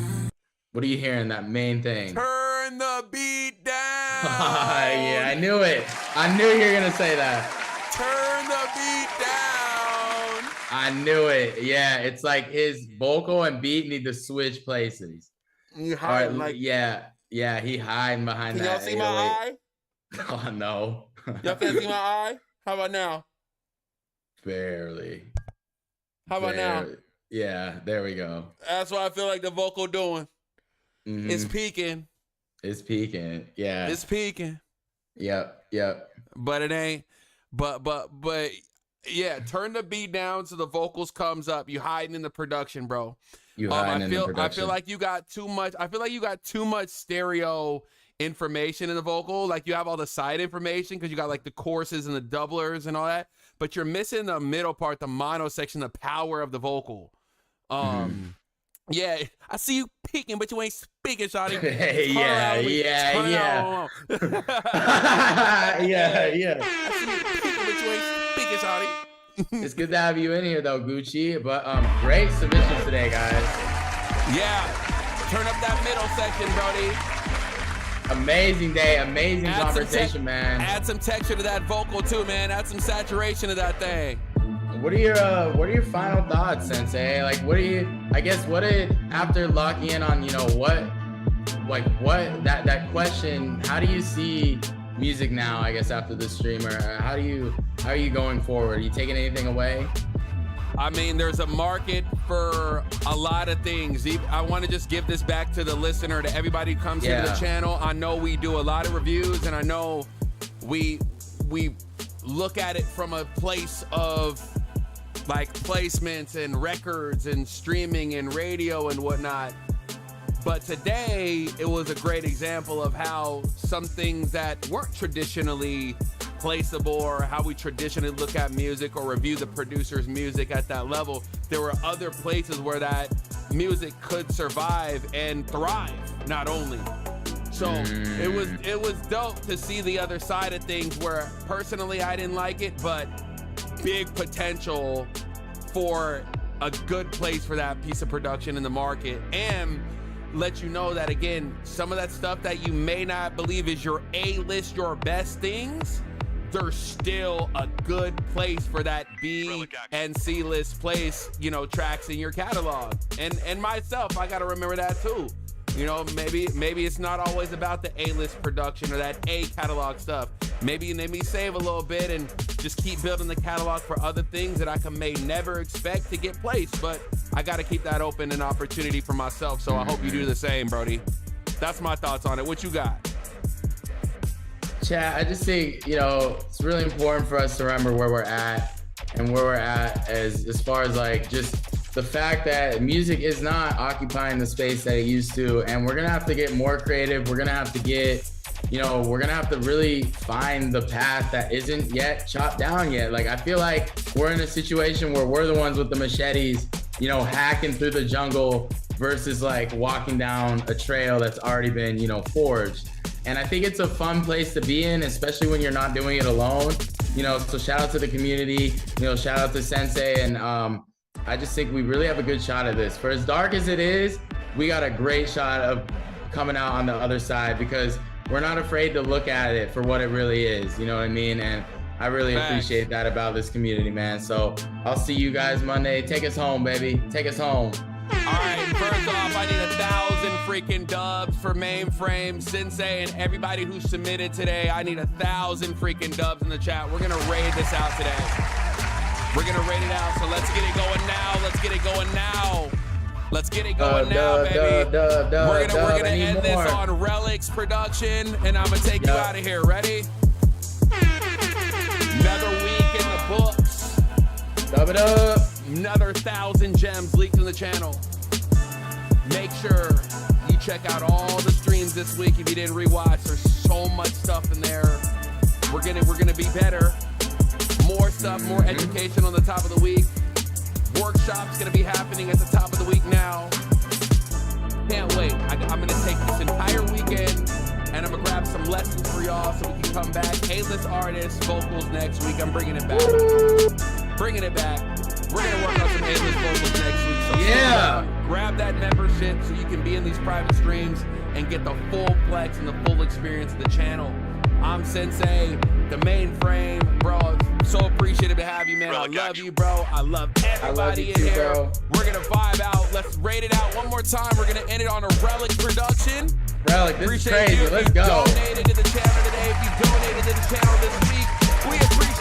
What are you hearing? That main thing. Turn the beat down. Yeah, I knew it. I knew you were gonna say that. Turn the beat down. I knew it. Yeah, it's like his vocal and beat need to switch places. You hide like yeah, he hiding behind Can that. y'all see my eye? Oh no. Y'all can't see my eye? How about now? Barely. How about now? Yeah, there we go. That's what I feel like the vocal doing. Mhm. It's peaking. It's peaking. Yeah. It's peaking. Yep. But it ain't. But yeah, turn the beat down so the vocals comes up. You hiding in the production, bro. I feel like you got too much. I feel like you got too much stereo information in the vocal. Like you have all the side information because you got like the choruses and the doublers and all that. But you're missing the middle part, the mono section, the power of the vocal. Yeah, I see you peeking, but you ain't speaking, shawty. Yeah. I see you peeking, but you ain't speaking, shawty. It's good to have you in here though, Gucci. But great submissions today, guys. Yeah, turn up that middle section, Brody. Amazing day, amazing conversation, man. Add some texture to that vocal too, man. Add some saturation to that thing. What are your final thoughts, Sensei? Like, after locking in on, that question, how do you see music now, I guess, after the streamer? How are you going forward? Are you taking anything away? I mean, there's a market for a lot of things. I want to just give this back to the listener, to everybody who comes into the channel. I know we do a lot of reviews, and I know we look at it from a place of like placements and records and streaming and radio and whatnot. But today, it was a great example of how some things that weren't traditionally placeable, or how we traditionally look at music or review the producer's music at that level, there were other places where that music could survive and thrive, not only. So it was dope to see the other side of things, where personally I didn't like it, but big potential for a good place for that piece of production in the market, and let you know that, again, some of that stuff that you may not believe is your A-list, your best things, there's still a good place for that B and C-list place, tracks in your catalog. And myself, I got to remember that too. Maybe it's not always about the A-list production or that A catalog stuff. Maybe let me save a little bit and just keep building the catalog for other things that I may never expect to get placed. But I got to keep that open, an opportunity for myself. So I hope you do the same, Brody. That's my thoughts on it. What you got? Chat, I just think, it's really important for us to remember where we're at, and where we're at as far as like just the fact that music is not occupying the space that it used to, and we're gonna have to get more creative. We're gonna have to get, we're gonna have to really find the path that isn't yet chopped down yet. Like, I feel like we're in a situation where we're the ones with the machetes, hacking through the jungle versus like walking down a trail that's already been, forged. And I think it's a fun place to be in, especially when you're not doing it alone. So shout out to the community, shout out to Sensei, and I just think we really have a good shot at this. For as dark as it is, we got a great shot of coming out on the other side, because we're not afraid to look at it for what it really is, you know what I mean? And I really appreciate that about this community, man. So I'll see you guys Monday. Take us home, baby. Take us home. All right, first off, I need 1,000 freaking dubs for Mainframe, Sensei, and everybody who submitted today. I need 1,000 freaking dubs in the chat. We're gonna raid this out today. We're gonna rate it out, so let's get it going now. Let's get it going now. Let's get it going now, baby. We're gonna end this on Relics production, and I'm gonna take you out of here. Ready? Another week in the books. Dub it up. Another 1,000 gems leaked in the channel. Make sure you check out all the streams this week if you didn't rewatch. There's so much stuff in there. We're gonna be better. More stuff, more education on the top of the week. Workshop's gonna be happening at the top of the week now. Can't wait. I'm gonna take this entire weekend and I'm gonna grab some lessons for y'all so we can come back. A-list artists, vocals next week. I'm bringing it back. Bringing it back. We're gonna work on some A-list vocals next week. So grab that membership so you can be in these private streams and get the full flex and the full experience of the channel. I'm Sensei, the Mainframe, bro. So appreciative to have you, man. I love you, bro. I love everybody in here. Bro. We're gonna vibe out. Let's rate it out one more time. We're gonna end it on a Relic production. Relic, this is crazy. Let's go. Donated to the channel today. If you donated to the channel this week, we appreciate